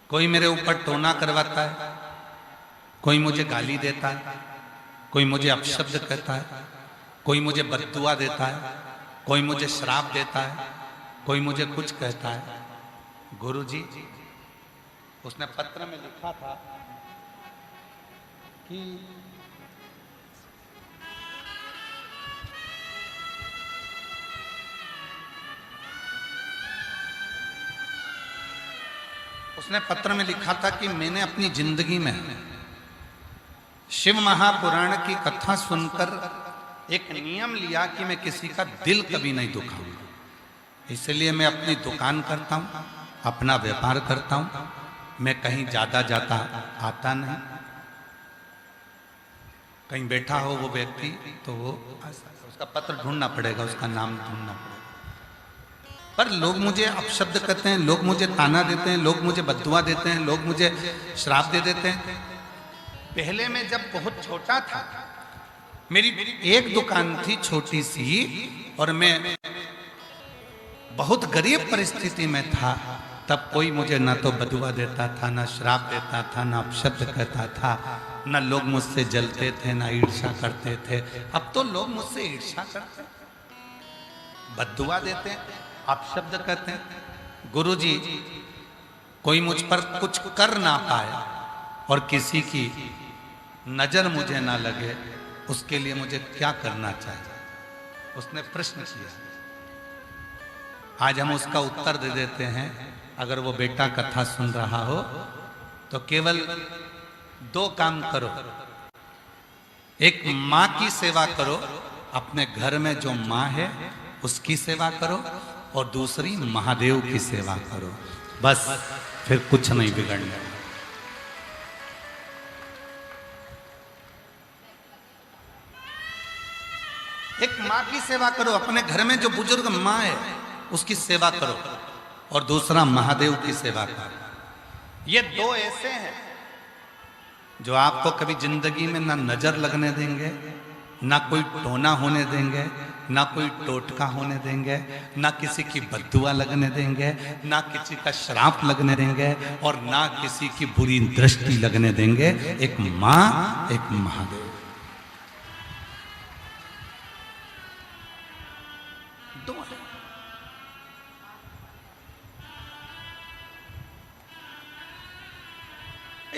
कोई मेरे ऊपर टोना करवाता है, कोई मुझे गाली देता है, कोई मुझे अपशब्द कहता है, कोई मुझे बद्दुआ देता है, कोई मुझे श्राप देता है, कोई मुझे कुछ कहता है। गुरुजी उसने पत्र में लिखा था कि मैंने अपनी जिंदगी में शिव महापुराण की कथा सुनकर एक नियम लिया कि मैं किसी का दिल कभी नहीं दुखाऊंगा। इसलिए मैं अपनी दुकान करता हूं, अपना व्यापार करता हूं, मैं कहीं ज्यादा जाता आता नहीं। कहीं बैठा हो वो व्यक्ति तो वो उसका पत्र ढूंढना पड़ेगा, उसका नाम ढूंढना पड़ेगा। पर लोग मुझे अपशब्द कहते हैं, लोग मुझे ताना देते हैं, लोग मुझे बद्दुआ देते हैं, लोग मुझे श्राप दे देते हैं। पहले मैं जब बहुत छोटा था, मेरी एक दुकान थी छोटी सी, और मैं बहुत गरीब परिस्थिति में था, तब कोई मुझे ना तो बदुआ देता था, ना श्राप देता था, ना अपशब्द कहता था, ना लोग मुझसे जलते थे, ना ईर्ष्या करते थे। अब तो लोग मुझसे ईर्ष्या करते, बदुआ देते, अपशब्द कहते हैं। गुरुजी कोई मुझ पर कुछ कर ना पाए और किसी की नजर मुझे ना लगे, उसके लिए मुझे क्या करना चाहिए? उसने प्रश्न किया। आज हम उसका उत्तर दे देते हैं। अगर वो बेटा कथा सुन रहा हो तो केवल 2 काम करो। एक माँ की सेवा करो, अपने घर में जो माँ है उसकी सेवा करो, और दूसरी महादेव की सेवा करो। बस फिर कुछ नहीं बिगड़ने। एक माँ की सेवा करो, अपने घर में जो बुजुर्ग माँ है उसकी सेवा करो, और दूसरा महादेव की सेवा करो। ये 2 ऐसे हैं जो आपको कभी जिंदगी में ना नजर लगने देंगे, ना कोई टोना होने देंगे, ना कोई टोटका होने देंगे, ना किसी की बद्दुआ लगने देंगे, ना किसी का श्राप लगने देंगे, और ना किसी की बुरी दृष्टि लगने देंगे। एक माँ, एक महादेव।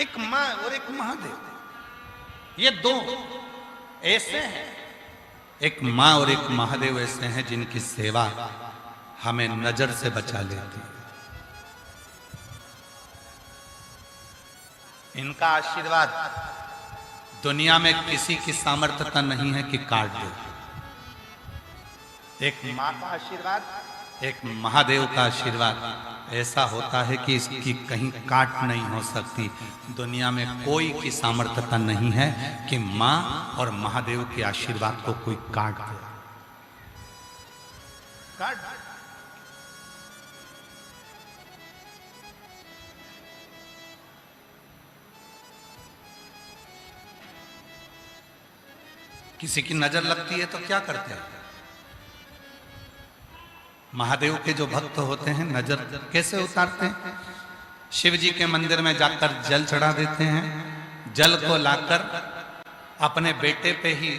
एक माँ और एक महादेव, ये 2 ऐसे हैं। एक माँ और एक महादेव ऐसे हैं जिनकी सेवा हमें नजर से बचा लेती है। इनका आशीर्वाद दुनिया में किसी की सामर्थ्यता नहीं है कि काट दे। एक माँ का आशीर्वाद, एक महादेव का आशीर्वाद ऐसा होता है कि इसकी कहीं काट नहीं हो सकती। दुनिया में कोई की सामर्थ्यता नहीं है कि माँ और महादेव के आशीर्वाद को कोई काट दे। किसी की नजर लगती है तो क्या करते हैं? महादेव के जो भक्त होते हैं नजर कैसे उतारते हैं? शिव जी के मंदिर में जाकर जल चढ़ा देते हैं। जल को लाकर अपने बेटे पे ही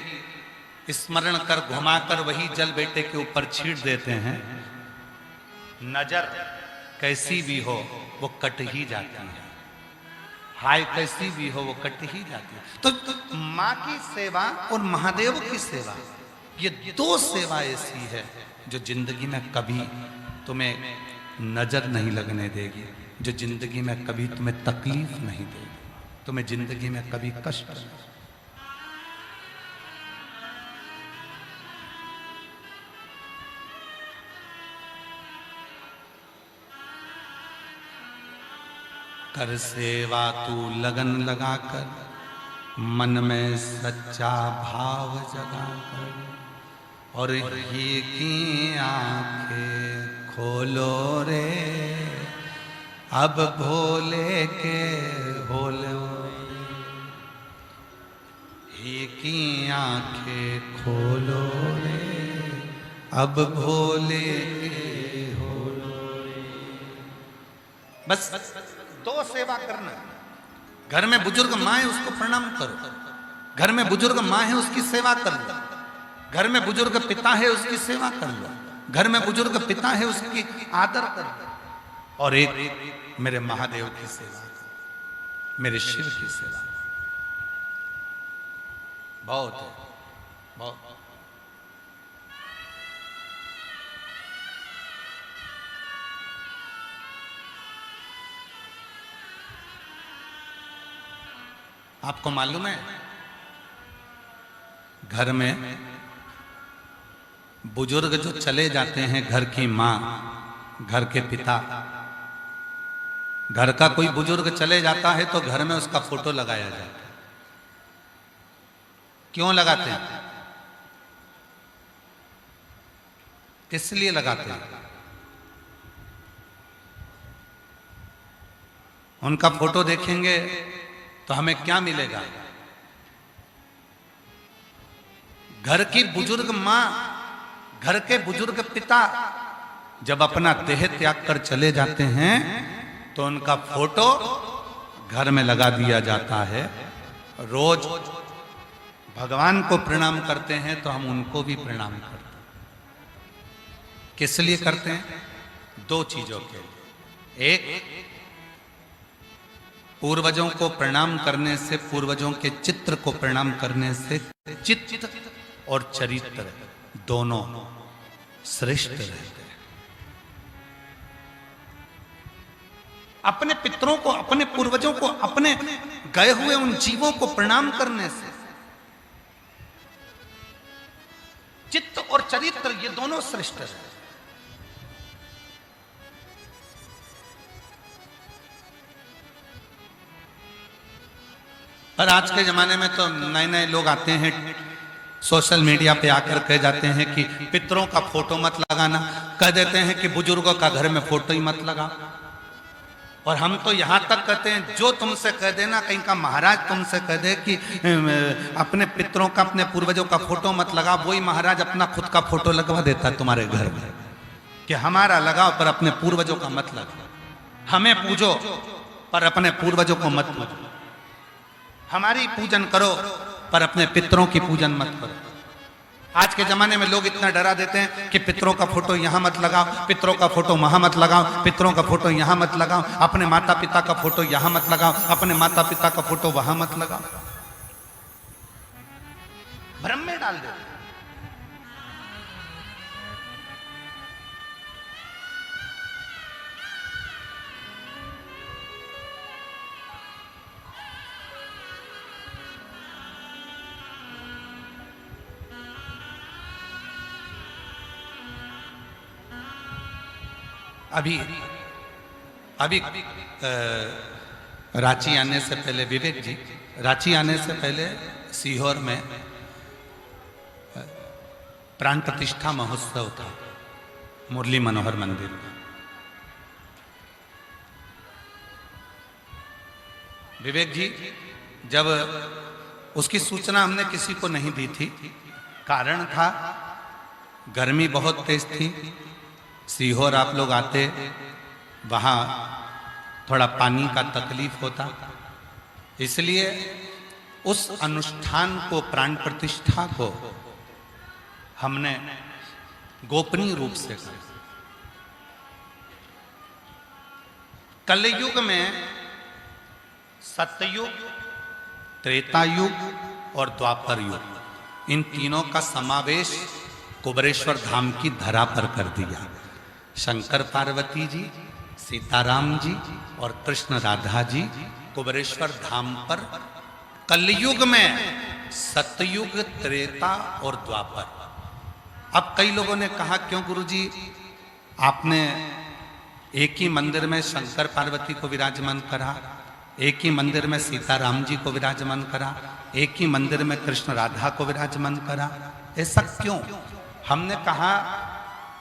स्मरण कर घुमाकर वही जल बेटे के ऊपर छीट देते हैं। नजर कैसी भी हो वो कट ही जाती है, हाय कैसी भी हो वो कट ही जाती है। तो माँ की सेवा और महादेव की सेवा, ये 2 सेवा ऐसी है जो जिंदगी में कभी तुम्हें नजर नहीं लगने देगी, जो जिंदगी में कभी तुम्हें तकलीफ नहीं देगी, तुम्हें जिंदगी में कभी कष्ट नहीं। कर सेवा तू लगन लगाकर, मन में सच्चा भाव जगाकर, और ही की आंखें खोलो रे, अब भोले के भोले। ही की आंखें खोलो रे, अब भोले के भोलो रे। बस दो सेवा करना। घर में बुजुर्ग माँ है उसको प्रणाम करो, घर में बुजुर्ग माँ है उसकी सेवा कर लो, घर में बुजुर्ग पिता है उसकी सेवा कर लो, घर में बुजुर्ग पिता है उसकी आदर कर लो। और एक मेरे महादेव की सेवा, मेरे शिव की सेवा, बहुत है, बहुत। आपको मालूम है घर में बुजुर्ग जो चले जाते हैं, घर की माँ, घर के पिता, घर का कोई बुजुर्ग चले जाता है तो घर में उसका फोटो लगाया जाता है। क्यों लगाते हैं? किस लिए लगाते हैं? उनका फोटो देखेंगे तो हमें क्या मिलेगा? घर की बुजुर्ग मां, घर के बुजुर्ग पिता जब अपना देह त्याग कर चले जाते हैं तो उनका फोटो घर में लगा दिया जाता है। रोज भगवान को प्रणाम करते हैं तो हम उनको भी प्रणाम करते हैं। किस लिए करते हैं? दो चीजों के लिए। एक, पूर्वजों को प्रणाम करने से, पूर्वजों के चित्र को प्रणाम करने से चित्त और चरित्र दोनों श्रेष्ठ रहते हैं। अपने पितरों को, अपने पूर्वजों को, अपने गए हुए उन जीवों को प्रणाम करने से चित्त और चरित्र ये दोनों श्रेष्ठ है। पर आज के जमाने में तो नए नए लोग आते हैं, सोशल मीडिया पे आकर कह जाते हैं कि पितरों का फोटो मत लगाना, कह देते हैं कि बुजुर्गों का घर में फोटो ही मत लगा। और हम तो यहाँ तक कहते हैं, जो तुमसे कह देना, कहीं का महाराज तुमसे कह दे कि अपने पितरों का, अपने पूर्वजों का फोटो मत लगा, वही महाराज अपना खुद का फोटो लगवा देता है तुम्हारे घर में कि हमारा लगाओ पर अपने पूर्वजों का मत लगाओ, हमें पूजो पर अपने पूर्वजों को मत पूजो, हमारी पूजन करो पर अपने पितरों की पूजन मत करो। आज के जमाने में लोग इतना डरा देते हैं कि पितरों का फोटो यहां मत लगाओ, पितरों का फोटो वहां मत लगाओ, पितरों का फोटो यहां मत लगाओ, अपने माता पिता का फोटो यहां मत लगाओ, अपने माता पिता का फोटो वहां मत लगाओ। भ्रम में डाल देते। अभी रांची आने से पहले, विवेक जी, रांची आने से पहले सीहोर में प्राण प्रतिष्ठा महोत्सव था मुरली मनोहर मंदिर में। विवेक जी, जब उसकी सूचना हमने किसी को नहीं दी थी, कारण था गर्मी बहुत तेज थी, सीहोर आप लोग आते, वहाँ थोड़ा पानी का तकलीफ होता, इसलिए उस अनुष्ठान को, प्राण प्रतिष्ठा को हमने गोपनीय रूप से किया। कलयुग में सतयुग, त्रेता युग और द्वापर युग, इन तीनों का समावेश कुबेरेश्वर धाम की धरा पर कर दिया। शंकर पार्वती जी, सीताराम जी और कृष्ण राधा जी कुबेरेश्वर धाम पर कलयुग में सतयुग, त्रेता और द्वापर। अब कई लोगों ने कहा, क्यों गुरुजी आपने एक ही मंदिर में शंकर पार्वती को विराजमान करा, एक ही मंदिर में सीताराम जी को विराजमान करा, एक ही मंदिर में कृष्ण राधा को विराजमान करा, ऐसा क्यों? हमने कहा,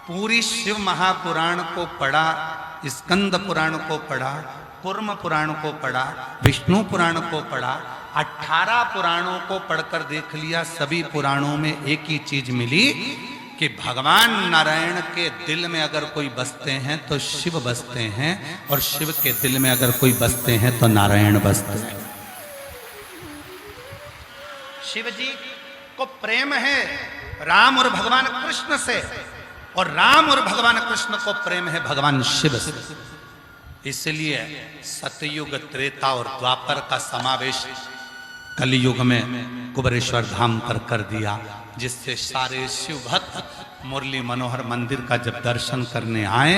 पूरी शिव महापुराण को पढ़ा, स्कंद पुराण को पढ़ा, कूर्म पुराण को पढ़ा, विष्णु पुराण को पढ़ा, 18 पुराणों को पढ़कर देख लिया, सभी पुराणों में एक ही चीज मिली कि भगवान नारायण के दिल में अगर कोई बसते हैं तो शिव बसते हैं, और शिव के दिल में अगर कोई बसते हैं तो नारायण बसते हैं। शिव जी को प्रेम है राम और भगवान कृष्ण से, और राम और भगवान कृष्ण को प्रेम है भगवान शिव से। इसलिए सतयुग, त्रेता और द्वापर का समावेश कलयुग में कुबेरेश्वर धाम पर कर दिया, जिससे सारे शिव भक्त मुरली मनोहर मंदिर का जब दर्शन करने आए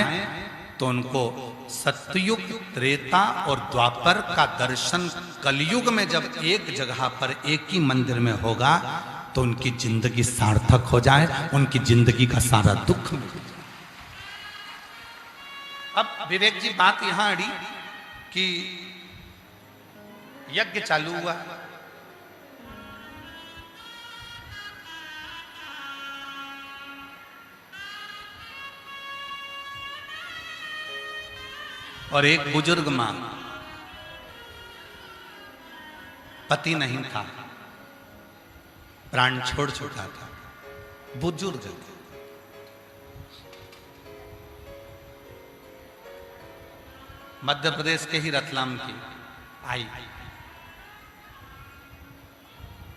तो उनको सतयुग, त्रेता और द्वापर का दर्शन कलयुग में जब एक जगह पर एक ही मंदिर में होगा तो उनकी जिंदगी सार्थक हो जाए, उनकी जिंदगी का सारा दुख मिट जाए। अब विवेक जी बात यहां अड़ी कि यज्ञ चालू हुआ, और एक बुजुर्ग मां, पति नहीं था, प्राण छोड़ चुका था, बुजुर्ग, मध्य प्रदेश के ही रतलाम की आई।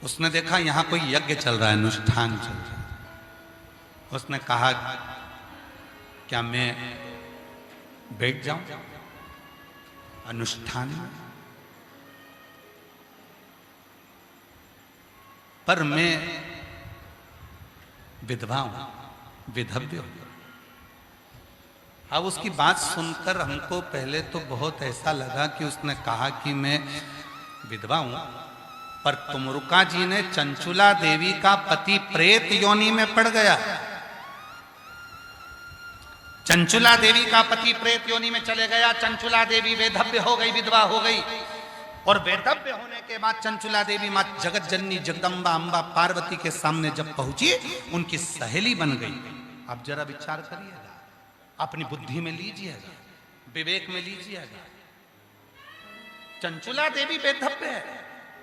उसने देखा यहां कोई यज्ञ चल रहा है, अनुष्ठान चल रहा है। उसने कहा क्या मैं बैठ जाऊं अनुष्ठान में? पर मैं विधवा हूं, विधव्य हूं। अब उसकी बात सुनकर हमको पहले तो बहुत ऐसा लगा कि उसने कहा कि मैं विधवा हूं, पर तुमरुका जी ने चंचुला देवी का पति प्रेत योनि में पड़ गया। चंचुला देवी का पति प्रेत योनि में चले गया। चंचुला देवी वेधव्य हो गई, विधवा हो गई, और वेधव्य होने के बाद चंचुला देवी मां जगत जननी जगदम्बा अम्बा पार्वती के सामने जब पहुंची, उनकी सहेली बन गई। अब जरा विचार करिएगा, अपनी बुद्धि में लीजिएगा, विवेक में लीजिएगा। चंचुला देवी वेधव्य है,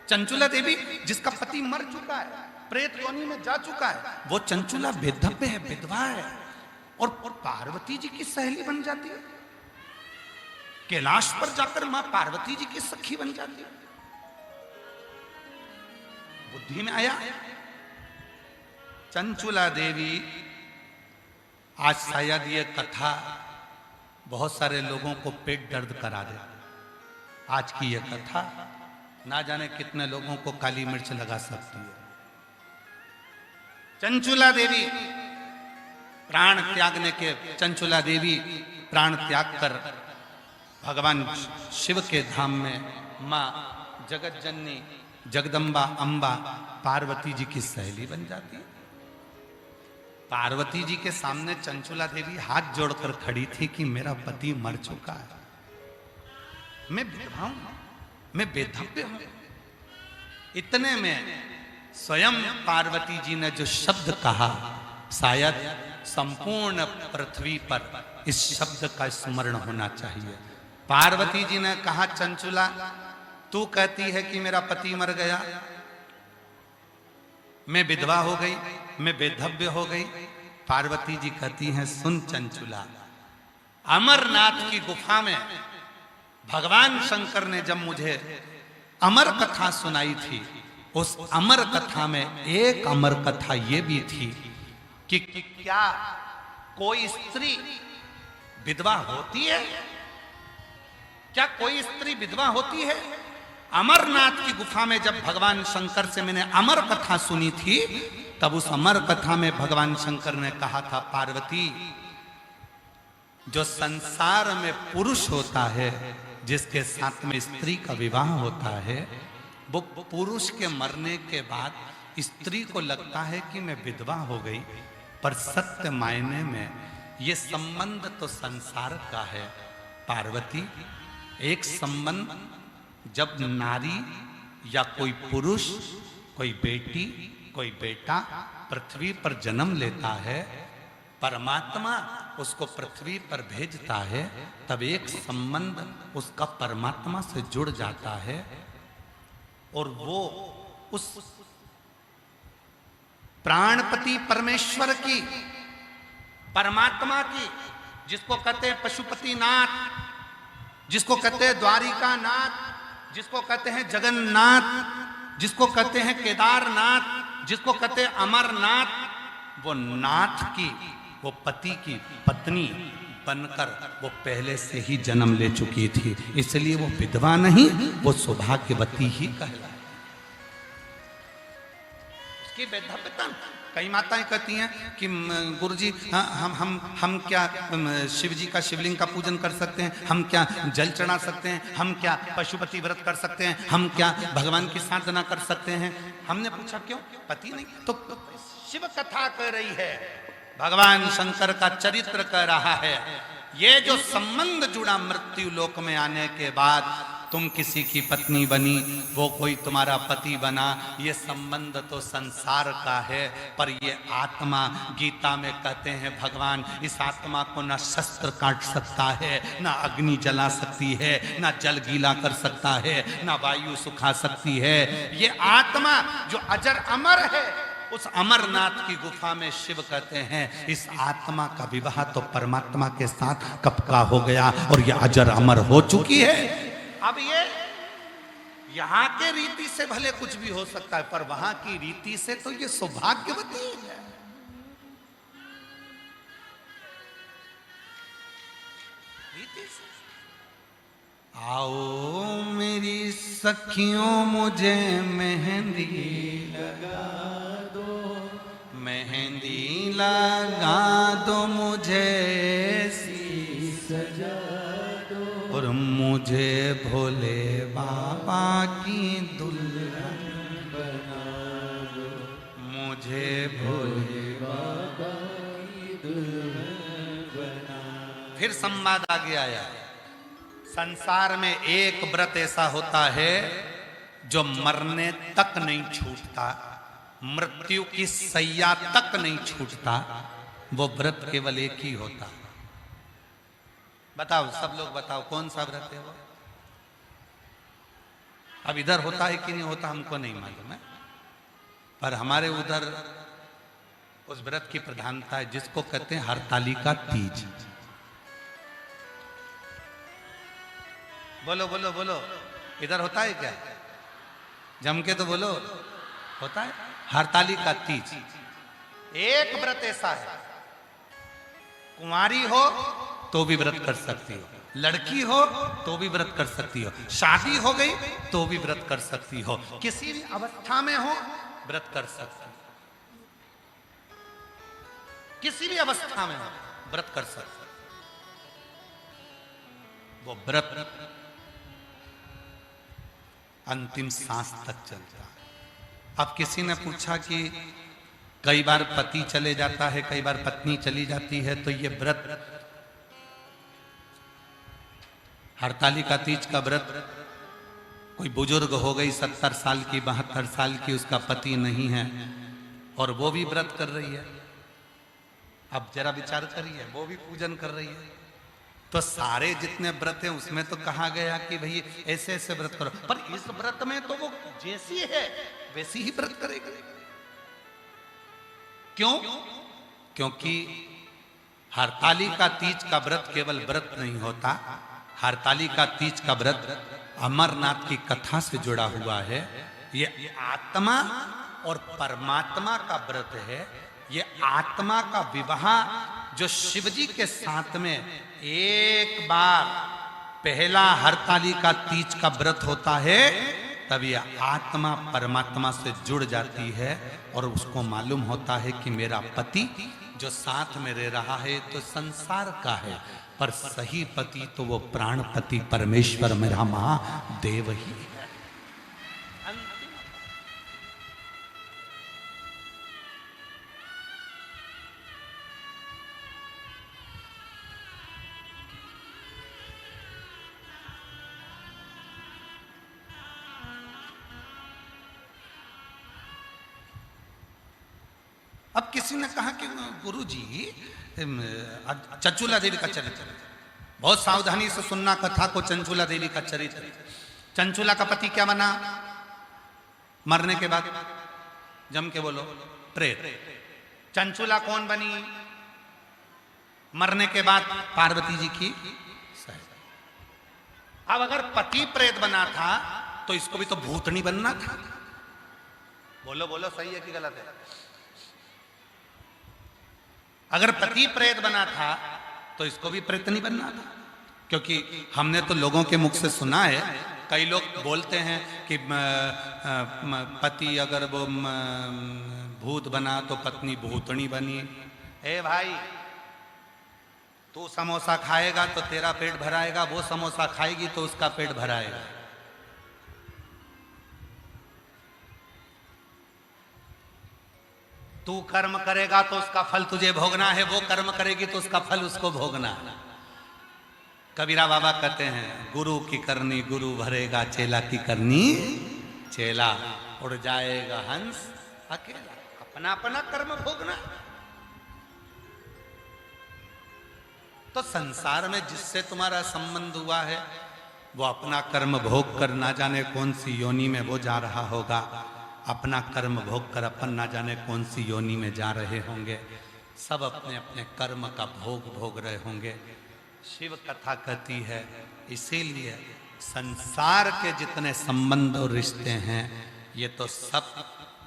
चंचुला देवी जिसका पति मर चुका है, प्रेत योनि में जा चुका है, वो चंचुला वेधव्य है, विधवा है, और पार्वती जी की सहेली बन जाती है। कैलाश पर जाकर मां पार्वती जी की सखी बन जाती है। बुद्धि में आया। चंचुला देवी, आज शायद ये कथा बहुत सारे लोगों को पेट दर्द करा दे। आज की यह कथा ना जाने कितने लोगों को काली मिर्च लगा सकती है। चंचुला देवी प्राण त्यागने के, चंचुला देवी प्राण त्याग कर भगवान शिव के धाम में मां जगत जननी जगदम्बा अम्बा पार्वती जी की सहेली बन जाती है। पार्वती जी के सामने चंचुला देवी हाथ जोड़कर खड़ी थी कि मेरा पति मर चुका है, मैं विधवा हूं, मैं वेधव्य हूं। इतने में स्वयं पार्वती जी ने जो शब्द कहा, शायद संपूर्ण पृथ्वी पर इस शब्द का स्मरण होना चाहिए। पार्वती जी ने कहा, चंचुला तू कहती है कि मेरा पति मर गया, मैं विधवा हो गई, मैं वेधव्य हो गई। पार्वती जी कहती हैं, सुन चंचुला, अमरनाथ की गुफा में भगवान शंकर ने जब मुझे अमर कथा सुनाई थी, उस अमर कथा में एक अमर कथा ये भी थी कि क्या कोई स्त्री विधवा होती है? क्या कोई स्त्री विधवा होती है? अमरनाथ की गुफा में जब भगवान शंकर से मैंने अमर कथा सुनी थी, तब उस अमर कथा में भगवान शंकर ने कहा था, पार्वती, जो संसार में पुरुष होता है, जिसके साथ में स्त्री का विवाह होता है, वो पुरुष के मरने के बाद स्त्री को लगता है कि मैं विधवा हो गई, पर सत्य मायने में ये संबंध तो संसार का है। पार्वती, एक संबंध जब नारी या कोई पुरुष, कोई बेटी, कोई बेटा पृथ्वी पर जन्म लेता है, परमात्मा उसको पृथ्वी पर भेजता है, तब एक संबंध उसका परमात्मा से जुड़ जाता है, और वो उस प्राणपति परमेश्वर की, परमात्मा की, जिसको कहते हैं पशुपति नाथ, जिसको कहते हैं द्वारिका नाथ, जिसको कहते हैं जगन्नाथ, जिसको कहते हैं केदारनाथ, जिसको कहते हैं अमरनाथ, वो नाथ की, वो पति की पत्नी बनकर वो पहले से ही जन्म ले चुकी थी, इसलिए वो विधवा नहीं, वो सौभाग्यवती ही कहलाए। उसकी वैधव्यता। कई माताएं कहती हैं कि गुरुजी हम क्या शिव जी का, शिवलिंग का पूजन कर सकते हैं, हम क्या जल चढ़ा सकते हैं, हम क्या पशुपति व्रत कर सकते हैं, हम क्या भगवान की साधना कर सकते हैं। हमने पूछा क्यों? पति नहीं तो शिव कथा कह रही है, भगवान शंकर का चरित्र कह रहा है। ये जो संबंध जुड़ा मृत्यु लोक में आने के बाद, तुम किसी की पत्नी बनी, वो कोई तुम्हारा पति बना, ये संबंध तो संसार का है, पर ये आत्मा, गीता में कहते हैं भगवान, इस आत्मा को ना शस्त्र काट सकता है, ना अग्नि जला सकती है, ना जल गीला कर सकता है, ना वायु सुखा सकती है। ये आत्मा जो अजर अमर है, उस अमरनाथ की गुफा में शिव कहते हैं इस आत्मा का विवाह तो परमात्मा के साथ कब का हो गया और ये अजर अमर हो चुकी है। अब ये यहां के रीति से भले कुछ भी हो सकता है, पर वहां की रीति से तो ये सौभाग्यवती है। रीति से आओ मेरी सखियों मुझे मेहंदी लगा दो, मेहंदी लगा दो मुझे, सजा दो, और मुझे भोले बाबा की दुल्हन बना दो, मुझे भोले बाबा की दुल्हन बना दो। फिर संवाद आगे आया, संसार में एक व्रत ऐसा होता है जो मरने तक नहीं छूटता, मृत्यु की सैया तक नहीं छूटता, वो व्रत केवल एक ही होता। बताओ सब लोग बताओ कौन सा व्रत है वो? अब इधर होता है कि नहीं होता हमको नहीं मालूम है, पर हमारे उधर उस व्रत की प्रधानता है जिसको कहते हैं हरतालिका तीज। बोलो बोलो बोलो, इधर होता है क्या? जम के तो बोलो, होता है हरतालिका तीज। एक व्रत ऐसा है, कुंवारी हो तो भी व्रत कर सकती हो, लड़की हो तो भी व्रत कर सकती हो, शादी हो गई तो भी व्रत कर सकती हो, किसी भी अवस्था में हो व्रत कर सकती हो, किसी भी अवस्था में हो व्रत कर सकती हो। वो व्रत अंतिम सांस तक चलता है। अब किसी ने पूछा कि कई बार पति चले जाता है, कई बार पत्नी चली जाती है, तो ये व्रत हरतालिका तीज का व्रत, कोई बुजुर्ग हो गई 70 साल की, 72 साल की, उसका पति नहीं है और वो भी व्रत कर रही है, अब जरा विचार करिए, वो भी पूजन कर रही है, तो सारे जितने व्रत हैं उसमें तो कहा गया कि भाई ऐसे ऐसे व्रत करो, पर इस व्रत में तो वो जैसी है वैसी ही व्रत करेगी। क्यों? क्योंकि हरतालिका तीज का व्रत केवल व्रत नहीं होता, हरतालिका तीज का व्रत अमरनाथ की कथा से जुड़ा हुआ है। ये आत्मा और परमात्मा का व्रत है। ये आत्मा का विवाह जो शिवजी के साथ में एक बार पहला हरतालिका तीज का व्रत होता है, तब ये आत्मा परमात्मा से जुड़ जाती है और उसको मालूम होता है कि मेरा पति जो साथ में रह रहा है तो संसार का है, पर सही पति तो वो प्राणपति परमेश्वर मेरा महादेव ही है। अब किसी ने कहा कि गुरुजी चंचूला देवी का चरित्र, बहुत सावधानी से सुनना कथा को। चंचूला देवी का चरित्र, चंचूला का पति क्या बना मरने के बाद? जम के बोलो। प्रेत। चंचुला कौन बनी? मरने के बाद पार्वती जी की सहेली। अब अगर पति प्रेत बना था तो इसको भी तो भूतनी बनना था। बोलो बोलो, सही है कि गलत है? अगर पति प्रेत बना था तो इसको भी प्रेतनी बनना था, क्योंकि हमने तो लोगों के मुख से सुना है, कई लोग बोलते हैं कि पति अगर वो भूत बना तो पत्नी भूतनी बनी। ए भाई, तू समोसा खाएगा तो तेरा पेट भराएगा, वो समोसा खाएगी तो उसका पेट भराएगा। तू कर्म करेगा तो उसका फल तुझे भोगना है, वो कर्म करेगी तो उसका फल उसको भोगना है। कबीरा बाबा कहते हैं, गुरु की करनी गुरु भरेगा, चेला की करनी चेला। उड़ जाएगा हंस अकेला, अपना अपना कर्म भोगना। तो संसार में जिससे तुम्हारा संबंध हुआ है वो अपना कर्म भोग कर ना जाने कौन सी योनि में वो जा रहा होगा। अपना कर्म भोग कर अपन ना जाने कौन सी योनि में जा रहे होंगे। सब अपने अपने कर्म का भोग भोग रहे होंगे। शिव कथा कहती है, इसीलिए संसार के जितने संबंध और रिश्ते हैं ये तो सब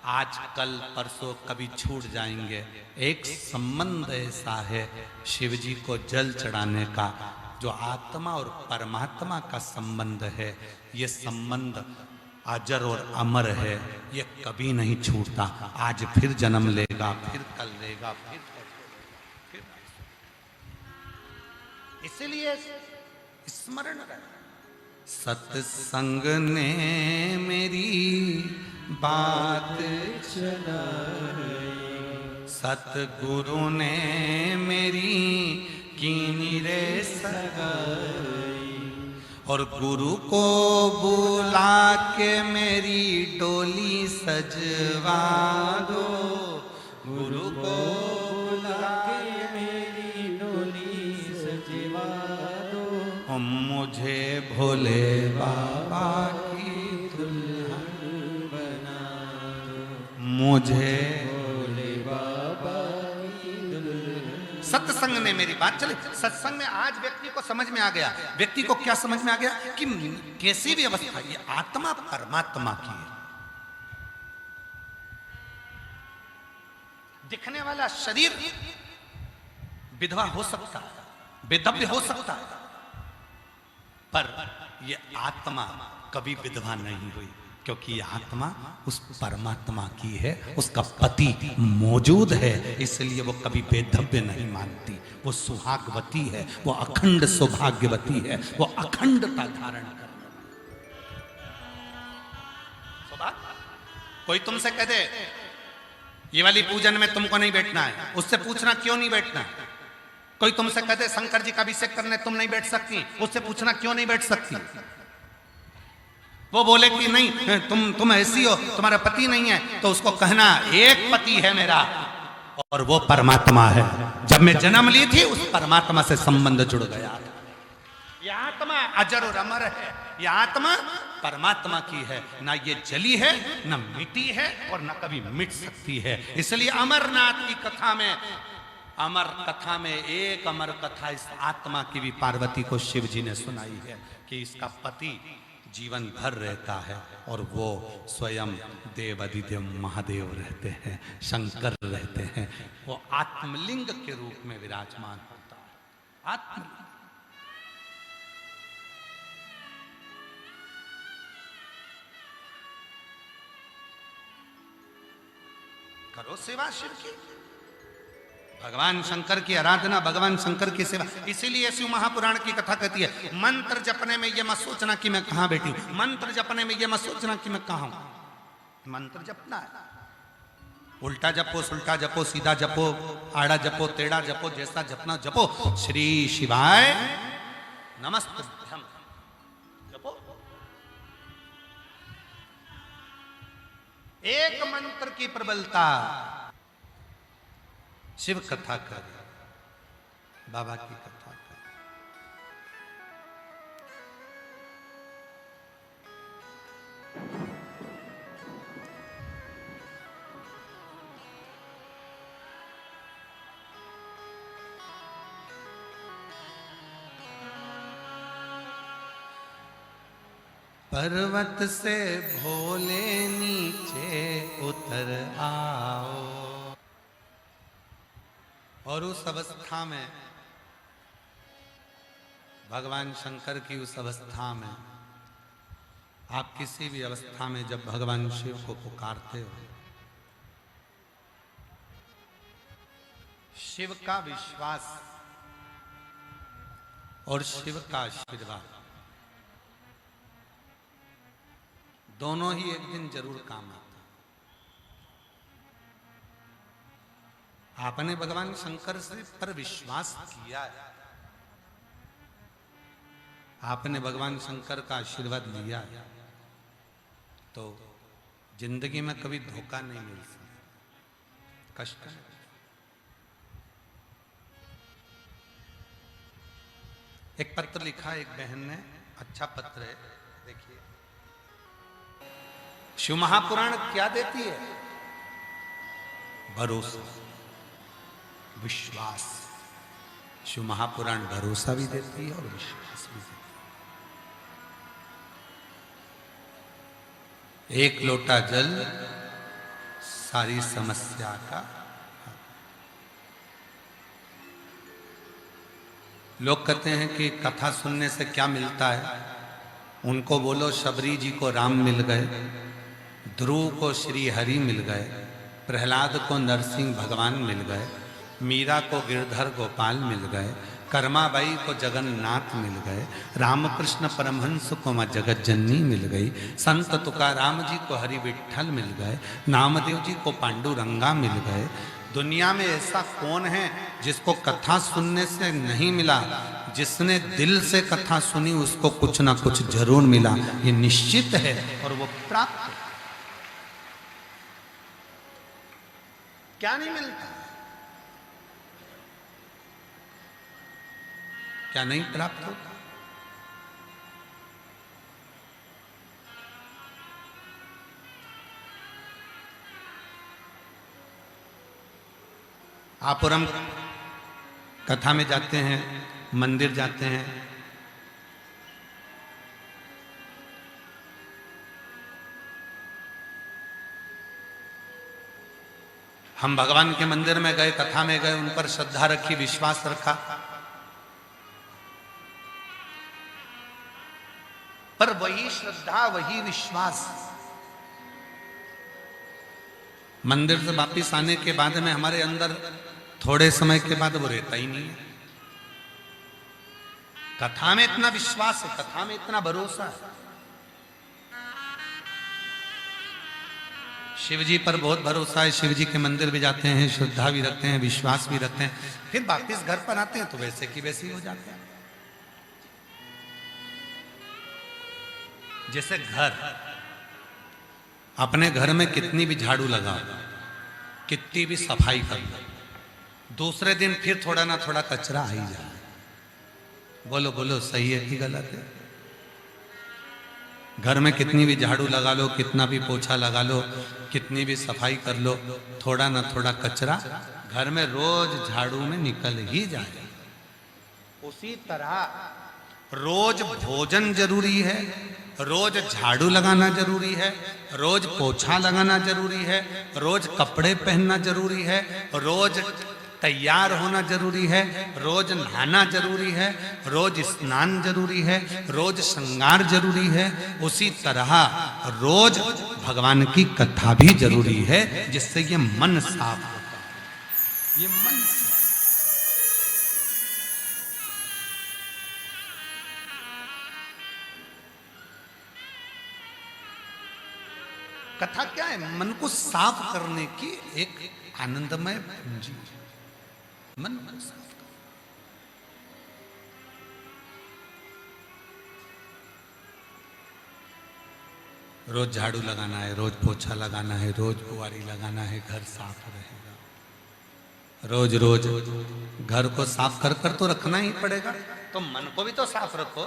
आज कल परसों कभी छूट जाएंगे। एक संबंध ऐसा है शिव जी को जल चढ़ाने का, जो आत्मा और परमात्मा का संबंध है। ये संबंध अजर और अमर है, ये कभी नहीं छूटता। आज फिर जन्म लेगा, फिर कल लेगा, फिर इसीलिए स्मरण रहे। सत्संग ने मेरी बात चलाई, सतगुरु ने मेरी कीनी रे सगाई, और गुरु को बुला के मेरी डोली सजवा दो। गुरु को बुला के मेरी डोली सजवा दो। मुझे भोले बाबा की दुल्हन बना दो। मुझे भोले बाबा की दुल्हन। सत्संग ने मेरी बात चली। सत्संग में आज व्यक्ति को समझ में आ गया। व्यक्ति को क्या समझ में आ गया कि कैसी भी अवस्था, ये आत्मा परमात्मा की है। दिखने वाला शरीर विधवा हो सकता है, विधव्य हो सकता है, पर ये आत्मा कभी विधवा नहीं हुई, क्योंकि ये आत्मा उस परमात्मा की है, उसका पति मौजूद है, इसलिए वो कभी बेधव्य नहीं मानती। वो सुहागवती है, वो अखंड सौभाग्यवती है, वो अखंडता धारण कर। कोई तुमसे कह दे ये वाली पूजन में तुमको नहीं बैठना है, उससे पूछना क्यों नहीं बैठना है। कोई तुमसे कहते शंकर जी का अभिषेक करने तुम नहीं बैठ सकती, उससे पूछना क्यों नहीं बैठ सकती। वो बोले कि नहीं तुम ऐसी हो, तुम्हारा पति नहीं है, तो उसको कहना एक पति है मेरा और वो परमात्मा है। जब मैं जन्म ली थी उस परमात्मा से संबंध जुड़ गया। ये आत्मा अजर और अमर है, ये आत्मा परमात्मा की है, ना ये जली है ना मिटी है और ना कभी मिट सकती है। इसलिए अमरनाथ की कथा में, अमर कथा में एक अमर कथा इस आत्मा की भी पार्वती को शिव जी ने सुनाई है कि इसका पति जीवन भर रहता है और वो स्वयं देवादिदेव महादेव रहते हैं, शंकर रहते हैं। वो आत्मलिंग के रूप में विराजमान होता है। आत्मलिंग। करो सेवा शिव की, भगवान शंकर की आराधना, भगवान शंकर की सेवा। इसीलिए शिव महापुराण की कथा कहती है, मंत्र जपने में ये मत सोचना कि मैं कहां बैठी हूं, मंत्र जपने में ये मत सोचना कि मैं कहां हूं। मंत्र जपना है, उल्टा जपो, सुल्टा जपो, सीधा जपो, आड़ा जपो, टेढ़ा जपो, जैसा जपना जपो। श्री शिवाय नमस्तुभ्यम जपो। एक मंत्र की प्रबलता। शिव कथा कर, बाबा की कथा कर। पर्वत से भोले नीचे उतर आओ। और उस अवस्था में भगवान शंकर की उस अवस्था में, आप किसी भी अवस्था में जब भगवान शिव को पुकारते हो, शिव का विश्वास और शिव का आशीर्वाद दोनों ही एक दिन जरूर काम आता। आपने भगवान शंकर से पर विश्वास किया है, आपने भगवान शंकर का आशीर्वाद लिया है, तो जिंदगी में कभी धोखा नहीं मिल सकता, कष्ट नहीं। एक पत्र लिखा एक बहन ने, अच्छा पत्र है, देखिए। शिव महापुराण क्या देती है? भरोसा, विश्वास। शिव महापुराण भरोसा भी देती है और विश्वास भी देती है। एक लोटा जल सारी समस्या का। लोग कहते हैं कि कथा सुनने से क्या मिलता है? उनको बोलो शबरी जी को राम मिल गए, ध्रुव को श्री हरि मिल गए, प्रहलाद को नरसिंह भगवान मिल गए, मीरा को गिरधर गोपाल मिल गए, कर्माबाई को जगन्नाथ मिल गए, रामकृष्ण परमहंस को मां जगत जननी मिल गई, संत तुकाराम जी को हरि विठ्ठल मिल गए, नामदेव जी को पांडुरंगा मिल गए। दुनिया में ऐसा कौन है जिसको कथा सुनने से नहीं मिला? जिसने दिल से कथा सुनी उसको कुछ ना कुछ जरूर मिला, ये निश्चित है और वो प्राप्त है। क्या नहीं मिलता? क्या नहीं प्राप्त होता? आप और हम कथा में जाते हैं, मंदिर जाते हैं, हम भगवान के मंदिर में गए, कथा में गए, उन पर श्रद्धा रखी, विश्वास रखा, पर वही श्रद्धा, वही विश्वास मंदिर से वापिस आने के बाद में हमारे अंदर थोड़े समय के बाद वो रहता ही नहीं है। कथा में इतना विश्वास है, कथा में इतना भरोसा है, शिव जी पर बहुत भरोसा है, शिव जी के मंदिर भी जाते हैं, श्रद्धा भी रखते हैं, विश्वास भी रखते हैं, फिर वापिस घर पर आते हैं तो वैसे की वैसे ही हो जाते हैं। जैसे घर, अपने घर में कितनी भी झाड़ू लगा, कितनी भी सफाई कर लो, दूसरे दिन फिर थोड़ा ना थोड़ा कचरा आ ही जाए। बोलो बोलो, सही है कि गलत है? घर में कितनी भी झाड़ू लगा लो, कितना भी पोछा लगा लो, कितनी भी सफाई कर लो, थोड़ा ना थोड़ा कचरा घर में रोज झाड़ू में निकल ही जाए। उसी तरह रोज भोजन जरूरी है, रोज झाड़ू लगाना जरूरी है, रोज पोछा लगाना जरूरी है, रोज कपड़े पहनना जरूरी है, रोज तैयार होना जरूरी है, रोज नहाना जरूरी है, रोज स्नान जरूरी है, रोज श्रृंगार जरूरी है। उसी तरह रोज भगवान की कथा भी जरूरी है, जिससे ये मन साफ होता है। ये मन साफ। कथा क्या है? मन को साफ करने की एक आनंदमय पूंजी। मन को साफ कर, रोज झाड़ू लगाना है, रोज पोछा लगाना है, रोज बुआरी लगाना है, घर साफ रहेगा। रोज रोज घर को साफ कर कर तो रखना ही पड़ेगा, तो मन को भी तो साफ रखो,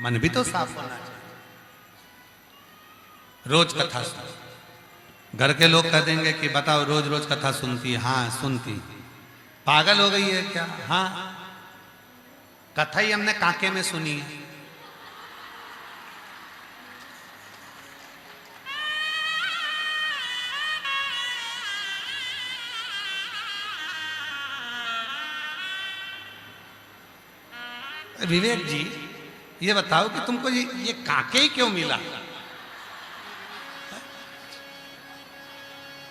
मन भी तो साफ होना चाहिए। रोज कथा सुन, घर के लोग कह देंगे कि बताओ रोज रोज कथा सुनती? हाँ सुनती। पागल हो गई है क्या? हाँ, कथा ही हमने कांके में सुनी है, विवेक जी, ये बताओ कि तुमको ये काके ही क्यों मिला?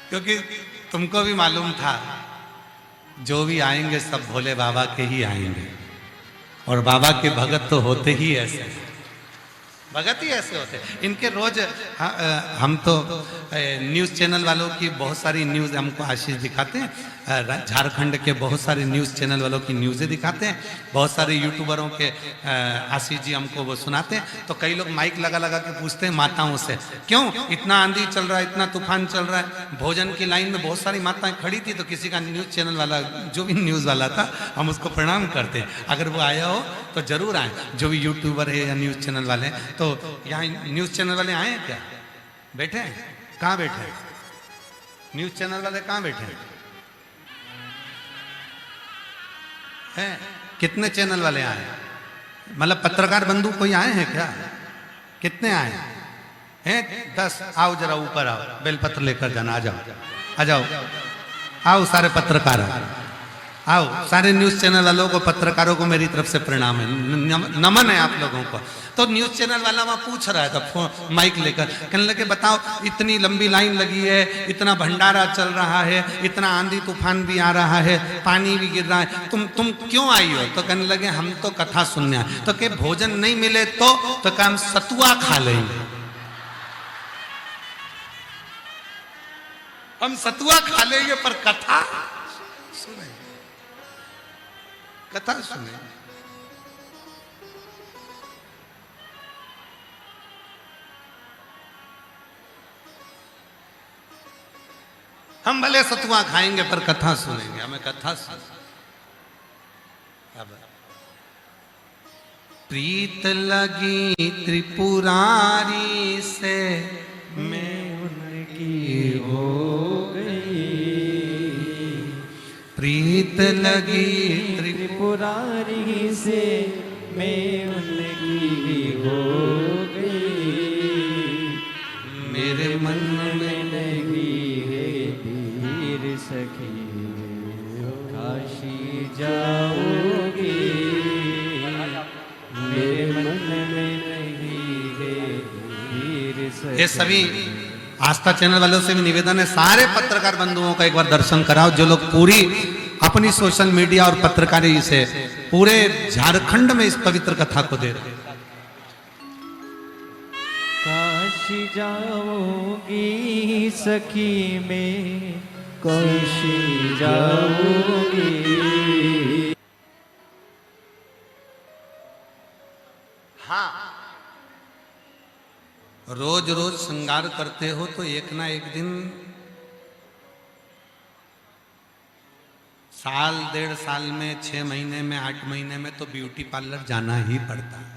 क्योंकि तुमको भी मालूम था जो भी आएंगे सब भोले बाबा के ही आएंगे, और बाबा के भगत तो होते ही ऐसे, भगत ही ऐसे होते। इनके रोज हम तो न्यूज़ चैनल वालों की बहुत सारी न्यूज़ हमको आशीष दिखाते हैं, झारखंड के बहुत सारे न्यूज़ चैनल वालों की न्यूज़ें दिखाते हैं, बहुत सारे यूट्यूबरों के आशीष जी हमको वो सुनाते हैं। तो कई लोग माइक लगा लगा के पूछते हैं माताओं से, क्यों इतना आंधी चल रहा है, इतना तूफान चल रहा है, भोजन की लाइन में बहुत सारी माताएं खड़ी थी, तो किसी का न्यूज़ चैनल वाला जो भी न्यूज़ वाला था हम उसको प्रणाम करते हैं। अगर वो आया हो तो जरूर आए, जो भी यूट्यूबर है या न्यूज़ चैनल वाले हैं। तो यहाँ न्यूज़ चैनल वाले आए हैं क्या? बैठे हैं? कहाँ बैठे हैं? न्यूज़ चैनल वाले कहाँ बैठे हैं? कितने चैनल वाले आए? मतलब पत्रकार बंधु कोई आए हैं क्या? कितने आए हैं? 10। आओ जरा ऊपर आओ, बेलपत्र लेकर जाना, आ जाओ, आ जाओ, आओ सारे पत्रकार आओ, सारे न्यूज़ चैनल वालों को, पत्रकारों को मेरी तरफ से प्रणाम है, नमन है आप लोगों को। तो न्यूज़ चैनल वाला वहाँ पूछ रहा था माइक लेकर, कहने लगे बताओ इतनी लंबी लाइन लगी है, इतना भंडारा चल रहा है, इतना आंधी तूफान भी आ रहा है, पानी भी गिर रहा है, तुम क्यों आई हो? तो कहने लगे हम तो कथा सुनने आए। तो क्या भोजन नहीं मिले तो क्या हम सतुआ खा लेंगे? हम सतुआ खा लेंगे पर कथा सुने, कथा सुने। हम भले सतुआ खाएंगे पर कथा सुनेंगे, हमें कथा सुन। अब प्रीत लगी त्रिपुरारी से मैं उनकी हो गई, प्रीत लगी त्रिपुरारी से मैं उनकी हो गई, मेरे मन में नहीं है धीर सखी, काशी जाओगी, मेरे मन में नहीं है धीर सखी। ये सभी आस्था चैनल वालों से भी निवेदन है, सारे पत्रकार बंधुओं का एक बार दर्शन कराओ, जो लोग पूरी अपनी सोशल मीडिया और पत्रकारी से पूरे झारखंड में इस पवित्र कथा को दे रहे। काशी जाओगी सखी में, काशी जाओगी। हाँ, रोज रोज श्रृंगार करते हो तो एक ना एक दिन, साल 1.5 साल में, 6 महीने में, 8 महीने में तो ब्यूटी पार्लर जाना ही पड़ता है।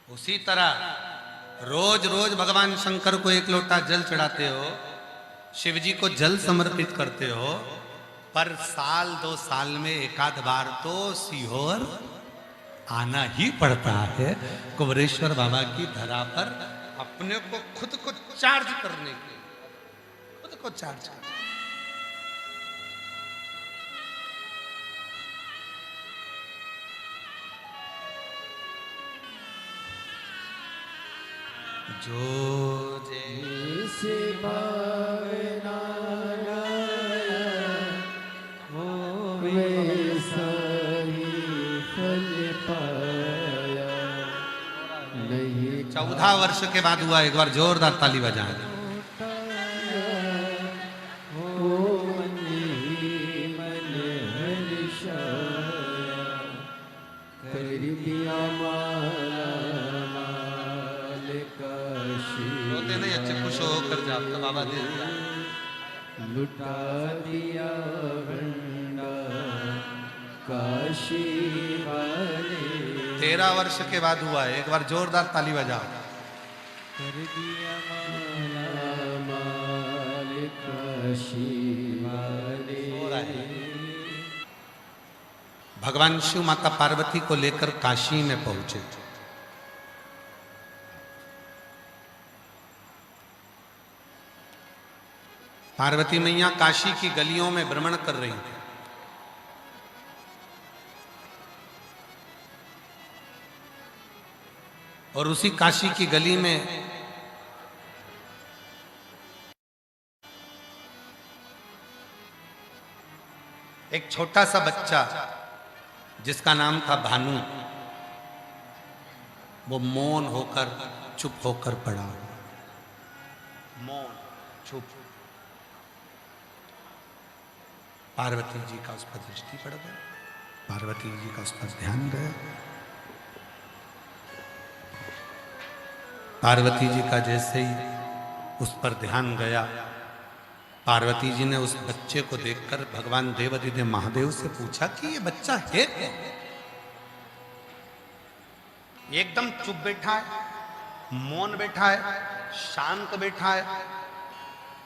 उसी तरह रोज रोज भगवान शंकर को 1 लोटा जल चढ़ाते हो, शिव जी को जल समर्पित करते हो, पर साल 2 साल में 1 आध बार तो सीहोर आना ही पड़ता है, कुबरेश्वर बाबा की धरा पर अपने को खुद को चार्ज करने के, खुद को चार्ज करने। जो जैसे भावना वो वैसा ही फल पाया नहीं। 14 वर्ष के बाद हुआ, एक बार जोरदार ताली बजाएं। रोते नहीं, अच्छे खुश होकर जाओ तो बाबा दे दिया। लुटा दिया काशी वाले। 13 वर्ष के बाद हुआ है, एक बार जोरदार ताली बजाओ। कर दिया माल काशी वाले। भगवान शिव माता पार्वती को लेकर काशी में पहुंचे। पार्वती मैया काशी की गलियों में भ्रमण कर रही थी। और उसी काशी की गली में एक छोटा सा बच्चा जिसका नाम था भानु, वो मौन होकर चुप होकर पड़ा। मौन चुप। पार्वती जी का उस पर दृष्टि पड़ गई, पार्वती जी का उस पर ध्यान गया। पार्वती जी का जैसे ही उस पर ध्यान गया, पार्वती जी ने उस बच्चे को देखकर भगवान देवाधिदेव महादेव से पूछा कि ये बच्चा है कौन? एकदम चुप बैठा है, मौन बैठा है, शांत बैठा है,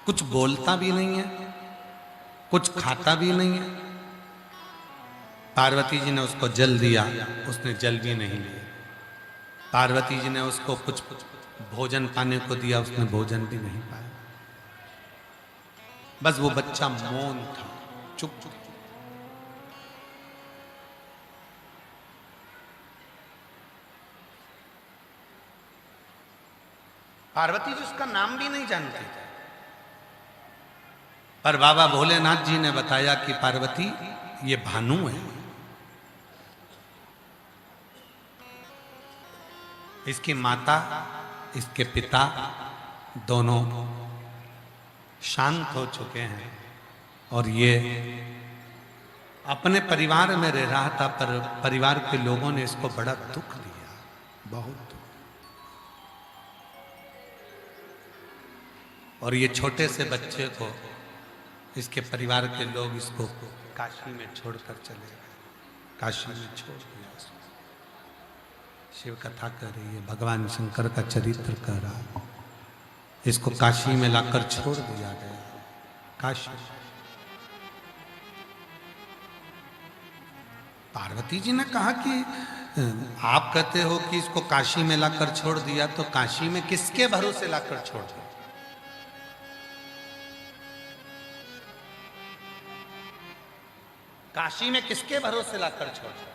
कुछ बोलता भी नहीं है, कुछ खाता भी नहीं है। पार्वती जी ने उसको जल दिया, उसने जल भी नहीं लिया। पार्वती जी ने उसको कुछ भोजन पाने को दिया, उसने भोजन भी नहीं पाया। बस वो बच्चा मौन था, चुप चुप। पार्वती जी उसका नाम भी नहीं जानती थी, पर बाबा भोलेनाथ जी ने बताया कि पार्वती ये भानु है। इसकी माता, इसके पिता दोनों शांत हो चुके हैं और ये अपने परिवार में रह रहा था, पर परिवार के लोगों ने इसको बड़ा दुख दिया, बहुत दुख। और ये छोटे से बच्चे को इसके परिवार के लोग इसको काशी में छोड़कर चले गए, काशी में छोड़ दिया उसको। शिव कथा कर रही है, भगवान शंकर का चरित्र कर रहा है, इसको काशी में लाकर छोड़ दिया गया। काशी। पार्वती जी ने कहा कि आप कहते हो कि इसको काशी में लाकर छोड़ दिया, तो काशी में किसके भरोसे लाकर छोड़ दिया? काशी में किसके भरोसे लाकर छोड़ दिया?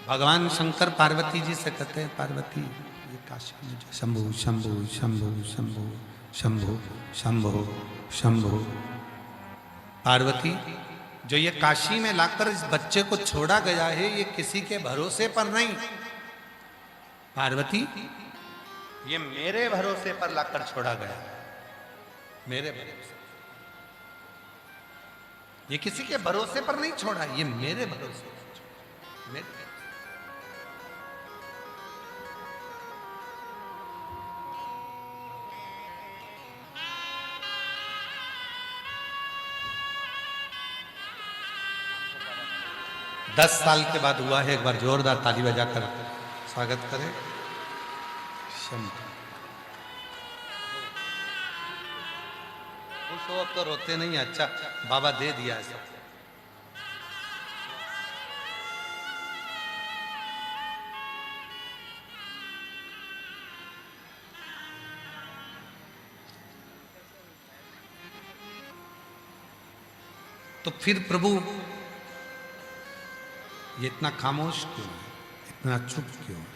भगवान शंकर पार्वती जी से कहते हैं, पार्वती ये काशी में जो शंभु शंभु शंभु शंभु शंभु शंभु शंभु, पार्वती जो ये काशी में लाकर इस बच्चे को छोड़ा गया है, ये किसी के भरोसे पर नहीं। पार्वती ये मेरे भरोसे पर लाकर छोड़ा गया, मेरे भरोसे। ये किसी के भरोसे पर नहीं छोड़ा, ये मेरे भरोसे पर छोड़ा, मेरे। 10 साल के बाद हुआ है। एक बार जोरदार ताली बजाकर स्वागत करें। खुश हो तो रोते नहीं, अच्छा बाबा दे दिया है सब। तो फिर प्रभु ये इतना खामोश क्यों है, इतना चुप क्यों है?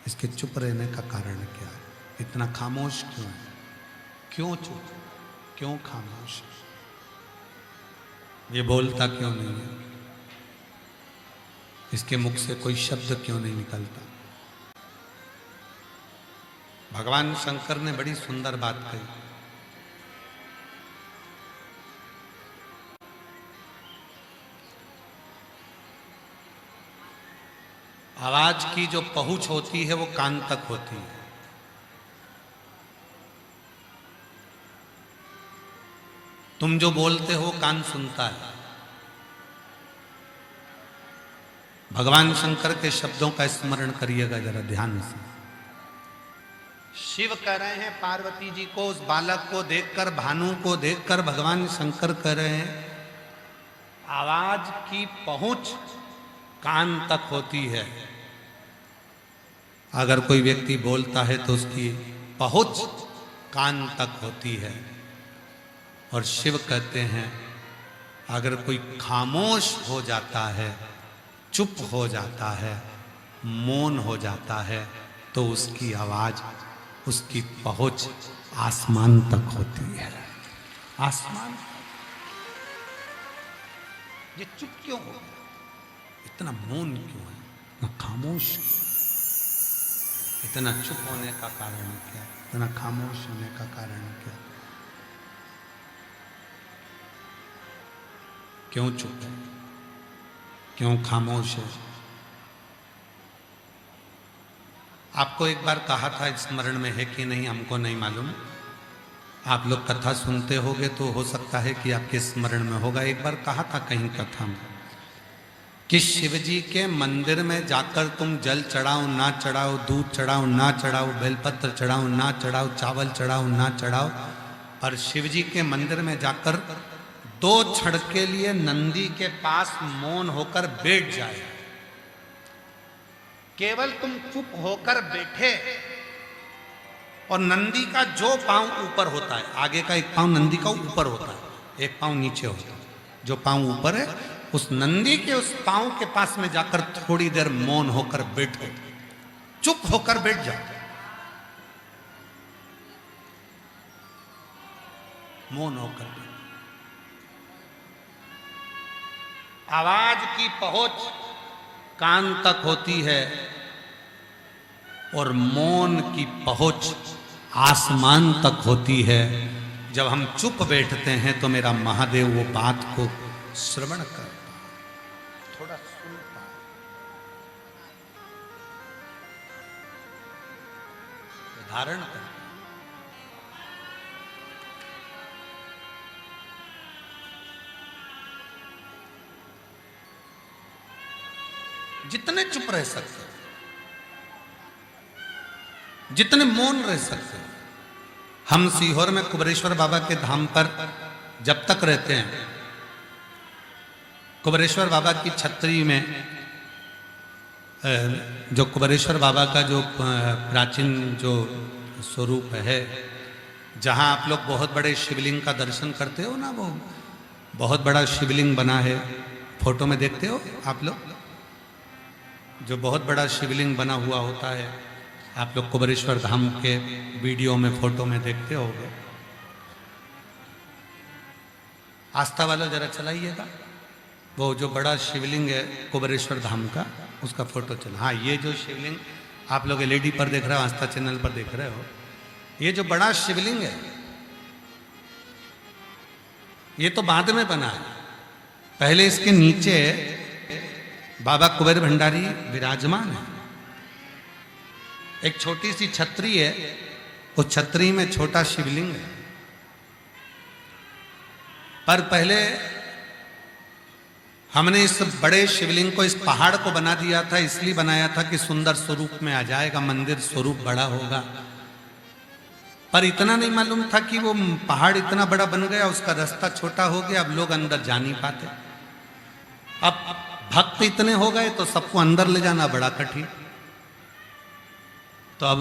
इसके चुप रहने का कारण क्या है? इतना खामोश क्यों है? क्यों चुप, क्यों खामोश? ये बोलता क्यों नहीं है? इसके मुख से कोई शब्द क्यों नहीं निकलता? भगवान शंकर ने बड़ी सुंदर बात कही। आवाज की जो पहुंच होती है वो कान तक होती है। तुम जो बोलते हो कान सुनता है। भगवान शंकर के शब्दों का स्मरण करिएगा जरा ध्यान से। शिव कह रहे हैं पार्वती जी को, उस बालक को देखकर, भानु को देखकर भगवान शंकर कह रहे हैं आवाज की पहुंच कान तक होती है। अगर कोई व्यक्ति बोलता है तो उसकी पहुंच कान तक होती है। और शिव कहते हैं अगर कोई खामोश हो जाता है, चुप हो जाता है, मौन हो जाता है, तो उसकी आवाज, उसकी पहुंच आसमान तक होती है। आसमान ये चुप क्यों हो गया? इतना मौन क्यों है, इतना खामोश? इतना चुप होने का कारण क्या? इतना खामोश होने का कारण क्या? क्यों चुप है? क्यों खामोश है? आपको एक बार कहा था, स्मरण में है कि नहीं हमको नहीं मालूम। आप लोग कथा सुनते होगे तो हो सकता है कि आपके स्मरण में होगा। एक बार कहा था कहीं कथा में कि शिव जी के मंदिर में जाकर तुम जल चढ़ाओ ना चढ़ाओ, दूध चढ़ाओ ना चढ़ाओ, बेलपत्र चढ़ाओ ना चढ़ाओ, चावल चढ़ाओ ना चढ़ाओ, पर शिव जी के मंदिर में जाकर 2 क्षण के लिए नंदी के पास मौन होकर बैठ जाए। केवल तुम चुप होकर बैठे और नंदी का जो पांव ऊपर होता है, आगे का एक पांव नंदी का ऊपर होता है, एक पांव नीचे होता है, जो पांव ऊपर है उस नंदी के उस पांव के पास में जाकर थोड़ी देर मौन होकर बैठो, चुप होकर बैठ जाओ, मौन होकर बैठो। आवाज की पहुंच कान तक होती है और मौन की पहुंच आसमान तक होती है। जब हम चुप बैठते हैं तो मेरा महादेव वो बात को श्रवण करता है, थोड़ा सुनता है, धारण करता है। जितने चुप रह सकते, जितने मौन रह सकते। हम सीहोर में कुबेरेश्वर बाबा के धाम पर जब तक रहते हैं, कुबेरेश्वर बाबा की छतरी में जो कुबेरेश्वर बाबा का जो प्राचीन जो स्वरूप है, जहां आप लोग बहुत बड़े शिवलिंग का दर्शन करते हो ना, वो बहुत बड़ा शिवलिंग बना है, फोटो में देखते हो आप लोग, जो बहुत बड़ा शिवलिंग बना हुआ होता है, आप लोग कुबेरेश्वर धाम के वीडियो में फोटो में देखते होगे। आस्था वालों जरा चलाइएगा, वो जो बड़ा शिवलिंग है कुबेरेश्वर धाम का, उसका फोटो चला। हाँ, ये जो शिवलिंग आप लोग एलईडी पर देख रहे हो, आस्था चैनल पर देख रहे हो, ये जो बड़ा शिवलिंग है ये तो बाद में बना है। पहले इसके नीचे बाबा कुबेर भंडारी विराजमान है। एक छोटी सी छतरी है, उस छतरी में छोटा शिवलिंग है। पर पहले हमने इस बड़े शिवलिंग को, इस पहाड़ को बना दिया था, इसलिए बनाया था कि सुंदर स्वरूप में आ जाएगा, मंदिर स्वरूप बड़ा होगा। पर इतना नहीं मालूम था कि वो पहाड़ इतना बड़ा बन गया, उसका रास्ता छोटा हो गया, अब लोग अंदर जा नहीं पाते। अब भक्त इतने हो गए तो सबको अंदर ले जाना बड़ा कठिन। तो अब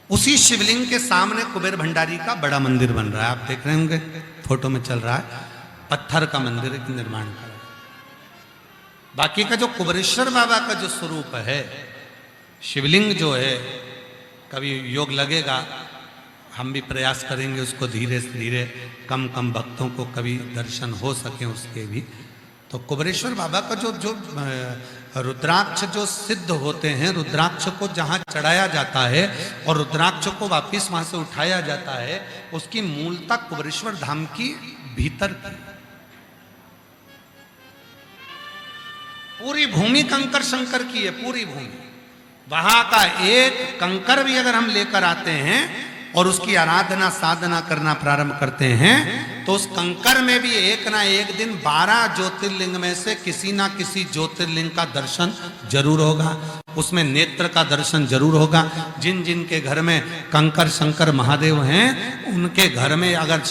उसी शिवलिंग के सामने कुबेर भंडारी का बड़ा मंदिर बन रहा है। आप देख रहे होंगे, फोटो में चल रहा है, पत्थर का मंदिर एक निर्माण कर रहा है। बाकी का जो कुबेरेश्वर बाबा का जो स्वरूप है, शिवलिंग जो है, कभी योग लगेगा, हम भी प्रयास करेंगे उसको धीरे से धीरे, कम कम भक्तों को कभी दर्शन हो सके उसके भी। तो कुबेरेश्वर बाबा का जो रुद्राक्ष जो सिद्ध होते हैं, रुद्राक्ष को जहाँ चढ़ाया जाता है और रुद्राक्ष को वापिस वहां से उठाया जाता है, उसकी मूलता कुबेरेश्वर धाम की भीतर की। पूरी भूमि कंकर शंकर की है, पूरी भूमि। वहां का एक कंकर भी अगर हम लेकर आते हैं और उसकी आराधना साधना करना प्रारंभ करते हैं, तो उस कंकर में भी एक ना एक दिन 12 ज्योतिर्लिंग में से किसी ना किसी ज्योतिर्लिंग का दर्शन जरूर होगा, उसमें नेत्र का दर्शन जरूर होगा। जिन जिन के घर में कंकर शंकर महादेव हैं, उनके घर में अगर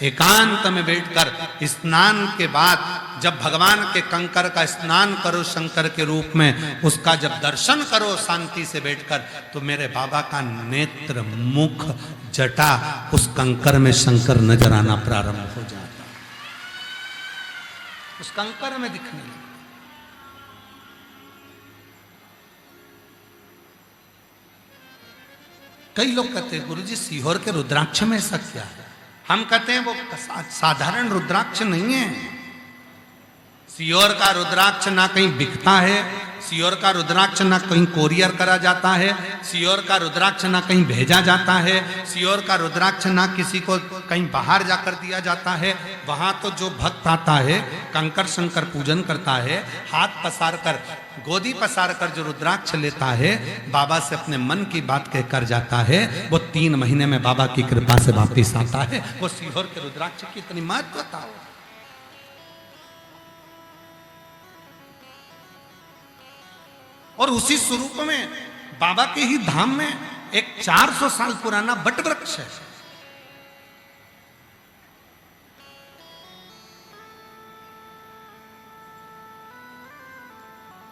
एकांत में बैठकर स्नान के बाद जब भगवान के कंकर का स्नान करो शंकर के रूप में, उसका जब दर्शन करो शांति से बैठकर, तो मेरे बाबा का नेत्र, मुख, जटा उस कंकर में शंकर नजर आना प्रारंभ हो जाता, उस कंकर में दिखने लगा। कई लोग कहते हैं गुरुजी सीहोर के रुद्राक्ष में ऐसा क्या है? हम कहते हैं वो साधारण रुद्राक्ष नहीं है। सीहोर का रुद्राक्ष ना कहीं बिकता है, सीहोर का रुद्राक्ष ना कहीं कोरियर करा जाता है, सीहोर का रुद्राक्ष ना कहीं भेजा जाता है, सीहोर का रुद्राक्ष ना किसी को कहीं बाहर जाकर दिया जाता है। वहां तो जो भक्त आता है, कंकर शंकर पूजन करता है, हाथ पसार कर, गोदी पसार कर जो रुद्राक्ष लेता है, बाबा से अपने मन की बात कहकर जाता है, वो 3 महीने में बाबा की कृपा से वापिस आता है। वो सीहोर के रुद्राक्ष की इतनी महत्वता हो। और उसी स्वरूप में बाबा के ही धाम में एक 400 साल पुराना बट वृक्ष है।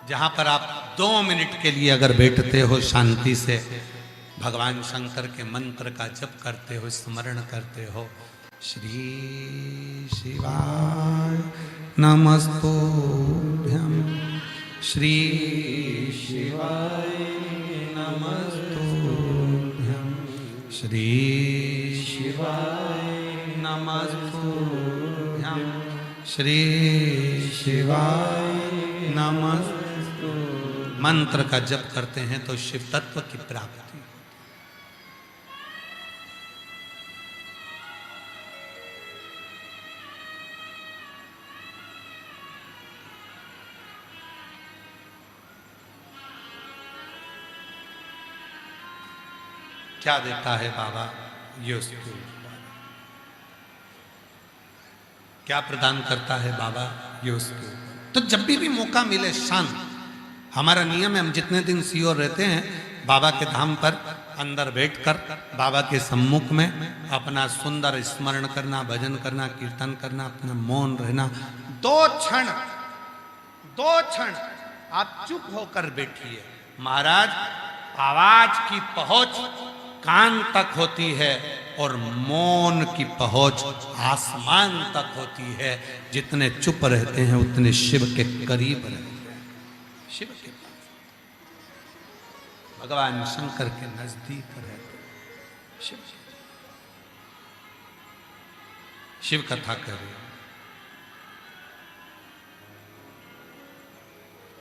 जहां पर आप 2 मिनट के लिए अगर बैठते हो शांति से, भगवान शंकर के मंत्र का जप करते हो, स्मरण करते हो, श्री शिवाय नमस्तुभ्यं, श्री शिवाय नमस्तुभ्यं, श्री शिवाय नमस्तुभ्यं, श्री शिवाय नमस्तुभ्यं। मंत्र का जप करते हैं तो शिव तत्व की प्राप्ति। क्या देता है बाबा? ये उसको क्या प्रदान करता है बाबा? ये उसको। तो जब भी मौका मिले शांत, हमारा नियम है, हम जितने दिन सीहोर रहते हैं, बाबा के धाम पर अंदर बैठकर बाबा के सम्मुख में अपना सुंदर स्मरण करना, भजन करना, कीर्तन करना, अपना मौन रहना। 2 क्षण आप चुप होकर बैठिए। महाराज, आवाज की पहुंच कान तक होती है और मौन की पहुंच आसमान तक होती है। जितने चुप रहते हैं उतने शिव के करीब रहते हैं, शिव के पास, भगवान शंकर के नजदीक रहते हैं। शिव कथा करें।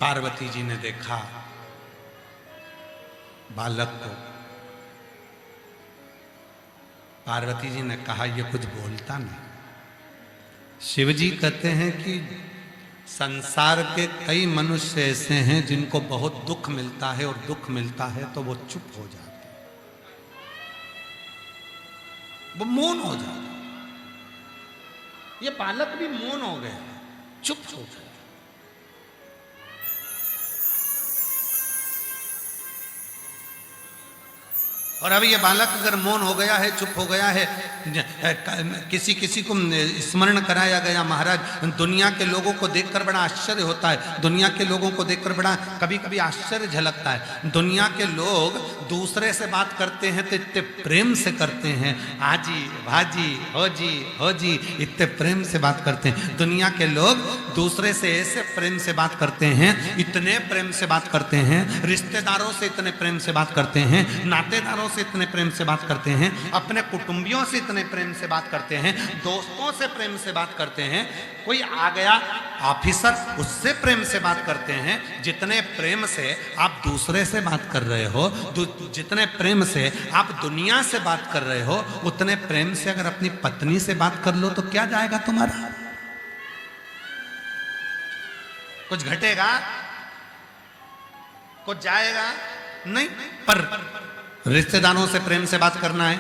पार्वती जी ने देखा बालक को। पार्वती जी ने कहा ये कुछ बोलता नहीं। शिव जी कहते हैं कि संसार के कई मनुष्य ऐसे हैं जिनको बहुत दुख मिलता है, और दुख मिलता है तो वो चुप हो जाते हैं, वो मौन हो जाते हैं। ये बालक भी मौन हो गया, चुप हो गया। और अभी ये बालक अगर मौन हो गया है, चुप हो गया है, किसी किसी को स्मरण कराया गया, महाराज दुनिया के लोगों को देखकर बड़ा आश्चर्य होता है। दुनिया के लोगों को देखकर बड़ा कभी कभी आश्चर्य झलकता है। दुनिया के लोग दूसरे से बात करते हैं तो इतने प्रेम से करते हैं, आजी भाजी हो जी इतने प्रेम से बात करते हैं। दुनिया के लोग दूसरे से ऐसे प्रेम से बात करते हैं, इतने प्रेम से बात करते हैं, रिश्तेदारों से इतने प्रेम से बात करते हैं, नातेदारों से इतने प्रेम से बात करते हैं, अपने कुटुंबियों से इतने प्रेम से बात करते हैं, दोस्तों से प्रेम से बात करते हैं। कोई आ गया ऑफिसर, उससे प्रेम से बात करते हैं। जितने प्रेम से आप दूसरे से बात कर रहे हो, जितने प्रेम से आप दुनिया से बात कर रहे हो, उतने प्रेम से अगर अपनी पत्नी से बात कर लो तो क्या जाएगा तुम्हारा? कुछ घटेगा? कुछ जाएगा? नहीं। पर रिश्तेदारों से प्रेम से बात करना है,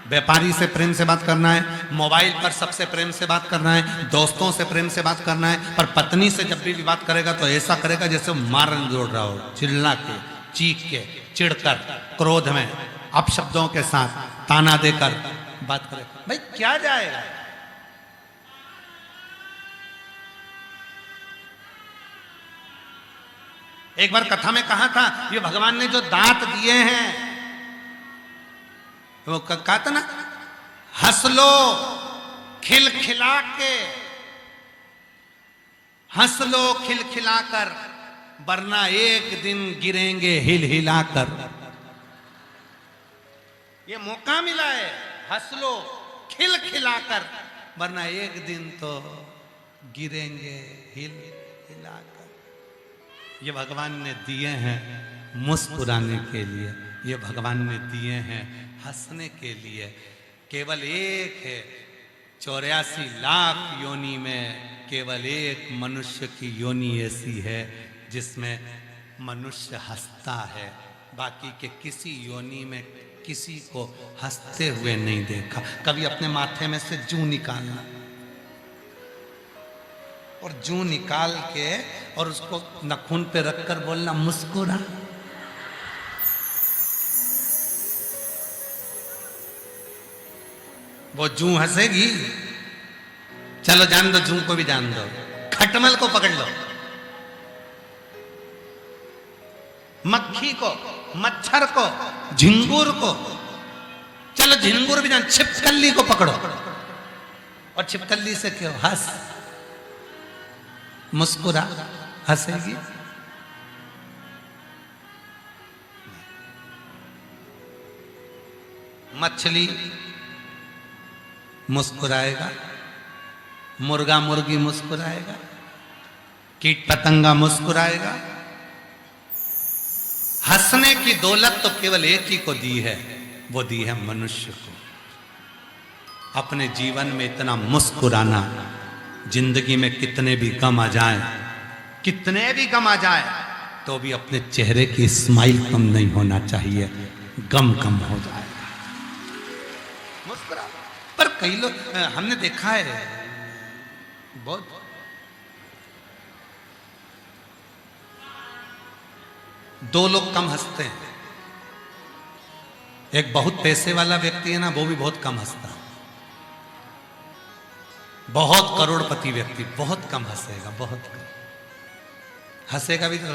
व्यापारी से प्रेम से बात करना है, मोबाइल पर सबसे प्रेम से बात करना है, दोस्तों से प्रेम से बात करना है। पर पत्नी से जब भी बात करेगा तो ऐसा करेगा जैसे मारन जोड़ रहा हो, चिल्ला के, चीख के, चिढ़कर, क्रोध में, अपशब्दों के साथ, ताना देकर बात करेगा। भाई क्या जाएगा? एक बार कथा में कहा था, ये भगवान ने जो दांत दिए हैं, वो कहा था ना, हंस लो खिलखिला के, हंस लो खिलखिलाकर, वरना एक दिन गिरेंगे हिल हिलाकर। ये मौका मिला है, हंस लो खिलखिलाकर, वरना एक दिन तो गिरेंगे हिल हिलाकर। ये भगवान ने दिए हैं मुस्कुराने के लिए, ये भगवान ने दिए हैं हंसने के लिए। केवल एक है, 84 लाख योनि में केवल एक मनुष्य की योनि ऐसी है जिसमें मनुष्य हंसता है। बाकी के किसी योनि में किसी को हंसते हुए नहीं देखा। कभी अपने माथे में से जूं निकालना और जूं निकाल के और उसको नाखून पे रखकर बोलना मुस्कुरा। वो जूं हंसेगी। चलो जान दो, जूं को भी जान दो, खटमल को पकड़ लो, मक्खी को, मच्छर को, झिंगुर को, चलो झिंगुर भी जान, छिपकली को पकड़ो और छिपकली से क्यों हंस, मुस्कुरा, हंसेगी। मछली मुस्कुराएगा, मुर्गा मुर्गी मुस्कुराएगा, कीट पतंगा मुस्कुराएगा। हंसने की दौलत तो केवल एक ही को दी है, वो दी है मनुष्य को। अपने जीवन में इतना मुस्कुराना, जिंदगी में कितने भी गम आ जाए, कितने भी गम आ जाए, तो भी अपने चेहरे की स्माइल कम नहीं होना चाहिए, गम कम हो जाएगा। मुस्कुरा। पर कई लोग हमने देखा है, बहुत दो लोग कम हंसते हैं। एक बहुत पैसे वाला व्यक्ति है ना, वो भी बहुत कम हंसता है। बहुत करोड़पति व्यक्ति बहुत कम हंसेगा, बहुत कम हंसेगा भी तो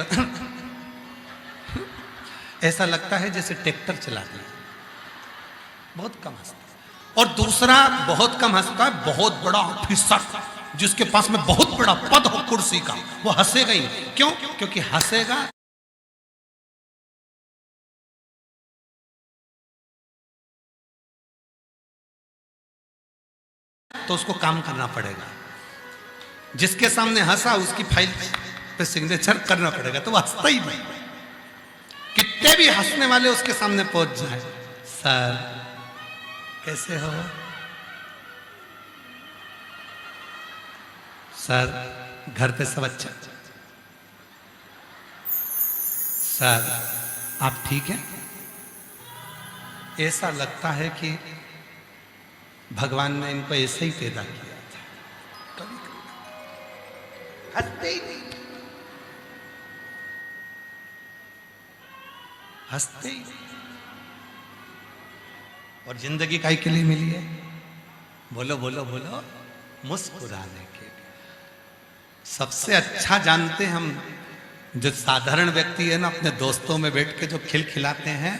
ऐसा लगता है जैसे ट्रैक्टर चला दिया, बहुत कम हंसता है। और दूसरा बहुत कम हंसता है, बहुत बड़ा ऑफिसर जिसके पास में बहुत बड़ा पद हो कुर्सी का, वो हंसेगा ही नहीं। क्यों? क्योंकि हंसेगा तो उसको काम करना पड़ेगा। जिसके सामने हंसा उसकी फाइल पे सिग्नेचर करना पड़ेगा, तो वो हंसता ही नहीं। कितने भी हंसने वाले उसके सामने पहुंच जाए, सर कैसे हो, सर घर पे सब अच्छा, सर आप ठीक हैं। ऐसा लगता है कि भगवान ने इनको ऐसे ही पैदा किया था। कभी कभी हंसते ही नहीं, हंसते ही नहीं। और जिंदगी काहे के लिए मिली है? बोलो बोलो बोलो, मुस्कुराने के लिए। सबसे अच्छा जानते हैं हम, जो साधारण व्यक्ति है ना, अपने दोस्तों में बैठ के जो खिलखिलाते हैं।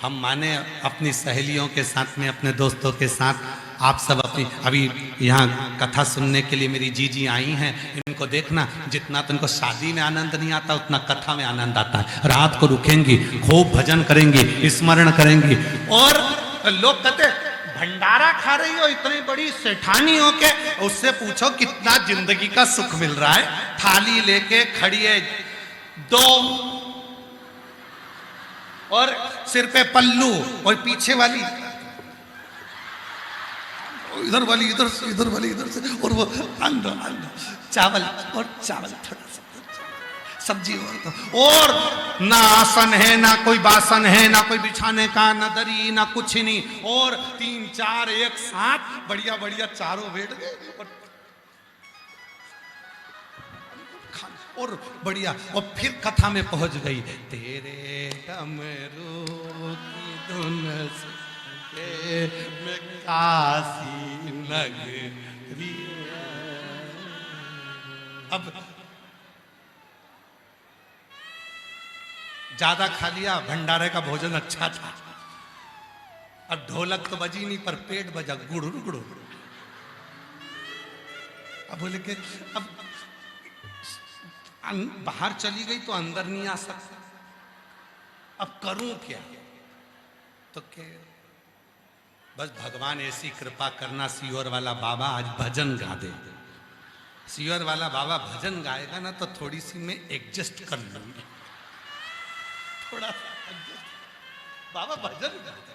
हम माने अपनी सहेलियों के साथ में, अपने दोस्तों के साथ, आप सब अपनी, अभी यहाँ कथा सुनने के लिए मेरी जीजी आई हैं, इनको देखना, जितना तो इनको शादी में आनंद नहीं आता उतना कथा में आनंद आता है। रात को रुकेंगी, खूब भजन करेंगी, स्मरण करेंगी। और लोग कहते भंडारा खा रही हो इतनी बड़ी सेठानी हो के, उससे पूछो कितना जिंदगी का सुख मिल रहा है। थाली लेके खड़ी है, दो और सिर पे पल्लू, और पीछे वाली इधर वाली इधर से, इधर वाली इधर से, और वो अंदर चावल और चावल, थोड़ा सा सब्जी, और ना आसन है, ना कोई बासन है, ना कोई बिछाने का, ना दरी, ना कुछ ही नहीं। और 3 4 एक साथ बढ़िया बढ़िया चारों बैठ गए और बढ़िया। और फिर कथा में पहुंच गई, तेरे डमरू की धुन से मैं काशी नगरी। अब ज्यादा खा लिया, भंडारे का भोजन अच्छा था। अब ढोलक तो बजी नहीं पर पेट बजा, गुड़ुर गुड़ुर। अब बोले कि अब बाहर चली गई तो अंदर नहीं आ सकता, अब करूं क्या? तो क्या, बस भगवान ऐसी कृपा करना, सियोर वाला बाबा आज भजन गा दे। सियोर वाला बाबा भजन गाएगा ना तो थोड़ी सी मैं एडजस्ट कर लूंगी, थोड़ा सा adjust। बाबा भजन गा दे।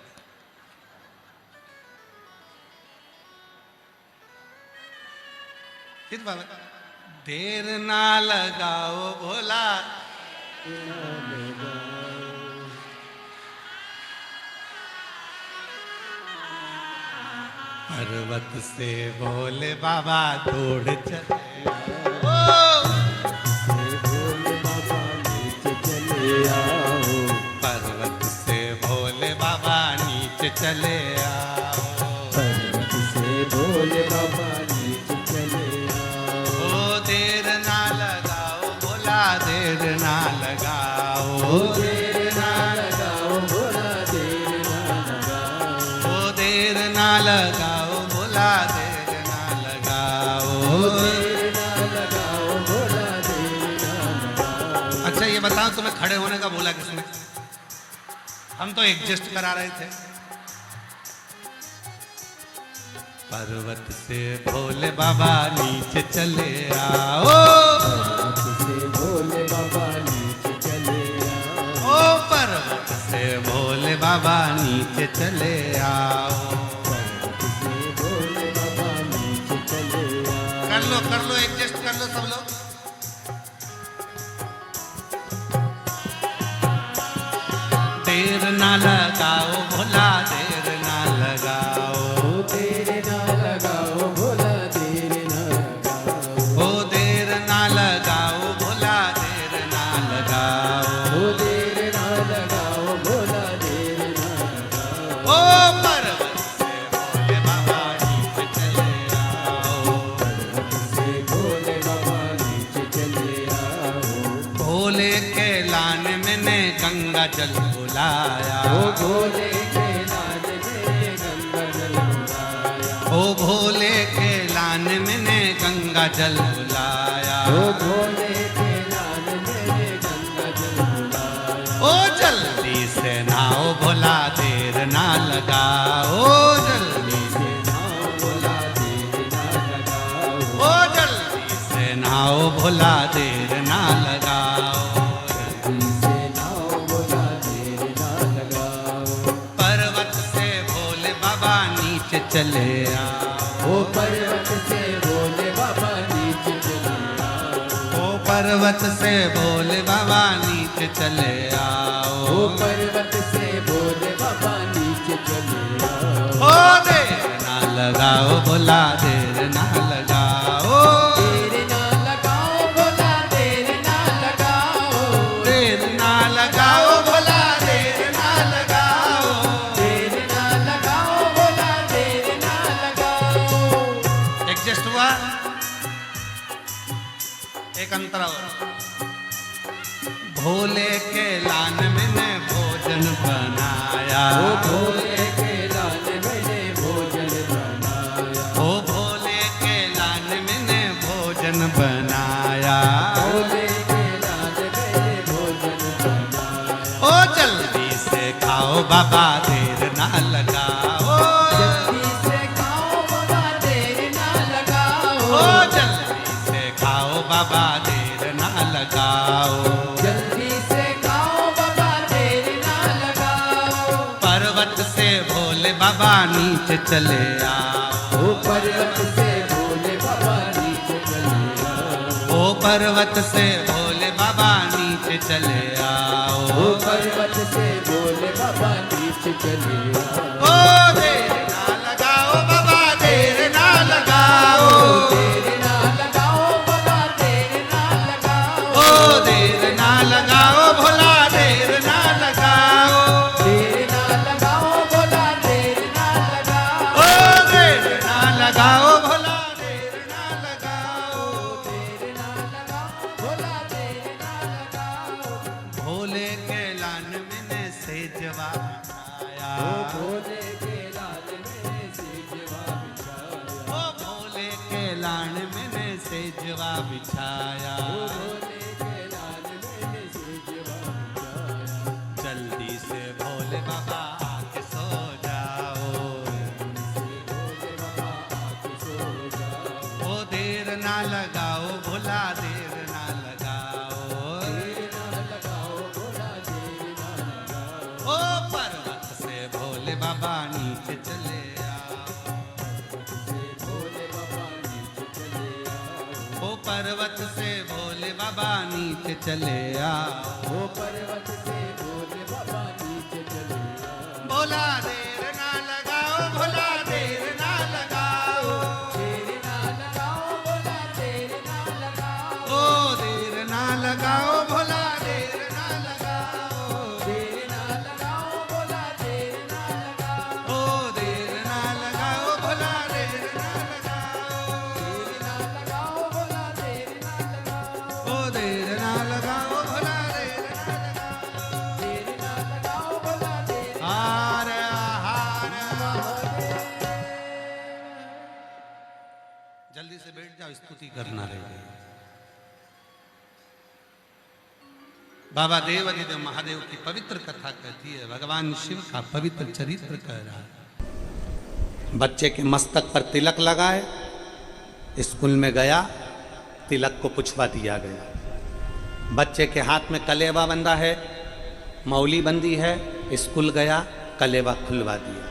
फिर बाबा, देर ना लगाओ भोला, पर्वत से बोले बाबा दौड़ चले। भोले बाबा नीचे चले आओ, पर्वत से भोले बाबा नीचे चले आओ। पर्वत से भोले बाबा नीचे चले आओ। ओ देर ना लगाओ भोला, देर ना लगाओ, देर ना लगाओ भोला, देर ना लगाओ। ओ देर ना लगाओ भोला, देर ना लगाओ। देर ना लगाओ भोला, देर ना लगाओ। अच्छा ये बताओ, तुम्हें खड़े होने का बोला किसने? हम तो एडजस्ट करा रहे थे। पर्वत से भोले बाबा नीचे चले आओ, पर्वत से भोले बाबा नीचे चले आओ। ओ पर्वत से भोले बाबा नीचे चले आओ। पर्वत से भोले बाबा नीचे चले आओ। कर लो एडजस्ट कर लो सब लोग। देर ना लगाओ भोला, देर ना लगाओ। देर ना लगाओ भोला, देर ना लगाओ। ओ देर ना लगाओ भोला, देर ना लगाओ। देर ना लगाओ भोला, देर ना लगाओ। ओ पर्वत से भोले बाबा नीचे चले आओ। पर्वत से भोले बाबा नीचे चले आओ। भोले के लाने मैंने गंगा जल बुलाया, ओ भोले के लाने में गंगा जल बुलाया। ओ भोले के लाने मैंने गंगा जल बुलाया। ओ भोले के लाने में गंगा जल बुलाया। ओ जल्दी से नाओ भोला, देर ना लगाओ, जल्दी से नाओ भोला, देर ना लगाओ। ओ जल्दी से नाओ भोला, देर ना लगाओ। जल्दी से नाओ भोला, देर ना लगाओ। पर्वत से भोले बाबा नीचे चले आओ। ओ पर्वत से भोले बाबा नीचे चले आओ। ओ पर्वत से भोले बाबा नीचे चले आओ। ओ पर्वत से भोले बाबा नीचे चले आओ। ओ देर ना लगाओ भोला, देर ना लगाओ। देर ना लगाओ भोला, देर ना लगाओ। देर ना लगाओ भोला, देर ना लगाओ। देर ना लगाओ भोला, देर ना लगाओ। एडजस्ट हुआ? एक अंतर और। भोले के लान मैंने भोजन बनाया। ओ भोले के लाल मैंने भोजन बनाया। ओ भोले के लान मैंने भोजन बनाया। भोले के लाल मैंने भोजन बनाया। ओ जल्दी से खाओ बाबा, देर ना लगाओ। जल्दी से खाओ बाबा, देर ना लगाओ। ओ जल्दी से खाओ बाबा, देर ना लगाओ। जल्दी से खाओ बाबा, देर ना लगाओ। पर्वत से भोले बाबा नीचे चले आओ। ओ पर्वत से भोले बाबा नीचे चले आओ। ओ पर्वत से भोले बाबा नीचे चले आओ। ओ पर्वत से भोले बाबा नीचे चले आओ। ओ देर ना लगाओ बाबा, देर ना लगाओ। देर ना लगाओ बाबा, देर ना लगाओ। ओ देर ना लगाओ भोला, देर ना लगाओ। देर ना लगाओ भोला, देर ना लगाओ। ओ देर ना लगाओ भोला, देर ना लगाओ। देर ना लगाओ भोला, देर ना लगाओ। भोले के लाण मैंने सेजवा बिछाया, भोले के लाल मैंने सेजवा बिछाया। जल्दी से भोले बाबा आके सो जाओ, भोले बाबा आके सो जाओ। ओ देर ना लगाओ भोला देर ना लगाओ, देर ना लगाओ भोला देर ना लगाओ। ओ पर्वत से भोले बाबा नीचे चले आओ, से भोले बाबा नीचे चले आओ। ओ पर्वत से भोले बाबा नीचे चले आओ, वो पर्वत से भोले बाबा नीचे चले आओ। भोला देर ना लगाओ भोला देर ना लगाओ, देर ना लगाओ भोला देर ना लगाओ। ओ देर ना लगाओ भोला देर ना लगाओ, देर ना लगाओ भोला देर ना लगाओ। ओ देर ना लगाओ भोला देर ना लगाओ, देर ना लगाओ भोला देर ना लगाओ। ओ देर ना लगाओ भोला देर ना लगाओ, देर ना लगाओ भोला देर। हार हार। जल्दी से बैठ जाओ, स्तुति करना रहेगा। बाबा देवाधिदेव महादेव की पवित्र कथा कहती है, भगवान शिव का पवित्र चरित्र कह रहा है। बच्चे के मस्तक पर तिलक लगाए, स्कूल में गया, तिलक को पुछवा दिया गया। बच्चे के हाथ में कलेवा बंधा है, मौली बंदी है, स्कूल गया, कलेवा खुलवा दिया।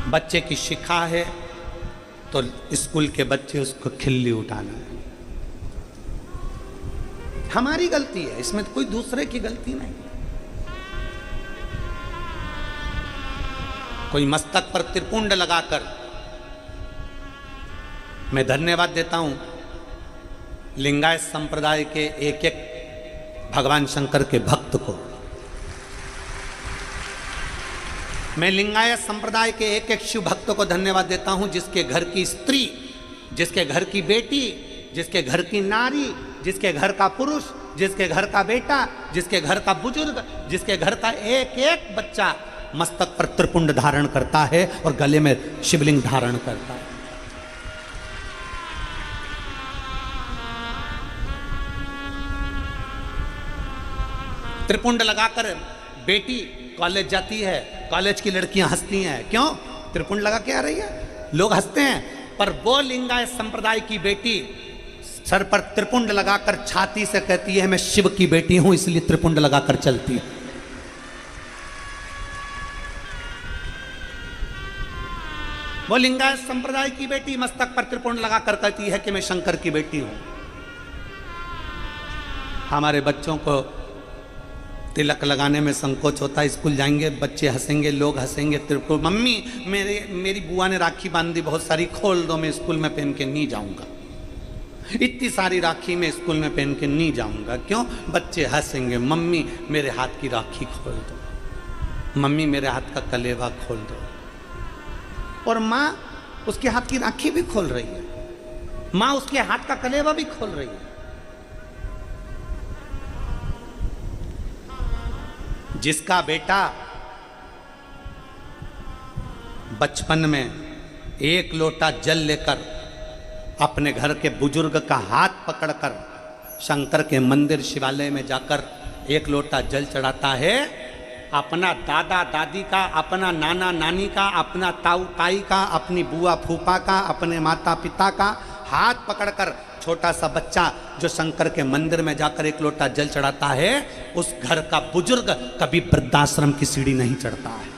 बच्चे की शिखा है तो स्कूल के बच्चे उसको खिल्ली उठाना है। हमारी गलती है, इसमें कोई दूसरे की गलती नहीं। कोई मस्तक पर त्रिपुंड लगाकर, मैं धन्यवाद देता हूं लिंगायत संप्रदाय के एक एक भगवान शंकर के भक्त को। मैं लिंगायत संप्रदाय के एक एक शिव भक्त को धन्यवाद देता हूं, जिसके घर की स्त्री, जिसके घर की बेटी, जिसके घर की नारी, जिसके घर का पुरुष, जिसके घर का बेटा, जिसके घर का बुजुर्ग, जिसके घर का एक एक बच्चा मस्तक पर त्रिपुंड धारण करता है और गले में शिवलिंग धारण करता है। त्रिपुंड लगाकर बेटी कॉलेज जाती है, कॉलेज की लड़कियां हंसती हैं। क्यों? त्रिपुंड लगा के आ रही है, लोग हंसते हैं। पर वो लिंगायत संप्रदाय की बेटी सर पर त्रिपुंड लगाकर छाती से कहती है, मैं शिव की बेटी हूं इसलिए त्रिपुंड लगाकर चलती है। वो लिंगायत संप्रदाय की बेटी मस्तक पर त्रिपुंड लगाकर कहती है कि मैं शंकर की बेटी हूं। हमारे बच्चों को तिलक लगाने में संकोच होता है, स्कूल जाएंगे, बच्चे हंसेंगे, लोग हंसेंगे। त्रिपुंड, मम्मी मेरी बुआ ने राखी बांध दी बहुत सारी, खोल दो, मैं स्कूल में पहन के नहीं जाऊंगा। इतनी सारी राखी मैं स्कूल में पहन के नहीं जाऊंगा। क्यों? बच्चे हंसेंगे। मम्मी मेरे हाथ की राखी खोल दो, मम्मी मेरे हाथ का कलेवा खोल दो। और माँ उसके हाथ की राखी भी खोल रही है, माँ उसके हाथ का कलेवा भी खोल रही है। जिसका बेटा बचपन में एक लोटा जल लेकर अपने घर के बुजुर्ग का हाथ पकड़कर शंकर के मंदिर शिवालय में जाकर एक लोटा जल चढ़ाता है, अपना दादा दादी का, अपना नाना नानी का, अपना ताऊ ताई का, अपनी बुआ फूफा का, अपने माता पिता का हाथ पकड़कर छोटा सा बच्चा जो शंकर के मंदिर में जाकर एक लोटा जल चढ़ाता है, उस घर का बुजुर्ग कभी वृद्धाश्रम की सीढ़ी नहीं चढ़ता है।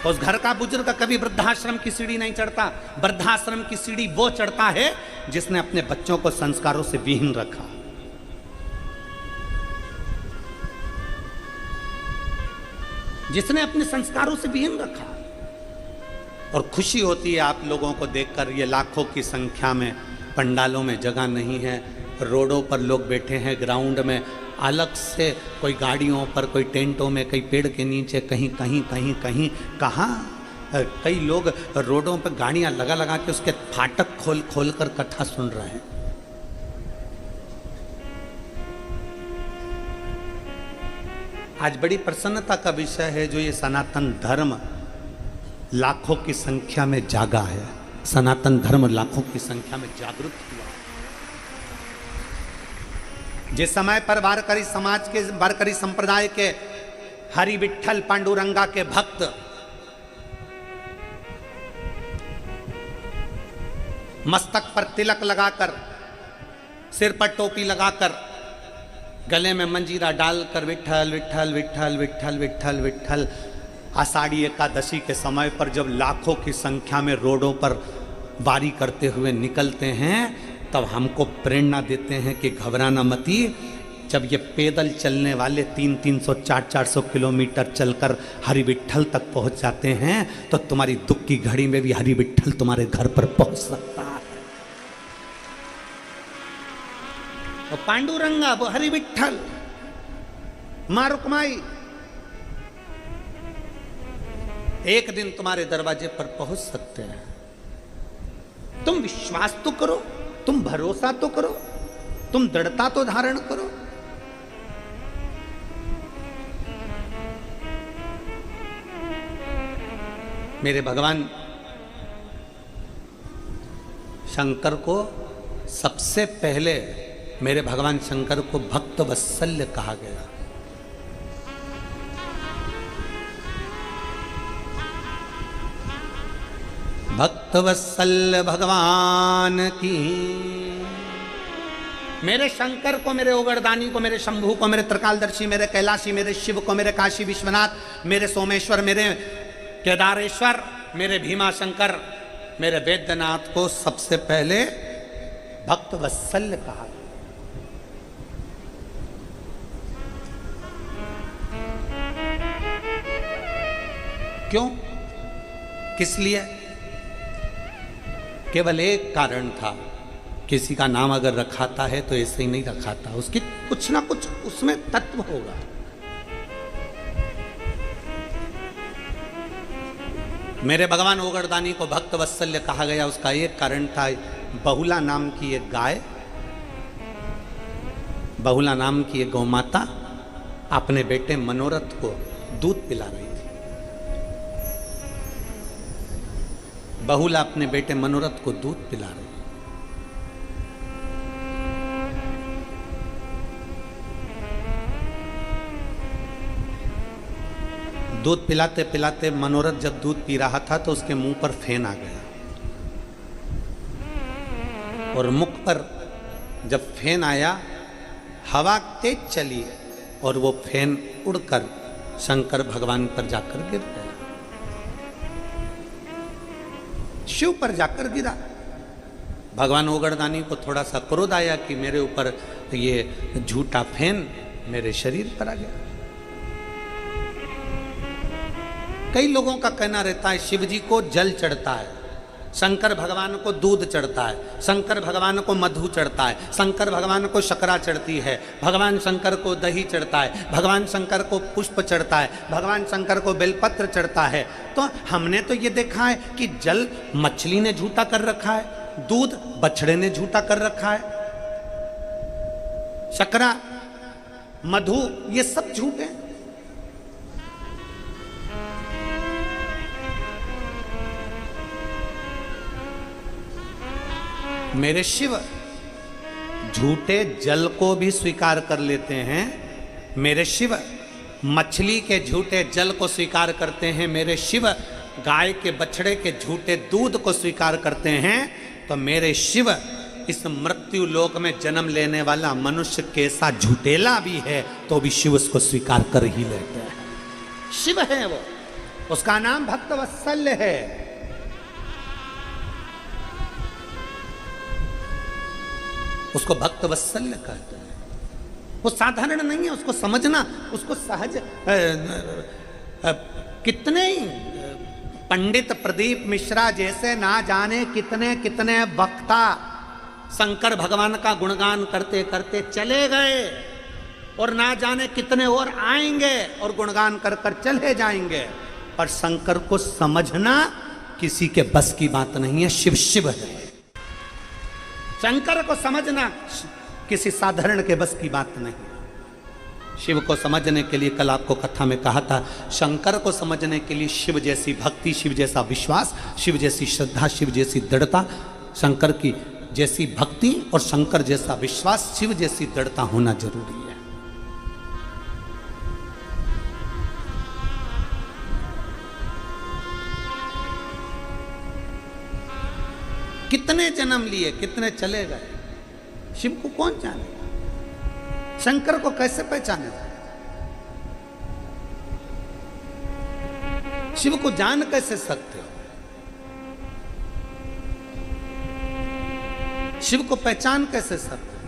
उस घर का बुजुर्ग कभी वृद्धाश्रम की सीढ़ी नहीं चढ़ता। वृद्धाश्रम की सीढ़ी वो चढ़ता है जिसने अपने बच्चों को संस्कारों से विहीन रखा। जिसने अपने संस्कारों से विहीन रखा। और खुशी होती है आप लोगों को देखकर, ये लाखों की संख्या में पंडालों में जगह नहीं है, रोडों पर लोग बैठे हैं, ग्राउंड में अलग से, कोई गाड़ियों पर, कोई टेंटों में, कहीं पेड़ के नीचे, कहीं कहीं कहीं कहीं कहाँ कई लोग रोडों पर गाड़ियां लगा लगा के उसके फाटक खोल खोल कर कथा सुन रहे हैं। आज बड़ी प्रसन्नता का विषय है जो ये सनातन धर्म लाखों की संख्या में जागा है, सनातन धर्म लाखों की संख्या में जागृत हुआ। जिस समय पर वारकरी समाज के, वारकरी संप्रदाय के हरि विठ्ठल पांडुरंगा के भक्त मस्तक पर तिलक लगाकर, सिर पर टोपी लगाकर, गले में मंजीरा डालकर विठ्ठल विठ्ठल विठ्ठल विठ्ठल विठ्ठल विठ्ठल, आषाढ़ी एकादशी के समय पर जब लाखों की संख्या में रोडों पर वारी करते हुए निकलते हैं, तब हमको प्रेरणा देते हैं कि घबराना मती। जब ये पैदल चलने वाले 300 400 किलोमीटर चलकर हरि विठ्ठल तक पहुंच जाते हैं, तो तुम्हारी दुख की घड़ी में भी हरि विठ्ठल तुम्हारे घर पर पहुंच सकता है। और पांडुरंगा वो हरि विठ्ठल, मां रुक्माई एक दिन तुम्हारे दरवाजे पर पहुंच सकते हैं। तुम विश्वास तो करो, तुम भरोसा तो करो, तुम दृढ़ता तो धारण करो। मेरे भगवान शंकर को सबसे पहले, मेरे भगवान शंकर को भक्त वत्सल्य कहा गया। भक्त वत्सल्य भगवान की। मेरे शंकर को, मेरे ओगरदानी को, मेरे शंभू को, मेरे त्रिकालदर्शी, मेरे कैलाशी, मेरे शिव को, मेरे काशी विश्वनाथ, मेरे सोमेश्वर, मेरे केदारेश्वर, मेरे भीमा शंकर, मेरे वैद्यनाथ को सबसे पहले भक्त वत्सल्य कहा। क्यों? किस लिए? केवल एक कारण था, किसी का नाम अगर रखाता है तो ऐसे ही नहीं रखाता, उसकी कुछ ना कुछ उसमें तत्व होगा। मेरे भगवान ओगरदानी को भक्त वत्सल्य कहा गया, उसका एक कारण था, बहुला नाम की एक गाय, बहुला नाम की एक गौमाता अपने बेटे मनोरथ को दूध पिला रही थी। बहुला अपने बेटे मनोरथ को दूध पिला रही। दूध पिलाते पिलाते मनोरथ जब दूध पी रहा था तो उसके मुंह पर फेन आ गया, और मुख पर जब फेन आया, हवा तेज चली और वो फेन उड़कर शंकर भगवान पर जाकर गिर गया, शिव पर जाकर गिरा। भगवान ओगरदानी को थोड़ा सा क्रोध आया कि मेरे ऊपर ये झूठा फेन मेरे शरीर पर आ गया। कई लोगों का कहना रहता है शिव जी को जल चढ़ता है, शंकर भगवान को दूध चढ़ता है, शंकर भगवान को मधु चढ़ता है, शंकर भगवान को शकरा चढ़ती है, भगवान शंकर को दही चढ़ता है, भगवान शंकर को पुष्प चढ़ता है, भगवान शंकर को बेलपत्र चढ़ता है। तो हमने तो ये देखा है कि जल मछली ने झूठा कर रखा है, दूध बछड़े ने झूठा कर रखा है, शकरा मधु ये सब झूठ है। मेरे शिव झूठे जल को भी स्वीकार कर लेते हैं, मेरे शिव मछली के झूठे जल को स्वीकार करते हैं, मेरे शिव गाय के बछड़े के झूठे दूध को स्वीकार करते हैं। तो मेरे शिव इस मृत्यु लोक में जन्म लेने वाला मनुष्य कैसा झूठेला भी है तो भी शिव उसको स्वीकार कर ही लेते हैं। शिव है वो, उसका नाम भक्त वत्सल्य है। उसको भक्त वत्सल्य कहते हैं। वो साधारण नहीं है, उसको समझना, उसको सहज कितने ही पंडित प्रदीप मिश्रा जैसे ना जाने कितने कितने वक्ता शंकर भगवान का गुणगान करते करते चले गए, और ना जाने कितने और आएंगे और गुणगान कर कर चले जाएंगे, पर शंकर को समझना किसी के बस की बात नहीं है। शिव शिव है, शंकर को समझना किसी साधारण के बस की बात नहीं। शिव को समझने के लिए कल आपको कथा में कहा था, शंकर को समझने के लिए शिव जैसी भक्ति, शिव जैसा विश्वास, शिव जैसी श्रद्धा, शिव जैसी दृढ़ता, शंकर की जैसी भक्ति और शंकर जैसा विश्वास, शिव जैसी दृढ़ता होना जरूरी है। कितने जन्म लिए, कितने चले गए, शिव को कौन जाने, शंकर को कैसे पहचाने? शिव को जान कैसे सकते हो? शिव को पहचान कैसे सकते हो?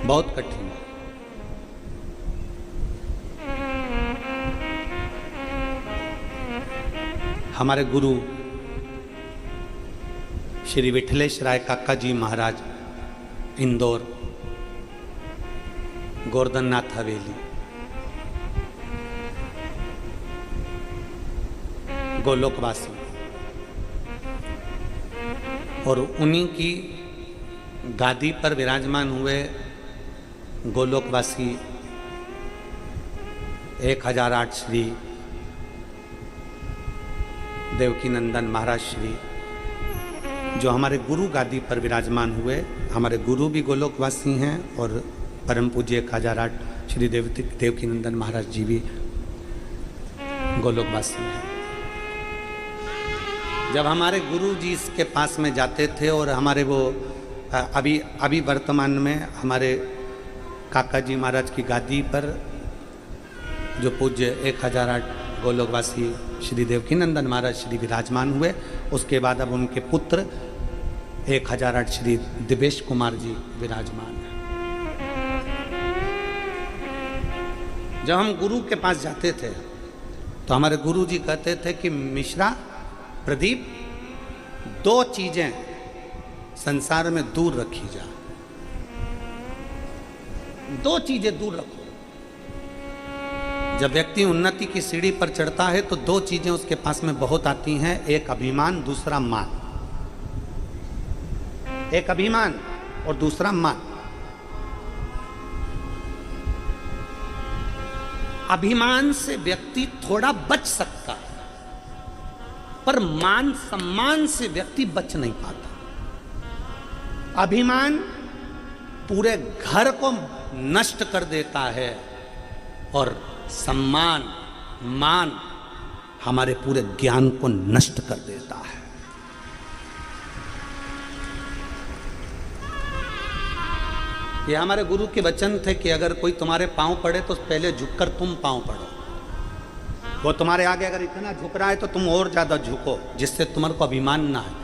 बहुत कठिन है। हमारे गुरु श्री विठलेश राय काका जी महाराज, इंदौर, गोवर्धननाथ हवेली, गोलोकवासी, और उन्हीं की गादी पर विराजमान हुए गोलोकवासी 1008 श्री देवकी नंदन महाराज श्री, जो हमारे गुरु गादी पर विराजमान हुए। हमारे गुरु भी गोलोकवासी हैं और परम पूज्य 1008 श्री देवकी नंदन महाराज जी भी गोलोकवासी हैं। जब हमारे गुरु जी इसके पास में जाते थे और हमारे वो अभी वर्तमान में हमारे काका जी महाराज की गादी पर जो पूज्य 1008 गोलोकवासी श्री देवकी नंदन महाराज श्री विराजमान हुए, उसके बाद अब उनके पुत्र 1008 श्री दिवेश कुमार जी विराजमान हैं। जब हम गुरु के पास जाते थे तो हमारे गुरु जी कहते थे कि मिश्रा, प्रदीप, 2 चीजें संसार में दूर रखी जा, 2 चीजें दूर रखो। जब व्यक्ति उन्नति की सीढ़ी पर चढ़ता है तो 2 चीजें उसके पास में बहुत आती हैं, एक अभिमान, दूसरा मान। एक अभिमान और दूसरा मान। अभिमान से व्यक्ति थोड़ा बच सकता है, पर मान सम्मान से व्यक्ति बच नहीं पाता। अभिमान पूरे घर को नष्ट कर देता है और सम्मान, मान हमारे पूरे ज्ञान को नष्ट कर देता है। ये हमारे गुरु के वचन थे कि अगर कोई तुम्हारे पांव पड़े तो पहले झुककर तुम पांव पड़ो। वो तुम्हारे आगे अगर इतना झुक रहा है तो तुम और ज्यादा झुको, जिससे तुम्हारे को अभिमान ना है।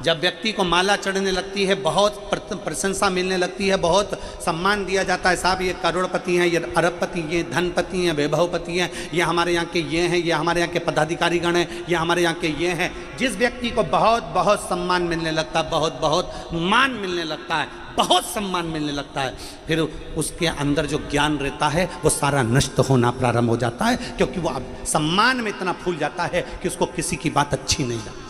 जब व्यक्ति को माला चढ़ने लगती है, बहुत प्रशंसा मिलने लगती है, बहुत सम्मान दिया जाता है, साहब ये करोड़पति हैं, ये अरबपति, ये धनपति हैं, वैभवपति हैं, ये हमारे यहाँ के ये हैं, ये हमारे यहाँ के पदाधिकारीगण हैं, ये हमारे यहाँ के ये हैं। जिस व्यक्ति को बहुत बहुत सम्मान मिलने लगता है, बहुत बहुत मान मिलने लगता है, बहुत सम्मान मिलने लगता है, फिर उसके अंदर जो ज्ञान रहता है वो सारा नष्ट होना प्रारंभ हो जाता है, क्योंकि वो अब सम्मान में इतना फूल जाता है कि उसको किसी की बात अच्छी नहीं लगती।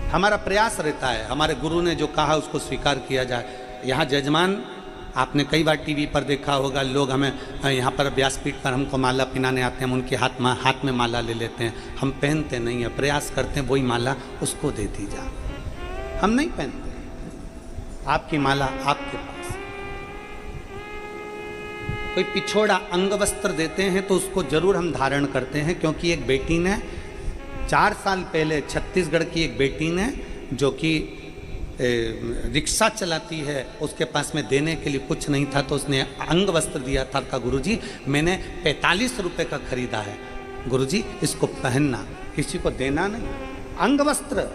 हमारा प्रयास रहता है, हमारे गुरु ने जो कहा उसको स्वीकार किया जाए। यहाँ जजमान, आपने कई बार टीवी पर देखा होगा, लोग हमें यहाँ पर व्यासपीठ पर हमको माला पिनाने आते हैं, हम उनके हाथ में माला ले लेते हैं, हम पहनते नहीं हैं, प्रयास करते हैं वही माला उसको दे दी जाए। हम नहीं पहनते, आपकी माला आपके पास। कोई पिछोड़ा अंग वस्त्र देते हैं तो उसको जरूर हम धारण करते हैं, क्योंकि एक बेटी ने 4 साल पहले छत्तीसगढ़ की एक बेटी ने, जो कि रिक्शा चलाती है, उसके पास में देने के लिए कुछ नहीं था, तो उसने अंग वस्त्र दिया था का गुरुजी मैंने 45 रुपए का खरीदा है, गुरुजी इसको पहनना, किसी को देना नहीं। अंग वस्त्र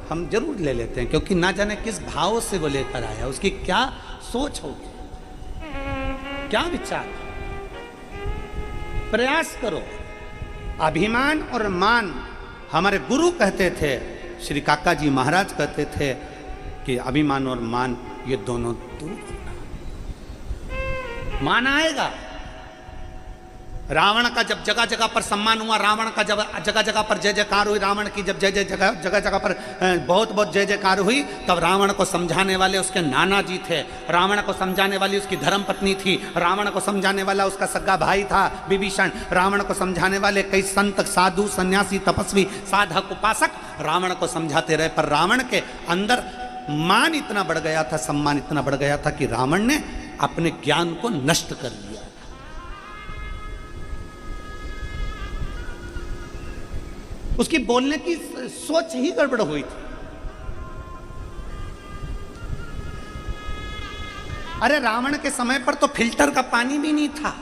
हम जरूर ले लेते हैं, क्योंकि ना जाने किस भाव से वो लेकर आया, उसकी क्या सोच होगी, क्या विचार। प्रयास करो। अभिमान और मान, हमारे गुरु कहते थे, श्री काका जी महाराज कहते थे कि अभिमान और मान ये दोनों दूर होना। मान आएगा, रावण का जब जगह जगह पर सम्मान हुआ, रावण का जब जगह जगह पर जय जयकार हुई, रावण की जब जगह जगह पर बहुत बहुत जय जयकार हुई, तब रावण को समझाने वाले उसके नाना जी थे, रावण को समझाने वाली उसकी धर्म पत्नी थी, रावण को समझाने वाला उसका सगा भाई था विभीषण, रावण को समझाने वाले कई संत साधु सन्यासी तपस्वी साधक उपासक रावण को समझाते रहे। पर रावण के अंदर मान इतना बढ़ गया था, सम्मान इतना बढ़ गया था कि रावण ने अपने ज्ञान को नष्ट कर लिया। उसकी बोलने की सोच ही गड़बड़ हुई थी। अरे रावण के समय पर तो फिल्टर का पानी भी नहीं था,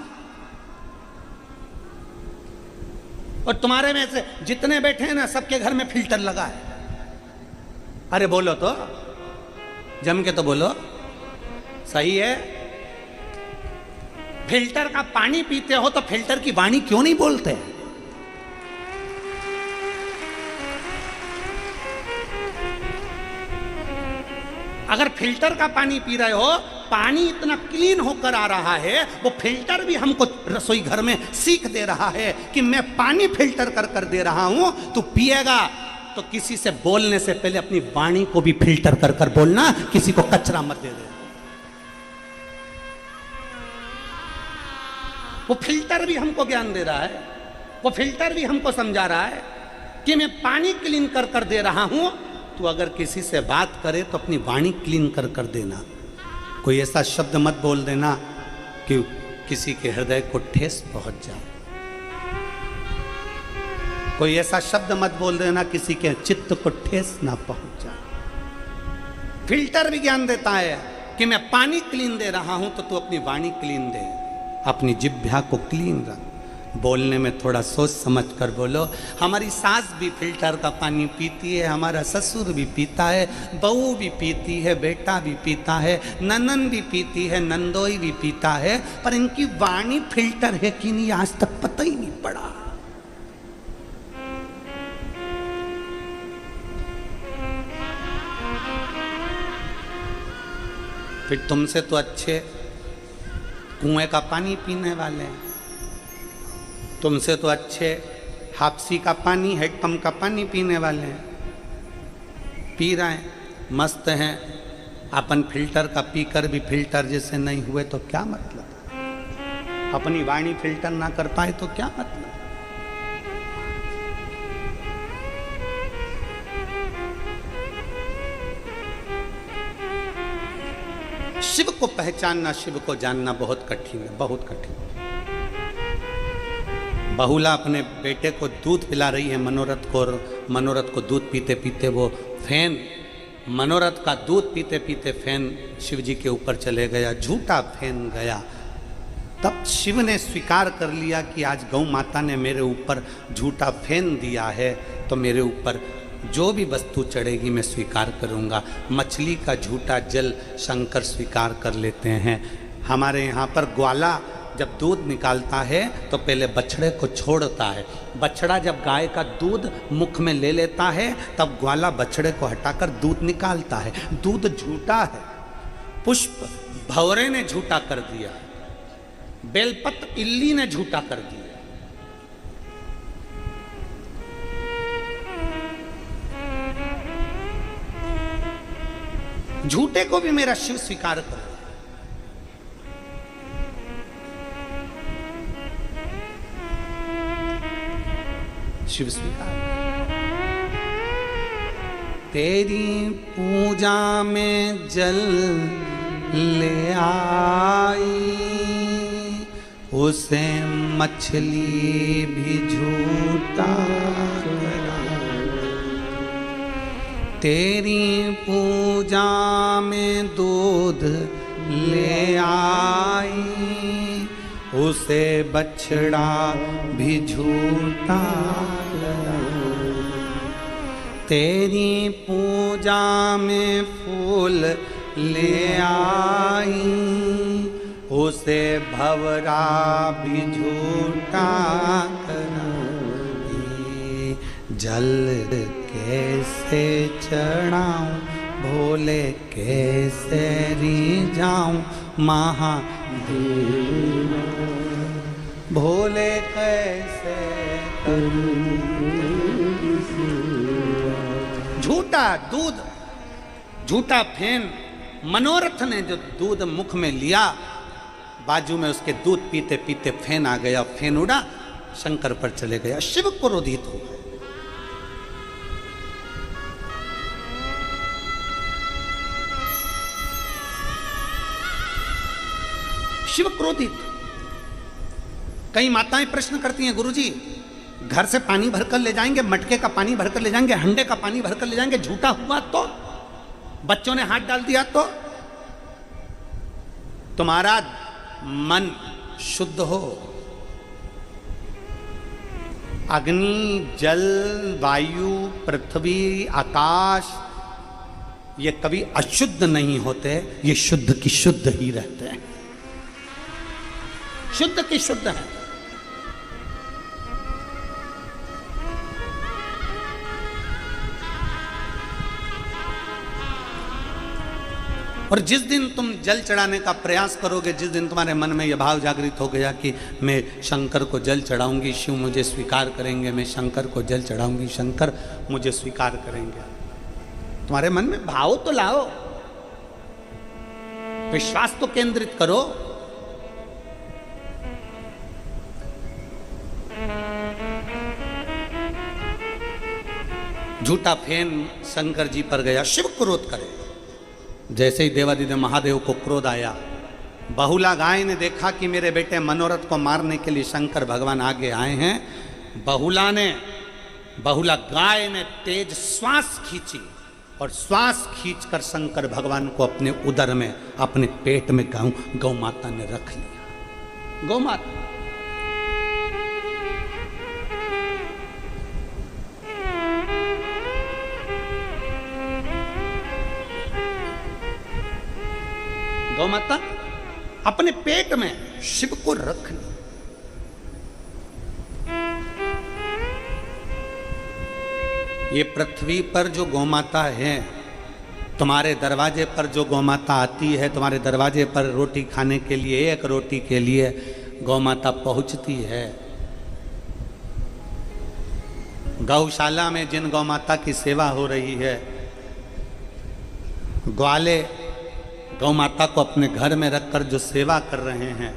और तुम्हारे में से जितने बैठे हैं ना सबके घर में फिल्टर लगा है। अरे बोलो तो, जम के तो बोलो, सही है। फिल्टर का पानी पीते हो तो फिल्टर की वाणी क्यों नहीं बोलते? अगर फिल्टर का पानी पी रहे हो, पानी इतना क्लीन होकर आ रहा है, वो फिल्टर भी हमको रसोई घर में सीख दे रहा है कि मैं पानी फिल्टर कर कर दे रहा हूं, तू पिएगा तो किसी से बोलने से पहले अपनी वाणी को भी फिल्टर कर कर बोलना, किसी को कचरा मत दे दे। वो फिल्टर भी हमको ज्ञान दे रहा है, वो फिल्टर भी हमको समझा रहा है कि मैं पानी क्लीन कर कर दे रहा हूं, तो अगर किसी से बात करे तो अपनी वाणी क्लीन कर कर देना। कोई ऐसा शब्द मत बोल देना कि किसी के हृदय को ठेस पहुंच जाए। कोई ऐसा शब्द मत बोल देना किसी के चित्त को ठेस ना पहुंच जाए। फिल्टर भी ज्ञान देता है कि मैं पानी क्लीन दे रहा हूं, तो तू अपनी वाणी क्लीन दे, अपनी जिह्वा को क्लीन रख, बोलने में थोड़ा सोच समझ कर बोलो। हमारी सास भी फिल्टर का पानी पीती है, हमारा ससुर भी पीता है, बहू भी पीती है, बेटा भी पीता है, ननन भी पीती है, नंदोई भी पीता है, पर इनकी वाणी फिल्टर है कि नहीं आज तक पता ही नहीं पड़ा। फिर तुमसे तो अच्छे कुएं का पानी पीने वाले हैं, तुमसे तो अच्छे हापसी का पानी, हैंडपंप का पानी पीने वाले हैं, पी रहे हैं, मस्त हैं। अपन फिल्टर का पीकर भी फिल्टर जैसे नहीं हुए तो क्या मतलब? अपनी वाणी फिल्टर ना कर पाए तो क्या मतलब? शिव को पहचानना, शिव को जानना बहुत कठिन है, बहुत कठिन। बहुला अपने बेटे को दूध पिला रही है मनोरथ को, और मनोरथ को दूध पीते पीते वो फैन, मनोरथ का दूध पीते पीते फैन शिव जी के ऊपर चले गया, झूठा फैन गया। तब शिव ने स्वीकार कर लिया कि आज गौ माता ने मेरे ऊपर झूठा फैन दिया है, तो मेरे ऊपर जो भी वस्तु चढ़ेगी मैं स्वीकार करूंगा। मछली का झूठा जल शंकर स्वीकार कर लेते हैं। हमारे यहाँ पर ग्वाला जब दूध निकालता है तो पहले बछड़े को छोड़ता है। बछड़ा जब गाय का दूध मुख में ले लेता है तब ग्वाला बछड़े को हटाकर दूध निकालता है। दूध झूठा है, पुष्प भंवरे ने झूठा कर दिया, बेलपत्र इल्ली ने झूठा कर दिया। झूठे को भी मेरा शिव स्वीकार कर, शिव स्वीकार। तेरी पूजा में जल ले आई, उसे मछली भी झूठा करा। तेरी पूजा में दूध ले आई, उसे बछड़ा भी झूठा करा। तेरी पूजा में फूल ले आई, उसे भंवरा भी झूठा करा। जल कैसे चढ़ाऊं, भोले कैसे रिझाऊं, महादेव भोले कैसे झूठा दूध, झूठा फेन, मनोरथ ने जो दूध मुख में लिया, बाजू में उसके दूध पीते पीते फेन आ गया, फेन उड़ा, शंकर पर चले गया, शिव क्रोधित हो गए। शिव क्रोधित। कई माताएं प्रश्न करती हैं, गुरुजी घर से पानी भरकर ले जाएंगे, मटके का पानी भरकर ले जाएंगे, हंडे का पानी भरकर ले जाएंगे, झूठा हुआ तो, बच्चों ने हाथ डाल दिया तो। तुम्हारा मन शुद्ध हो, अग्नि, जल, वायु, पृथ्वी, आकाश, ये कभी अशुद्ध नहीं होते, ये शुद्ध की शुद्ध ही रहते हैं, शुद्ध की शुद्ध है। और जिस दिन तुम जल चढ़ाने का प्रयास करोगे, जिस दिन तुम्हारे मन में यह भाव जागृत हो गया कि मैं शंकर को जल चढ़ाऊंगी, शिव मुझे स्वीकार करेंगे, मैं शंकर को जल चढ़ाऊंगी, शंकर मुझे स्वीकार करेंगे, तुम्हारे मन में भाव तो लाओ, विश्वास तो केंद्रित करो। झूठा फेन शंकर जी पर गया, शिव क्रोध करे। जैसे ही देवादिदेव महादेव को क्रोध आया, बहुला गाय ने देखा कि मेरे बेटे मनोरथ को मारने के लिए शंकर भगवान आगे आए हैं। बहुला गाय ने तेज श्वास खींची और श्वास खींचकर शंकर भगवान को अपने उदर में, अपने पेट में गौ माता ने रख लिया। गौ माता अपने पेट में शिव को रख ली। ये पृथ्वी पर जो गौमाता है, तुम्हारे दरवाजे पर जो गौमाता आती है, तुम्हारे दरवाजे पर रोटी खाने के लिए, एक रोटी के लिए गौमाता पहुंचती है। गौशाला में जिन गौमाता की सेवा हो रही है, ग्वाले गौ माता को अपने घर में रखकर जो सेवा कर रहे हैं,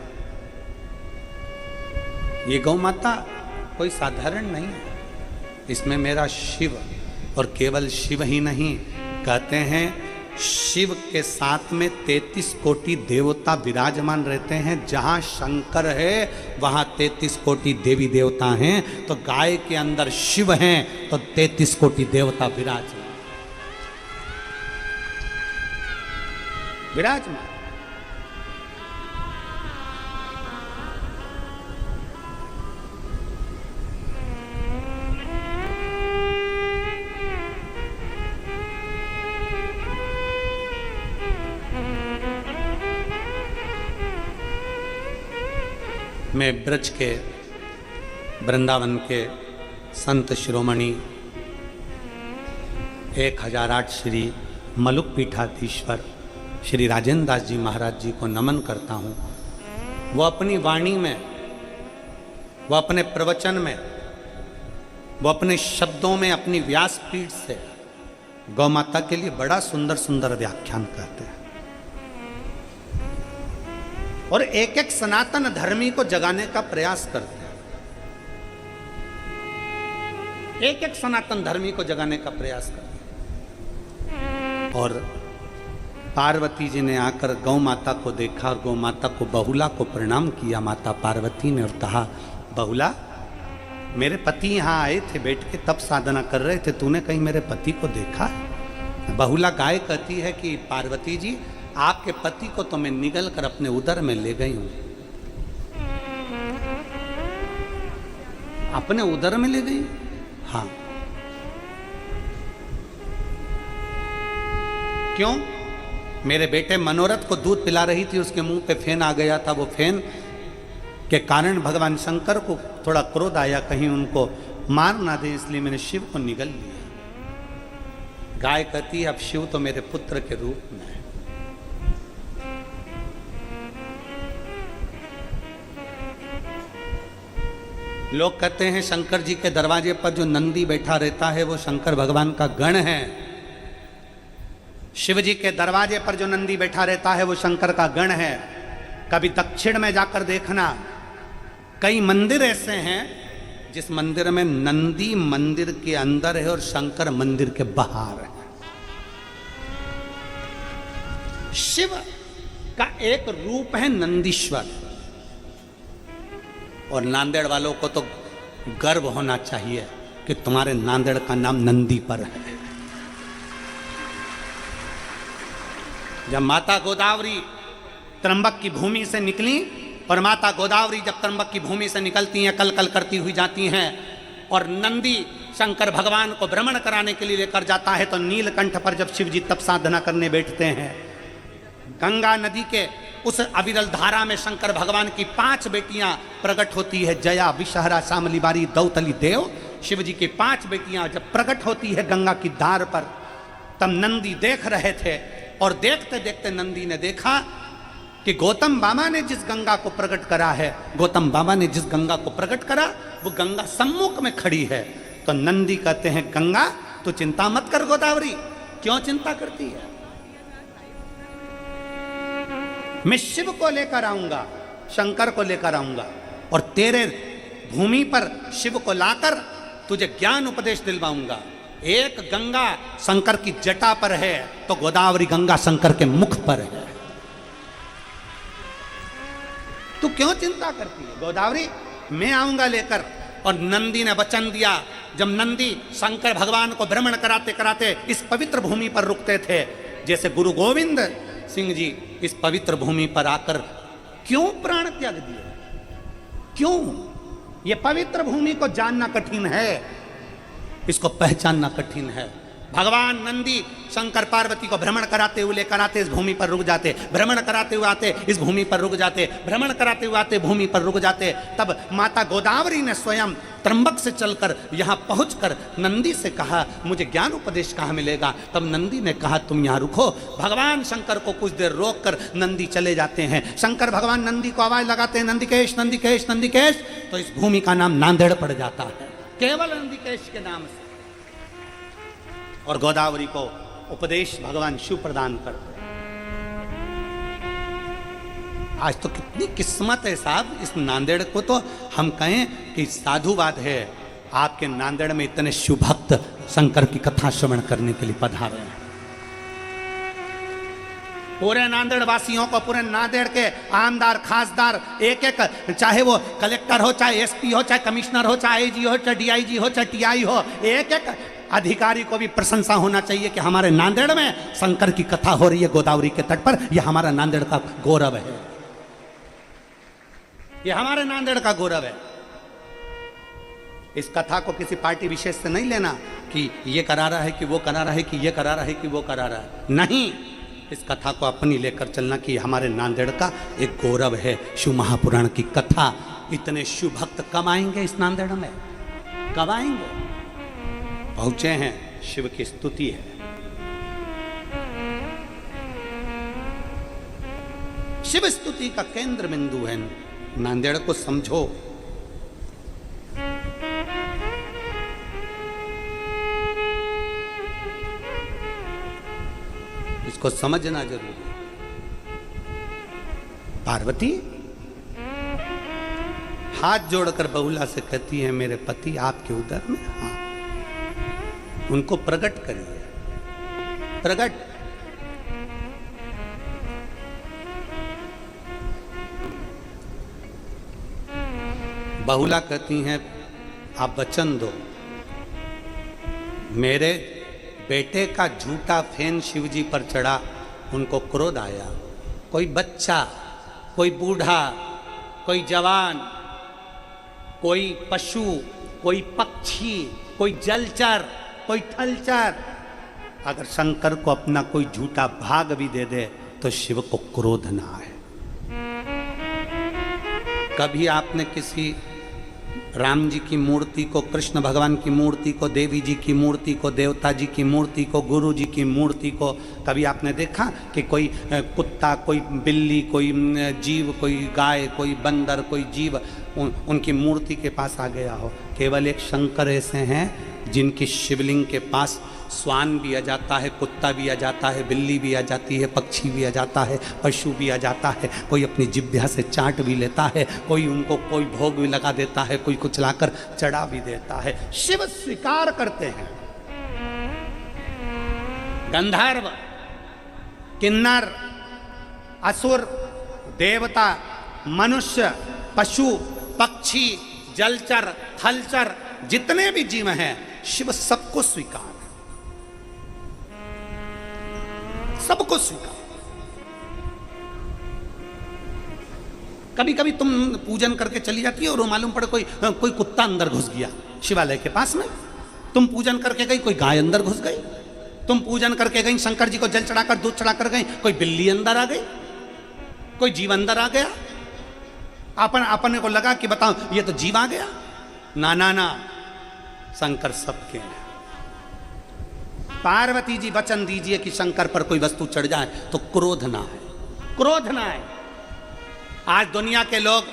ये गौ माता कोई साधारण नहीं है। इसमें मेरा शिव, और केवल शिव ही नहीं, कहते हैं शिव के साथ में 33 कोटि देवता विराजमान रहते हैं। जहां शंकर है वहां 33 कोटि देवी देवता हैं, तो गाय के अंदर शिव हैं तो 33 कोटि देवता विराजमान। मैं ब्रज के, वृंदावन के संत शिरोमणि 1008 श्री मलुक पीठाधीश्वर श्री राजेंद्र दास जी महाराज जी को नमन करता हूँ। वो अपनी वाणी में, वो अपने प्रवचन में, वो अपने शब्दों में, अपनी व्यासपीठ से गौ माता के लिए बड़ा सुंदर सुंदर व्याख्यान करते हैं और एक एक सनातन धर्मी को जगाने का प्रयास करते हैं। एक एक सनातन धर्मी को जगाने का प्रयास करते हैं। और पार्वती जी ने आकर गौ माता को देखा और गौ माता को, बहुला को प्रणाम किया माता पार्वती ने, और कहा, बहुला मेरे पति यहाँ आए थे, बैठ के तप साधना कर रहे थे, तूने कहीं मेरे पति को देखा? बहुला गाय कहती है कि पार्वती जी, आपके पति को तो मैं निगल कर अपने उदर में ले गई हूं। अपने उदर में ले गई? हाँ। क्यों? मेरे बेटे मनोरथ को दूध पिला रही थी, उसके मुंह पे फेन आ गया था। वो फेन के कारण भगवान शंकर को थोड़ा क्रोध आया, कहीं उनको मार ना दे, इसलिए मैंने शिव को निगल लिया। गाय कहती है, अब शिव तो मेरे पुत्र के रूप में है। लोग कहते हैं शंकर जी के दरवाजे पर जो नंदी बैठा रहता है वो शंकर भगवान का गण है। शिव जी के दरवाजे पर जो नंदी बैठा रहता है वो शंकर का गण है। कभी दक्षिण में जाकर देखना, कई मंदिर ऐसे हैं जिस मंदिर में नंदी मंदिर के अंदर है और शंकर मंदिर के बाहर है। शिव का एक रूप है नंदीश्वर, और नांदेड़ वालों को तो गर्व होना चाहिए कि तुम्हारे नांदेड़ का नाम नंदी पर है। जब माता गोदावरी त्र्यंबक की भूमि से निकली, और माता गोदावरी जब त्र्यंबक की भूमि से निकलती हैं, कल कल करती हुई जाती हैं, और नंदी शंकर भगवान को भ्रमण कराने के लिए लेकर जाता है, तो नीलकंठ पर जब शिव जी तप साधना करने बैठते हैं, गंगा नदी के उस अविरल धारा में शंकर भगवान की 5 बेटियां प्रकट होती है। जया, विषहरा, शामली बारी, दौतली, देव। शिव जी की 5 बेटियां जब प्रकट होती है गंगा की धार पर, तब नंदी देख रहे थे, और देखते देखते नंदी ने देखा कि गौतम बाबा ने जिस गंगा को प्रकट करा है, गौतम बाबा ने जिस गंगा को प्रकट करा वो गंगा सम्मुख में खड़ी है। तो नंदी कहते हैं, गंगा तू चिंता मत कर गोदावरी, क्यों चिंता करती है? मैं शिव को लेकर आऊंगा, शंकर को लेकर आऊंगा, और तेरे भूमि पर शिव को लाकर तुझे ज्ञान उपदेश दिलवाऊंगा। एक गंगा शंकर की जटा पर है, तो गोदावरी गंगा शंकर के मुख पर है। तू क्यों चिंता करती है गोदावरी, मैं आऊंगा लेकर। और नंदी ने वचन दिया। जब नंदी शंकर भगवान को भ्रमण कराते कराते इस पवित्र भूमि पर रुकते थे, जैसे गुरु गोविंद सिंह जी इस पवित्र भूमि पर आकर क्यों प्राण त्याग दिए? क्यों? ये पवित्र भूमि को जानना कठिन है, इसको पहचानना कठिन है। भगवान नंदी शंकर पार्वती को भ्रमण कराते हुए लेकर आते, इस भूमि पर रुक जाते, भ्रमण कराते हुए आते, इस भूमि पर रुक जाते, भ्रमण कराते हुए आते, भूमि पर रुक जाते। तब माता गोदावरी ने स्वयं त्र्यंबक से चलकर यहाँ पहुंचकर नंदी से कहा, मुझे ज्ञान उपदेश कहाँ मिलेगा? तब नंदी ने कहा, तुम यहाँ रुको। भगवान शंकर को कुछ देर रोक कर नंदी चले जाते हैं। शंकर भगवान नंदी को आवाज लगाते हैं, नंदिकेश नंदिकेश नंदिकेश। तो इस भूमि का नाम नांदेड़ पड़ जाता है, केवल नंदिकेश के नाम से। और गोदावरी को उपदेश भगवान शिव प्रदान करते। आज तो कितनी किस्मत है साहब इस नांदेड़ को, तो हम कहें कि साधुवाद है, आपके नांदेड़ में इतने शिव भक्त शंकर की कथा श्रवण करने के लिए पधारे हैं। पूरे नांदेड़ वासियों को, पूरे नांदेड़ के आमदार खासदार, एक एक, चाहे वो कलेक्टर हो, चाहे एसपी हो, चाहे कमिश्नर हो, चाहे आईजी हो, चाहे डीआईजी हो, चाहे टीआई हो, एक एक अधिकारी को भी प्रशंसा होना चाहिए कि हमारे नांदेड़ में शंकर की कथा हो रही है गोदावरी के तट पर। यह हमारा नांदेड़ का गौरव है, यह हमारे नांदेड़ का गौरव है। इस कथा को किसी पार्टी विशेष से नहीं लेना कि ये करा रहा है, कि वो करा रहा है, कि ये करा रहा है, कि वो करा रहा है। नहीं, इस कथा को अपनी लेकर चलना कि हमारे नांदेड़ का एक गौरव है। शिव महापुराण की कथा, इतने शिव भक्त कब आएंगे इस नांदेड़ में? कब आएंगे? पहुंचे हैं, शिव की स्तुति है। शिव स्तुति का केंद्र बिंदु है नांदेड़ को समझो। इसको समझना जरूरी है। पार्वती हाथ जोड़कर बहुला से कहती है, मेरे पति आपके उदर में। हाँ, उनको प्रकट करिए, प्रकट। बहुला कहती हैं, आप वचन दो। मेरे बेटे का झूठा फैन शिवजी पर चढ़ा, उनको क्रोध आया। कोई बच्चा, कोई बूढ़ा, कोई जवान, कोई पशु, कोई पक्षी, कोई जलचर, कोई थलचर, अगर शंकर को अपना कोई झूठा भाग भी दे दे तो शिव को क्रोध ना आए। कभी आपने किसी राम जी की मूर्ति को, कृष्ण भगवान की मूर्ति को, देवी जी की मूर्ति को, देवता जी की मूर्ति को, गुरु जी की मूर्ति को कभी आपने देखा कि कोई कुत्ता, कोई बिल्ली, कोई जीव, कोई गाय, कोई बंदर, कोई जीव उनकी मूर्ति के पास आ गया हो? केवल एक शंकर ऐसे हैं जिनकी शिवलिंग के पास स्वान भी आ जाता है, कुत्ता भी आ जाता है, बिल्ली भी आ जाती है, पक्षी भी आ जाता है, पशु भी आ जाता है, कोई अपनी जिह्वा से चाट भी लेता है, कोई उनको कोई भोग भी लगा देता है, कोई कुछ लाकर चढ़ा भी देता है। शिव स्वीकार करते हैं। गंधर्व, किन्नर, असुर, देवता, मनुष्य, पशु, पक्षी, जलचर, थलचर, जितने भी जीव हैं, शिव सबको स्वीकार, सबको स्वीकार। कभी कभी तुम पूजन करके चली जाती है और मालूम पड़े कोई कुत्ता अंदर घुस गया शिवालय के पास में। तुम पूजन करके गई, कोई गाय अंदर घुस गई। तुम पूजन करके गई, शंकर जी को जल चढ़ाकर दूध चढ़ाकर गई, कोई बिल्ली अंदर आ गई, कोई जीव अंदर आ गया। अपने को लगा कि बताओ ये तो जीव आ गया। ना ना ना, शंकर सबके हैं। पार्वती जी वचन दीजिए कि शंकर पर कोई वस्तु चढ़ जाए तो क्रोध ना है, क्रोध ना है। आज दुनिया के लोग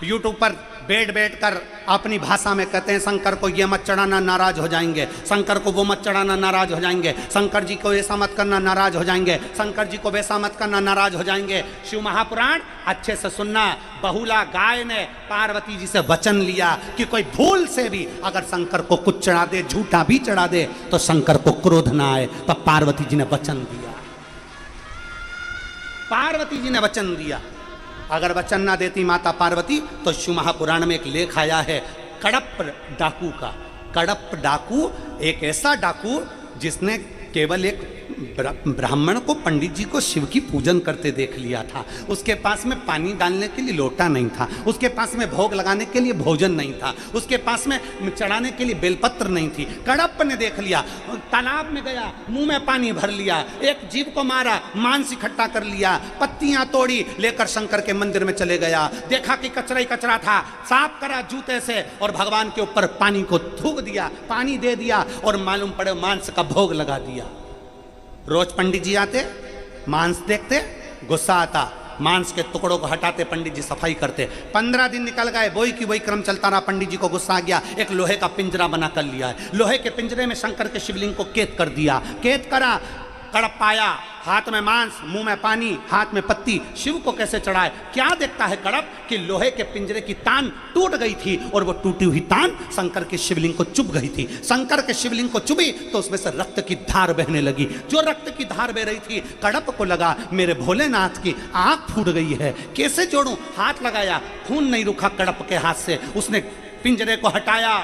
यूट्यूब पर बैठ कर अपनी भाषा में कहते हैं शंकर को ये मत चढ़ाना, नाराज हो जाएंगे, शंकर को वो मत चढ़ाना, नाराज हो जाएंगे, शंकर जी को ऐसा मत करना, नाराज हो जाएंगे, शंकर जी को वैसा मत करना, नाराज हो जाएंगे। शिव महापुराण अच्छे से सुनना। बहुला गाय ने पार्वती जी से वचन लिया कि कोई भूल से भी अगर शंकर को कुछ चढ़ा दे, झूठा भी चढ़ा दे, तो शंकर को क्रोध ना आए। तब पार्वती जी ने वचन दिया, पार्वती जी ने वचन दिया। अगर वचन ना देती माता पार्वती तो शिव महापुराण में एक लेख आया है कड़प डाकू का। कड़प डाकू एक ऐसा डाकू जिसने केवल एक ब्राह्मण को, पंडित जी को शिव की पूजन करते देख लिया था। उसके पास में पानी डालने के लिए लोटा नहीं था, उसके पास में भोग लगाने के लिए भोजन नहीं था, उसके पास में चढ़ाने के लिए बेलपत्र नहीं थी। कड़प ने देख लिया, तालाब में गया, मुंह में पानी भर लिया, एक जीव को मारा, मांस इकट्ठा कर लिया, पत्तियां तोड़ी, लेकर शंकर के मंदिर में चले गया। देखा कि कचरा ही कचरा था, साफ करा जूते से और भगवान के ऊपर पानी को थूक दिया, पानी दे दिया और मालूम पड़े मांस का भोग लगा दिया। रोज पंडित जी आते, मांस देखते, गुस्सा आता, मांस के टुकड़ों को हटाते, पंडित जी सफाई करते। 15 दिन निकल गए, वही की वही क्रम चलता रहा। पंडित जी को गुस्सा आ गया, एक लोहे का पिंजरा बना कर लिया है। लोहे के पिंजरे में शंकर के शिवलिंग को कैद कर दिया। कैद करा, कड़प पाया, हाथ में मांस, मुंह में पानी, हाथ में पत्ती। शिव को कैसे चढ़ाए? क्या देखता है कड़प कि लोहे के पिंजरे की तान टूट गई थी और वो टूटी हुई तान शंकर के शिवलिंग को चुभ गई थी। शंकर के शिवलिंग को चुभी तो उसमें से रक्त की धार बहने लगी। जो रक्त की धार बह रही थी, कड़प को लगा मेरे भोलेनाथ की आंख फूट गई है, कैसे जोड़ूं? हाथ लगाया, खून नहीं रुका कड़प के हाथ से। उसने पिंजरे को हटाया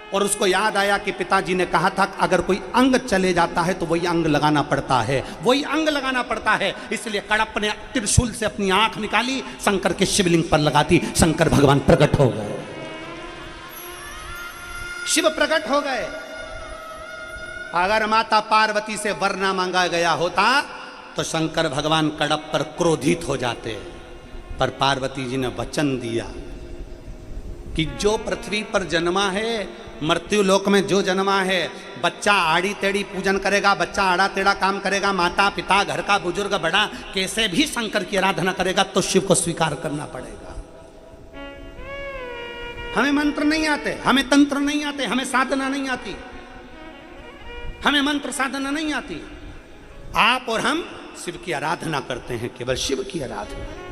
और उसको याद आया कि पिताजी ने कहा था अगर कोई अंग चले जाता है तो वही अंग लगाना पड़ता है, वही अंग लगाना पड़ता है। इसलिए कड़प ने त्रिशूल से अपनी आंख निकाली, शंकर के शिवलिंग पर लगाती। शंकर भगवान प्रकट हो गए, शिव प्रकट हो गए। अगर माता पार्वती से वर ना मांगा गया होता तो शंकर भगवान कड़प पर क्रोधित हो जाते, पर पार्वती जी ने वचन दिया कि जो पृथ्वी पर जन्मा है, मृत्यु लोक में जो जन्मा है, बच्चा आड़ी टेढ़ी पूजन करेगा, बच्चा आड़ा टेढ़ा काम करेगा, माता पिता घर का बुजुर्ग बड़ा कैसे भी शंकर की आराधना करेगा तो शिव को स्वीकार करना पड़ेगा। हमें मंत्र नहीं आते, हमें तंत्र नहीं आते, हमें साधना नहीं आती, हमें मंत्र साधना नहीं आती। आप और हम शिव की आराधना करते हैं, केवल शिव की आराधना।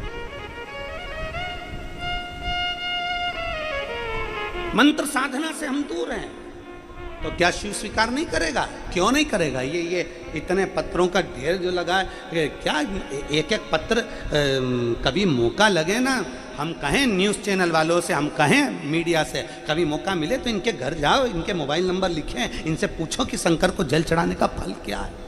मंत्र साधना से हम दूर हैं, तो क्या शिव स्वीकार नहीं करेगा? क्यों नहीं करेगा? ये इतने पत्रों का ढेर जो लगा है, क्या एक एक पत्र कभी मौका लगे ना, हम कहें न्यूज़ चैनल वालों से, हम कहें मीडिया से, कभी मौका मिले तो इनके घर जाओ, इनके मोबाइल नंबर लिखें, इनसे पूछो कि शंकर को जल चढ़ाने का फल क्या है।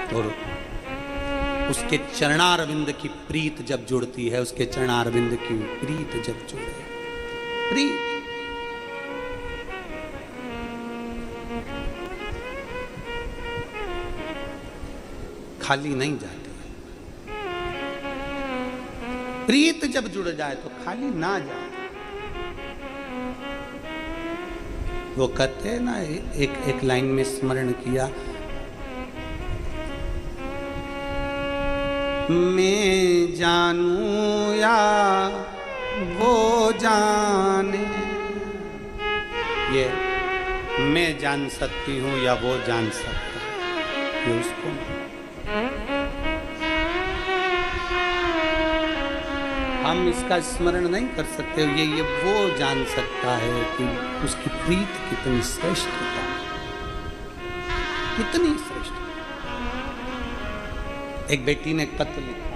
और उसके चरणारविंद की प्रीत जब जुड़ती है, उसके चरणारविंद की प्रीत जब जुड़े, प्रीत। खाली नहीं जाती। प्रीत जब जुड़ जाए तो खाली ना जाए। वो कहते हैं ना, एक लाइन में स्मरण किया, मैं जानूं या वो जाने। ये मैं जान सकती हूँ या वो जान सकता है, ये उसको। हम इसका स्मरण नहीं कर सकते। ये वो जान सकता है कि उसकी प्रीत कितनी श्रेष्ठ है, कितनी श्रेष्ठ। एक बेटी ने एक पत्र लिखा,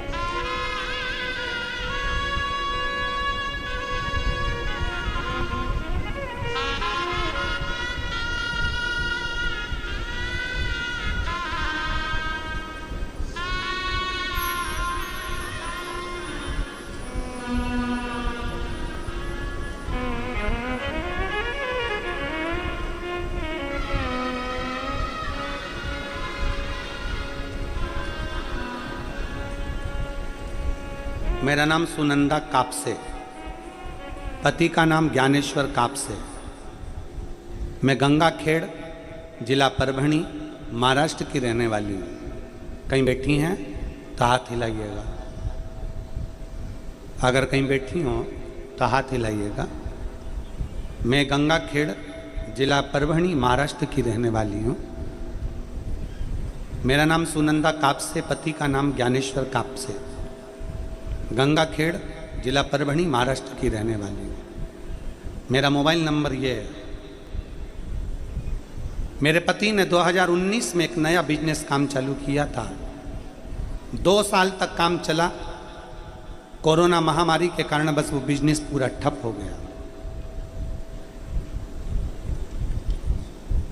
मेरा नाम सुनंदा कापसे, पति का नाम ज्ञानेश्वर कापसे। मैं गंगाखेड़, जिला परभणी, महाराष्ट्र की रहने वाली हूँ। कहीं बैठी हैं तो हाथ हिलाइएगा। अगर कहीं बैठी हो तो हाथ हिलाइएगा। मैं गंगाखेड़, जिला परभणी, महाराष्ट्र की रहने वाली हूँ। मेरा नाम सुनंदा कापसे, पति का नाम ज्ञानेश्वर कापसे। गंगाखेड़, जिला परभणी, महाराष्ट्र की रहने वाली हूँ। मेरा मोबाइल नंबर ये है। मेरे पति ने 2019 में एक नया बिजनेस काम चालू किया था। 2 साल तक काम चला। कोरोना महामारी के कारण बस वो बिजनेस पूरा ठप हो गया।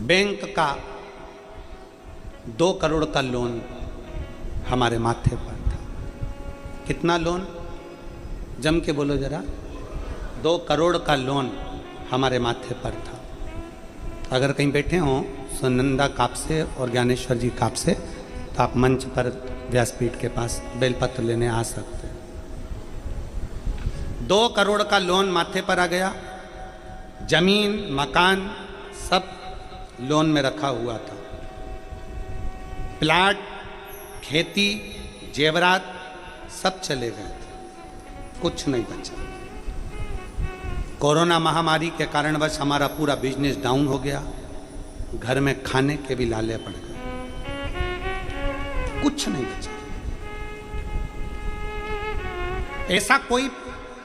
बैंक का 2 करोड़ का लोन हमारे माथे पर था। कितना लोन? जम के बोलो जरा। 2 करोड़ का लोन हमारे माथे पर था। अगर कहीं बैठे हों सुनंदा कापसे और ज्ञानेश्वर जी कापसे, तो आप मंच पर व्यासपीठ के पास बेलपत्र लेने आ सकते हैं। 2 करोड़ का लोन माथे पर आ गया। जमीन, मकान सब लोन में रखा हुआ था। प्लाट, खेती, जेवरात सब चले गए थे, कुछ नहीं बचा। कोरोना महामारी के कारणवश हमारा पूरा बिजनेस डाउन हो गया। घर में खाने के भी लाले पड़ गए, कुछ नहीं बचा। ऐसा कोई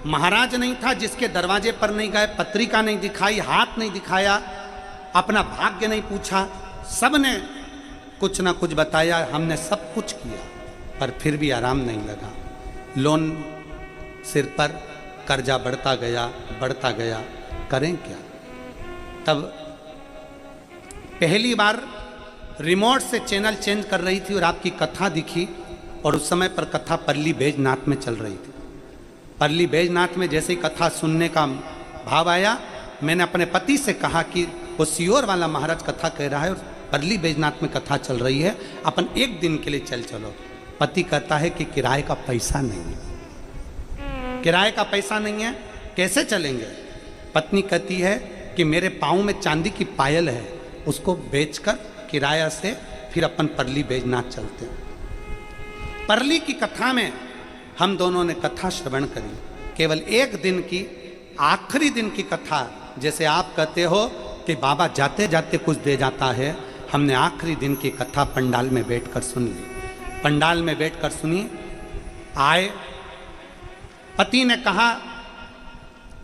महाराज नहीं था जिसके दरवाजे पर नहीं गए, पत्रिका नहीं दिखाई, हाथ नहीं दिखाया, अपना भाग्य नहीं पूछा। सबने कुछ ना कुछ बताया, हमने सब कुछ किया, पर फिर भी आराम नहीं लगा। लोन सिर पर, कर्जा बढ़ता गया, बढ़ता गया, करें क्या? तब पहली बार रिमोट से चैनल चेंज कर रही थी और आपकी कथा दिखी, और उस समय पर कथा परली बैजनाथ में चल रही थी। परली बैजनाथ में जैसे ही कथा सुनने का भाव आया, मैंने अपने पति से कहा कि वो सियोर वाला महाराज कथा कह रहा है और परली बैजनाथ में कथा चल रही है, अपन एक दिन के लिए चलो। पति कहता है कि किराए का पैसा नहीं है। किराए का पैसा नहीं है, कैसे चलेंगे? पत्नी कहती है कि मेरे पाँव में चांदी की पायल है, उसको बेचकर किराया से फिर अपन परली बैजनाथ चलते हैं। परली की कथा में हम दोनों ने कथा श्रवण करी। केवल एक दिन की, आखिरी दिन की कथा। जैसे आप कहते हो कि बाबा जाते जाते कुछ दे जाता है, हमने आखिरी दिन की कथा पंडाल में बैठकर सुन ली। पंडाल में बैठकर सुनी। आए, पति ने कहा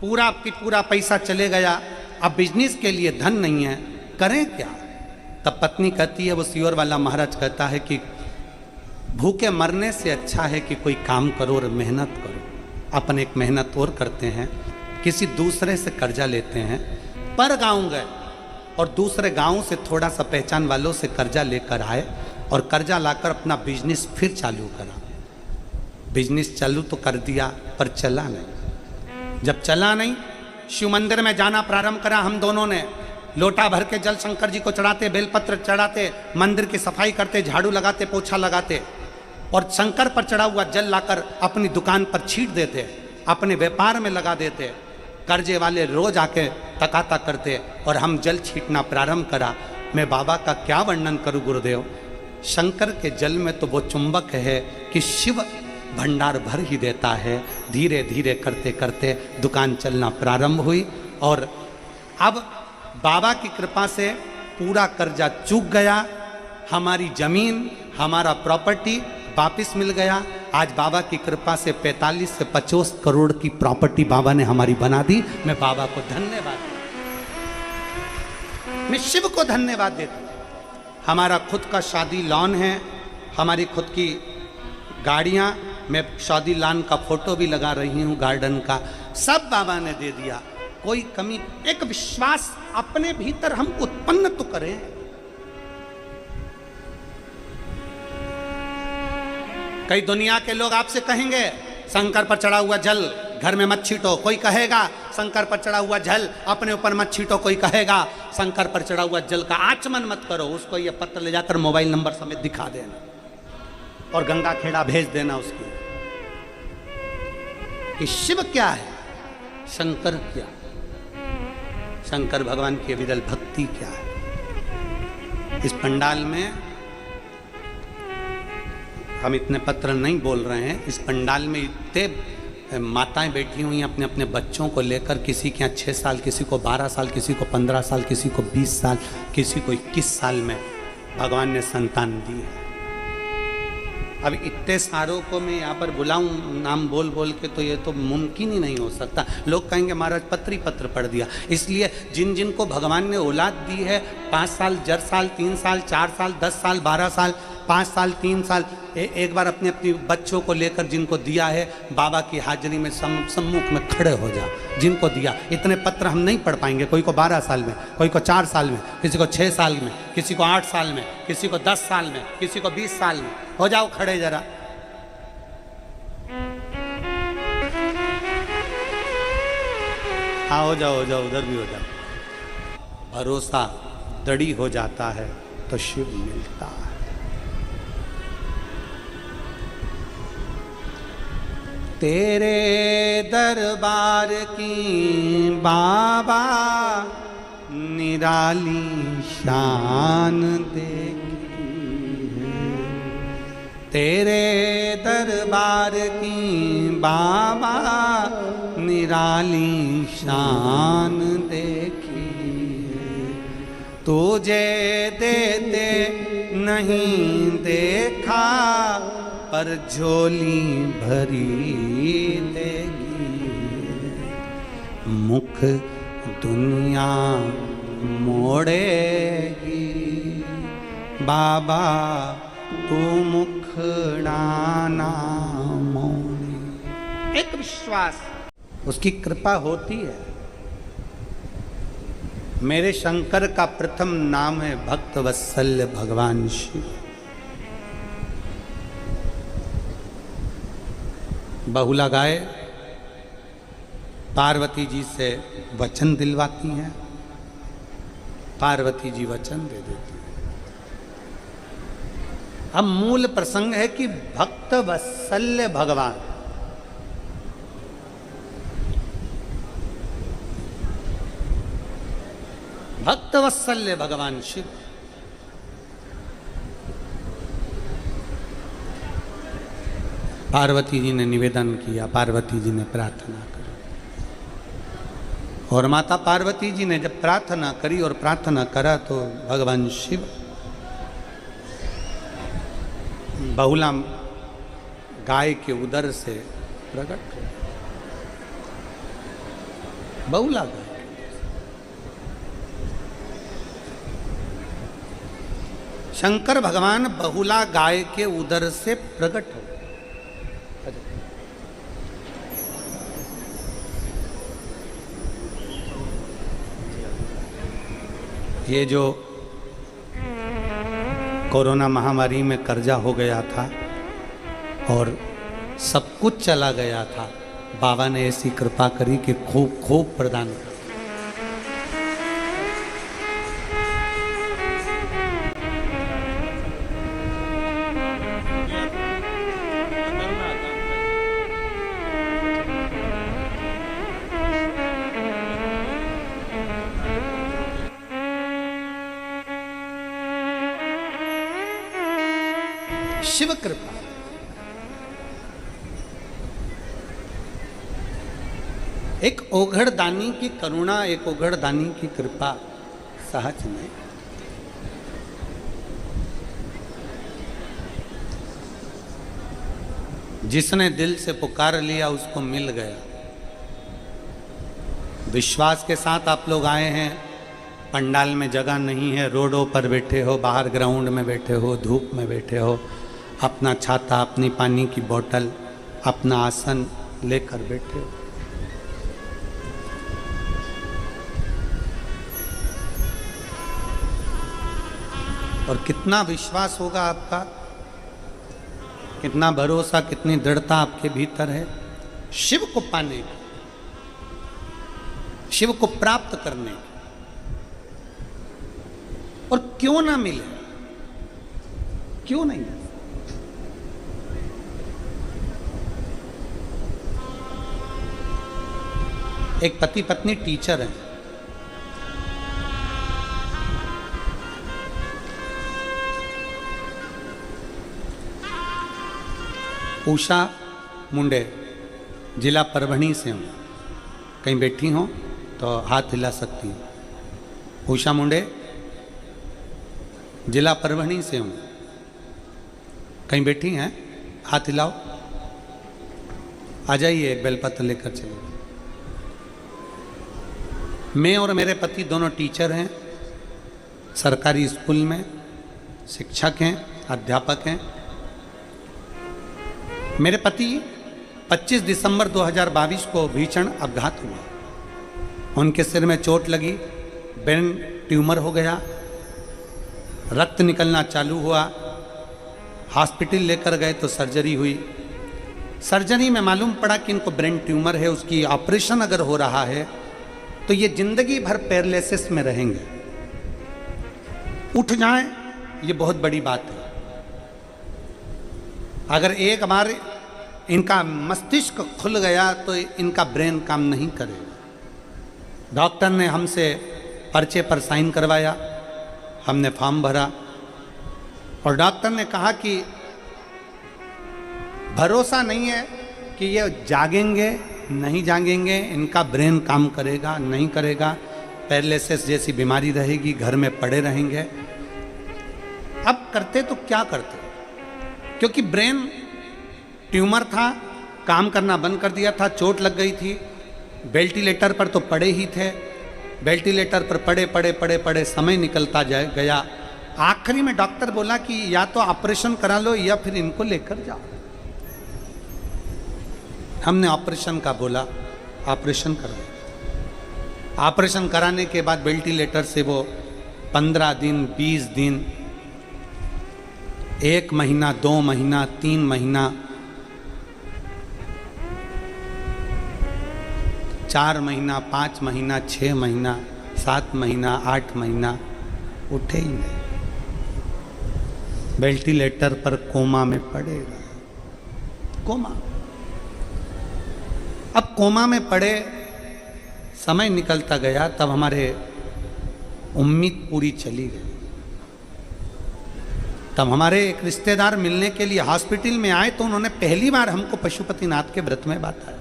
पूरा की पूरा पैसा चले गया, अब बिजनेस के लिए धन नहीं है, करें क्या? तब पत्नी कहती है, वो सियोर वाला महाराज कहता है कि भूखे मरने से अच्छा है कि कोई काम करो और मेहनत करो। अपन एक मेहनत और करते हैं, किसी दूसरे से कर्जा लेते हैं। पर गाँव गए और दूसरे गाँव से थोड़ा सा पहचान वालों से कर्जा लेकर आए और कर्जा लाकर अपना बिजनेस फिर चालू करा। बिजनेस चालू तो कर दिया पर चला नहीं। जब चला नहीं, शिव मंदिर में जाना प्रारंभ करा हम दोनों ने। लोटा भर के जल शंकर जी को चढ़ाते, बेलपत्र चढ़ाते, मंदिर की सफाई करते, झाड़ू लगाते, पोछा लगाते और शंकर पर चढ़ा हुआ जल लाकर अपनी दुकान पर छीट देते, अपने व्यापार में लगा देते। कर्जे वाले रोज आके तकाता करते और हम जल छीटना प्रारंभ करा। मैं बाबा का क्या वर्णन करूं गुरुदेव। शंकर के जल में तो वो चुंबक है कि शिव भंडार भर ही देता है। धीरे धीरे करते करते दुकान चलना प्रारंभ हुई और अब बाबा की कृपा से पूरा कर्जा चूक गया। हमारी जमीन, हमारा प्रॉपर्टी वापिस मिल गया। आज बाबा की कृपा से 45 से 50 करोड़ की प्रॉपर्टी बाबा ने हमारी बना दी। मैं बाबा को धन्यवाद देता, मैं शिव को धन्यवाद देता। हमारा खुद का शादी लॉन है, हमारी खुद की गाड़ियाँ, मैं शादी लॉन का फोटो भी लगा रही हूँ गार्डन का, सब बाबा ने दे दिया। कोई कमी, एक विश्वास अपने भीतर हम उत्पन्न तो करें। कई दुनिया के लोग आपसे कहेंगे शंकर पर चढ़ा हुआ जल घर में मत छीटो, कोई कहेगा शंकर पर चढ़ा हुआ जल अपने ऊपर मत छीटो, कोई कहेगा शंकर पर चढ़ा हुआ जल का आचमन मत करो। उसको ये पत्र ले जाकर मोबाइल नंबर समेत दिखा देना और गंगा खेड़ा भेज देना उसकी कि शिव क्या है, शंकर क्या, शंकर भगवान की विरल भक्ति क्या है। इस पंडाल में हम इतने पत्र नहीं बोल रहे हैं, इस पंडाल में इतने माताएं बैठी हुई हैं अपने अपने बच्चों को लेकर। किसी के यहाँ 6 साल, किसी को 12 साल, किसी को 15 साल, किसी को 20 साल, किसी को 21 साल में भगवान ने संतान दी है। अब इतने सारों को मैं यहाँ पर बुलाऊं नाम बोल बोल के, तो ये तो मुमकिन ही नहीं हो सकता। लोग कहेंगे महाराज पत्र पत्र पढ़ दिया। इसलिए जिन जिन को भगवान ने औलाद दी है, 5 साल, 10 साल, 3 साल, 4 साल, 10 साल, 12 साल, 5 साल, 3 साल, एक बार अपने अपने बच्चों को लेकर जिनको दिया है, बाबा की हाजिरी में सम्मुख में खड़े हो जाओ। जिनको दिया, इतने पत्र हम नहीं पढ़ पाएंगे। कोई को 12 साल में, कोई को 4 साल में, किसी को 6 साल में, किसी को 8 साल में, किसी को 10 साल में, किसी को 20 साल में। हो जाओ खड़े जरा। हाँ हो जाओ, उधर भी हो जाओ। भरोसा दड़ी हो जाता है तो शिव मिलता है। तेरे दरबार की बाबा निराली शान देखी है। तेरे दरबार की बाबा निराली शान देखी है। तुझे देते नहीं देखा पर झोली भरी देगी। मुख दुनिया मोड़ेगी बाबा तू मुखड़ा ना मोड़े। एक विश्वास, उसकी कृपा होती है। मेरे शंकर का प्रथम नाम है भक्त वत्सल्य भगवान शिव। बहुला गाय पार्वती जी से वचन दिलवाती हैं, पार्वती जी वचन दे देती हैं। अब मूल प्रसंग है कि भक्त वत्सल्य भगवान, भक्त वत्सल्य भगवान शिव पार्वती जी ने निवेदन किया, पार्वती जी ने प्रार्थना करी और माता पार्वती जी ने जब प्रार्थना करी और प्रार्थना करा तो भगवान शिव बहुला गाय के उदर से प्रकट हुए। बहुला गाय, शंकर भगवान बहुला गाय के उदर से प्रकट हुए। ये जो कोरोना महामारी में कर्जा हो गया था और सब कुछ चला गया था, बाबा ने ऐसी कृपा करी कि खूब खूब प्रदान कर। शिव कृपा। एक ओघड़ दानी की करुणा, एक ओघड़ दानी की कृपा सहज नहीं। जिसने दिल से पुकार लिया उसको मिल गया। विश्वास के साथ आप लोग आए हैं। पंडाल में जगह नहीं है, रोडों पर बैठे हो, बाहर ग्राउंड में बैठे हो, धूप में बैठे हो, अपना छाता, अपनी पानी की बोतल, अपना आसन लेकर बैठे हो। और कितना विश्वास होगा आपका, कितना भरोसा, कितनी दृढ़ता आपके भीतर है शिव को पाने की, शिव को प्राप्त करने की। और क्यों ना मिले, क्यों नहीं मिले? एक पति पत्नी टीचर हैं। उषा मुंडे, जिला परभणी से हूँ। कहीं बैठी हो तो हाथ हिला सकती हूँ। उषा मुंडे, जिला परभणी से हूँ। कहीं बैठी हैं? हाथ हिलाओ। आ जाइए, एक बेलपत्र लेकर चलिए। मैं और मेरे पति दोनों टीचर हैं, सरकारी स्कूल में शिक्षक हैं, अध्यापक हैं। मेरे पति 25 दिसंबर 2022 को भीषण अपघात हुआ। उनके सिर में चोट लगी, ब्रेन ट्यूमर हो गया, रक्त निकलना चालू हुआ। हॉस्पिटल लेकर गए तो सर्जरी हुई। सर्जरी में मालूम पड़ा कि इनको ब्रेन ट्यूमर है, उसकी ऑपरेशन अगर हो रहा है तो ये जिंदगी भर पैरालिसिस में रहेंगे। उठ जाएं, ये बहुत बड़ी बात है। अगर एक बार इनका मस्तिष्क खुल गया तो इनका ब्रेन काम नहीं करेगा। डॉक्टर ने हमसे पर्चे पर साइन करवाया, हमने फॉर्म भरा और डॉक्टर ने कहा कि भरोसा नहीं है कि ये जागेंगे नहीं जागेंगे, इनका ब्रेन काम करेगा नहीं करेगा, पैरालिसिस जैसी बीमारी रहेगी, घर में पड़े रहेंगे। अब करते तो क्या करते, क्योंकि ब्रेन ट्यूमर था, काम करना बंद कर दिया था, चोट लग गई थी। वेंटिलेटर पर तो पड़े ही थे। वेंटिलेटर पर पड़े पड़े पड़े पड़े समय निकलता गया। आखिरी में डॉक्टर बोला कि या तो ऑपरेशन करा लो या फिर इनको लेकर जाओ। हमने ऑपरेशन का बोला, ऑपरेशन करवाया। ऑपरेशन कराने के बाद वेंटिलेटर से वो 15 दिन, 20 दिन, 1 महीना, 2 महीना, 3 महीना, 4 महीना, 5 महीना, 6 महीना, 7 महीना, 8 महीना उठे ही नहीं। वेंटिलेटर पर कोमा में पड़े रहे। कोमा। अब कोमा में पड़े, समय निकलता गया, तब हमारे उम्मीद पूरी चली गई। तब हमारे एक रिश्तेदार मिलने के लिए हॉस्पिटल में आए तो उन्होंने पहली बार हमको पशुपतिनाथ के व्रत में बताया।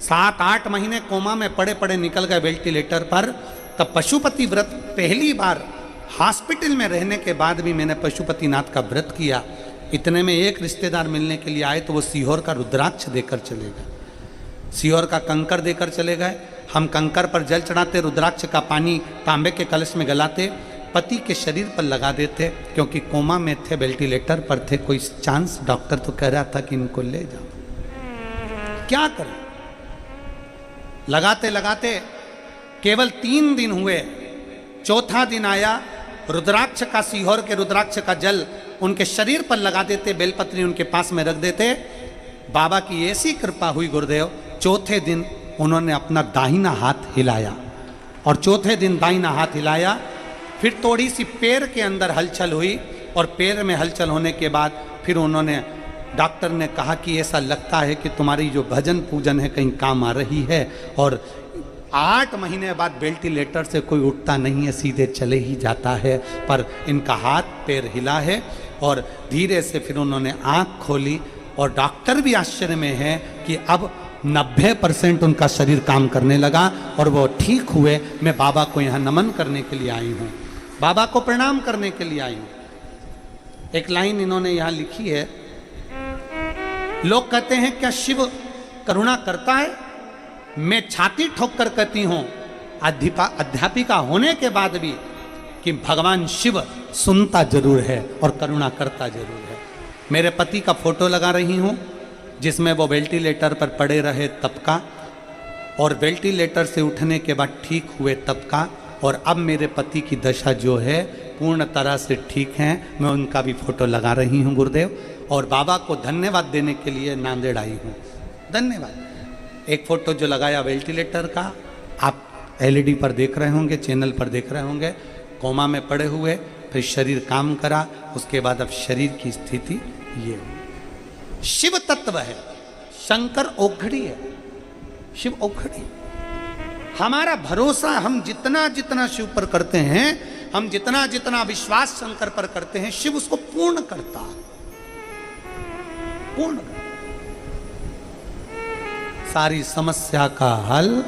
7-8 महीने कोमा में पड़े पड़े निकल गए वेंटिलेटर पर, तब पशुपति व्रत पहली बार हॉस्पिटल में रहने के बाद भी मैंने पशुपतिनाथ का व्रत किया। इतने में एक रिश्तेदार मिलने के लिए आए तो वो सीहोर का रुद्राक्ष देकर चले गए, सीहोर का कंकर देकर चले गए। हम कंकर पर जल चढ़ाते, रुद्राक्ष का पानी तांबे के कलश में गलाते, पति के शरीर पर लगा देते, क्योंकि कोमा में थे, वेंटिलेटर पर थे। कोई चांस, डॉक्टर तो कह रहा था कि इनको ले जाओ। क्या करें? लगाते लगाते केवल 3 दिन हुए। चौथा दिन आया, रुद्राक्ष का, सीहोर के रुद्राक्ष का जल उनके शरीर पर लगा देते, बेलपत्री उनके पास में रख देते। बाबा की ऐसी कृपा हुई गुरुदेव, चौथे दिन उन्होंने अपना दाहिना हाथ हिलाया, और चौथे दिन दाहिना हाथ हिलाया, फिर थोड़ी सी पैर के अंदर हलचल हुई, और पैर में हलचल होने के बाद फिर उन्होंने, डॉक्टर ने कहा कि ऐसा लगता है कि तुम्हारी जो भजन पूजन है कहीं काम आ रही है, और 8 महीने बाद वेंटिलेटर से कोई उठता नहीं है, सीधे चले ही जाता है, पर इनका हाथ पैर हिला है। और धीरे से फिर उन्होंने आँख खोली, और डॉक्टर भी आश्चर्य में है कि अब 90% उनका शरीर काम करने लगा और वो ठीक हुए। मैं बाबा को यहाँ नमन करने के लिए आई हूँ, बाबा को प्रणाम करने के लिए आई हूँ। एक लाइन इन्होंने यहाँ लिखी है, लोग कहते हैं क्या शिव करुणा करता है? मैं छाती ठोक कर कहती हूँ अध्यापिका होने के बाद भी कि भगवान शिव सुनता जरूर है और करुणा करता जरूर है। मेरे पति का फोटो लगा रही हूँ जिसमें वो वेंटिलेटर पर पड़े रहे तब का, और वेंटिलेटर से उठने के बाद ठीक हुए तब का, और अब मेरे पति की दशा जो है पूर्ण तरह से ठीक हैं। मैं उनका भी फोटो लगा रही हूँ गुरुदेव, और बाबा को धन्यवाद देने के लिए नांदेड़ आई हूँ। धन्यवाद। एक फोटो जो लगाया वेंटिलेटर का, आप एलईडी पर देख रहे होंगे, चैनल पर देख रहे होंगे, कोमा में पड़े हुए, फिर शरीर काम करा, उसके बाद अब शरीर की स्थिति ये हुई। शिव तत्व है, शंकर औखड़ी है, शिव औखड़ी। हमारा भरोसा हम जितना जितना शिव पर करते हैं, हम जितना जितना विश्वास शंकर पर करते हैं, शिव उसको पूर्ण करता, पूर्ण करता। सारी समस्या का हल,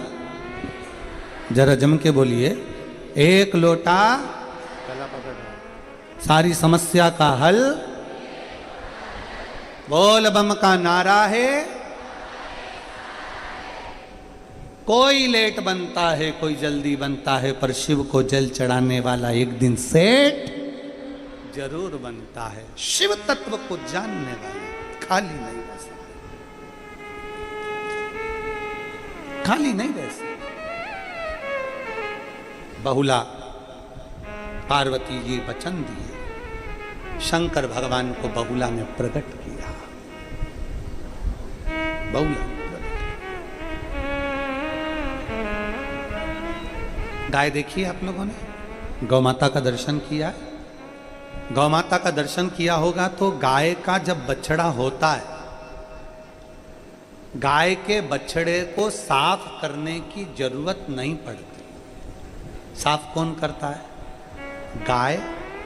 जरा जम के बोलिए, एक लोटा, सारी समस्या का हल बोल बम का नारा है। कोई लेट बनता है, कोई जल्दी बनता है, पर शिव को जल चढ़ाने वाला एक दिन सेठ जरूर बनता है। शिव तत्व को जानने वाला खाली नहीं रह सकता, खाली नहीं रह सकता। बहुला पार्वती जी वचन दिए, शंकर भगवान को बहुला ने प्रकट किया, बहुला। गाय देखी आप लोगों ने, गौ माता का दर्शन किया? गौ माता का दर्शन किया होगा तो गाय का जब बछड़ा होता है, गाय के बछड़े को साफ करने की जरूरत नहीं पड़ती। साफ कौन करता है? गाय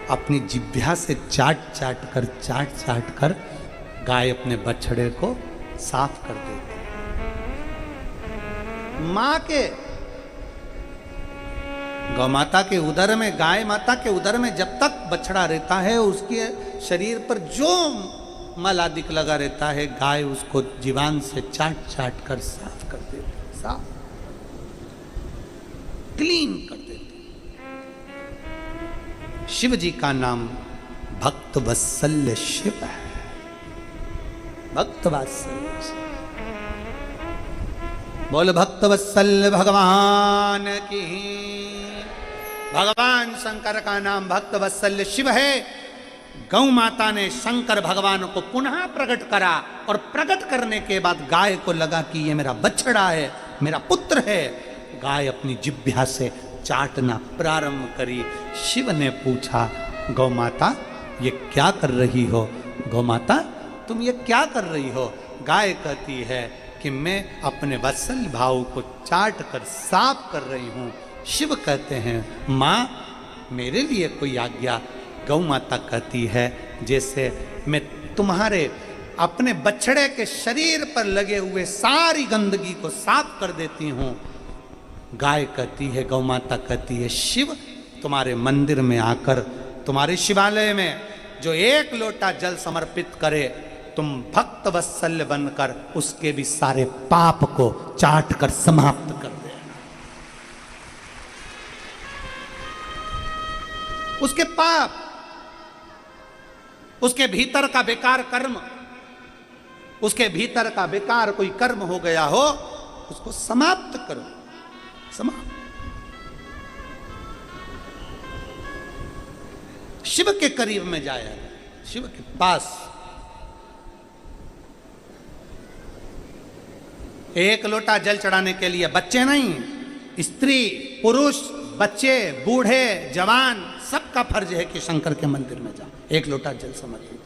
अपनी जिह्वा से चाट चाट कर गाय अपने बछड़े को साफ कर देती है। मां के गौ माता के उदर में, गाय माता के उदर में जब तक बछड़ा रहता है, उसके शरीर पर जो मल आदि लगा रहता है, गाय उसको जीवान से चाट चाट कर साफ कर देती, साफ क्लीन कर देती। शिव जी का नाम भक्त वत्सल्य शिव है, भक्त वत्सल्य। बोल भक्त वत्सल्य भगवान की। भगवान शंकर का नाम भक्त वत्सल्य शिव है। गौ माता ने शंकर भगवान को पुनः प्रकट करा, और प्रकट करने के बाद गाय को लगा कि ये मेरा बछड़ा है, मेरा पुत्र है। गाय अपनी जिह्वा से चाटना प्रारंभ करी। शिव ने पूछा, गौ माता ये क्या कर रही हो? गौ माता तुम ये क्या कर रही हो? गाय कहती है कि मैं अपने वत्सल भाव को चाट कर साफ कर रही हूँ। शिव कहते हैं, माँ मेरे लिए कोई आज्ञा? गौ माता कहती है, जैसे मैं तुम्हारे अपने बछड़े के शरीर पर लगे हुए सारी गंदगी को साफ कर देती हूँ। गाय कहती है, गौ माता कहती है, शिव तुम्हारे मंदिर में आकर, तुम्हारे शिवालय में जो एक लोटा जल समर्पित करे, तुम भक्त वत्सल्य बनकर उसके भी सारे पाप को चाट कर समाप्त कर देना। उसके पाप, उसके भीतर का बेकार कर्म, उसके भीतर का बेकार कोई कर्म हो गया हो, उसको समाप्त करो, समाप्त। शिव के करीब में जाया, शिव के पास। एक लोटा जल चढ़ाने के लिए बच्चे नहीं, स्त्री, पुरुष, बच्चे, बूढ़े, जवान, सबका फर्ज है कि शंकर के मंदिर में जाओ, एक लोटा जल समर्पित।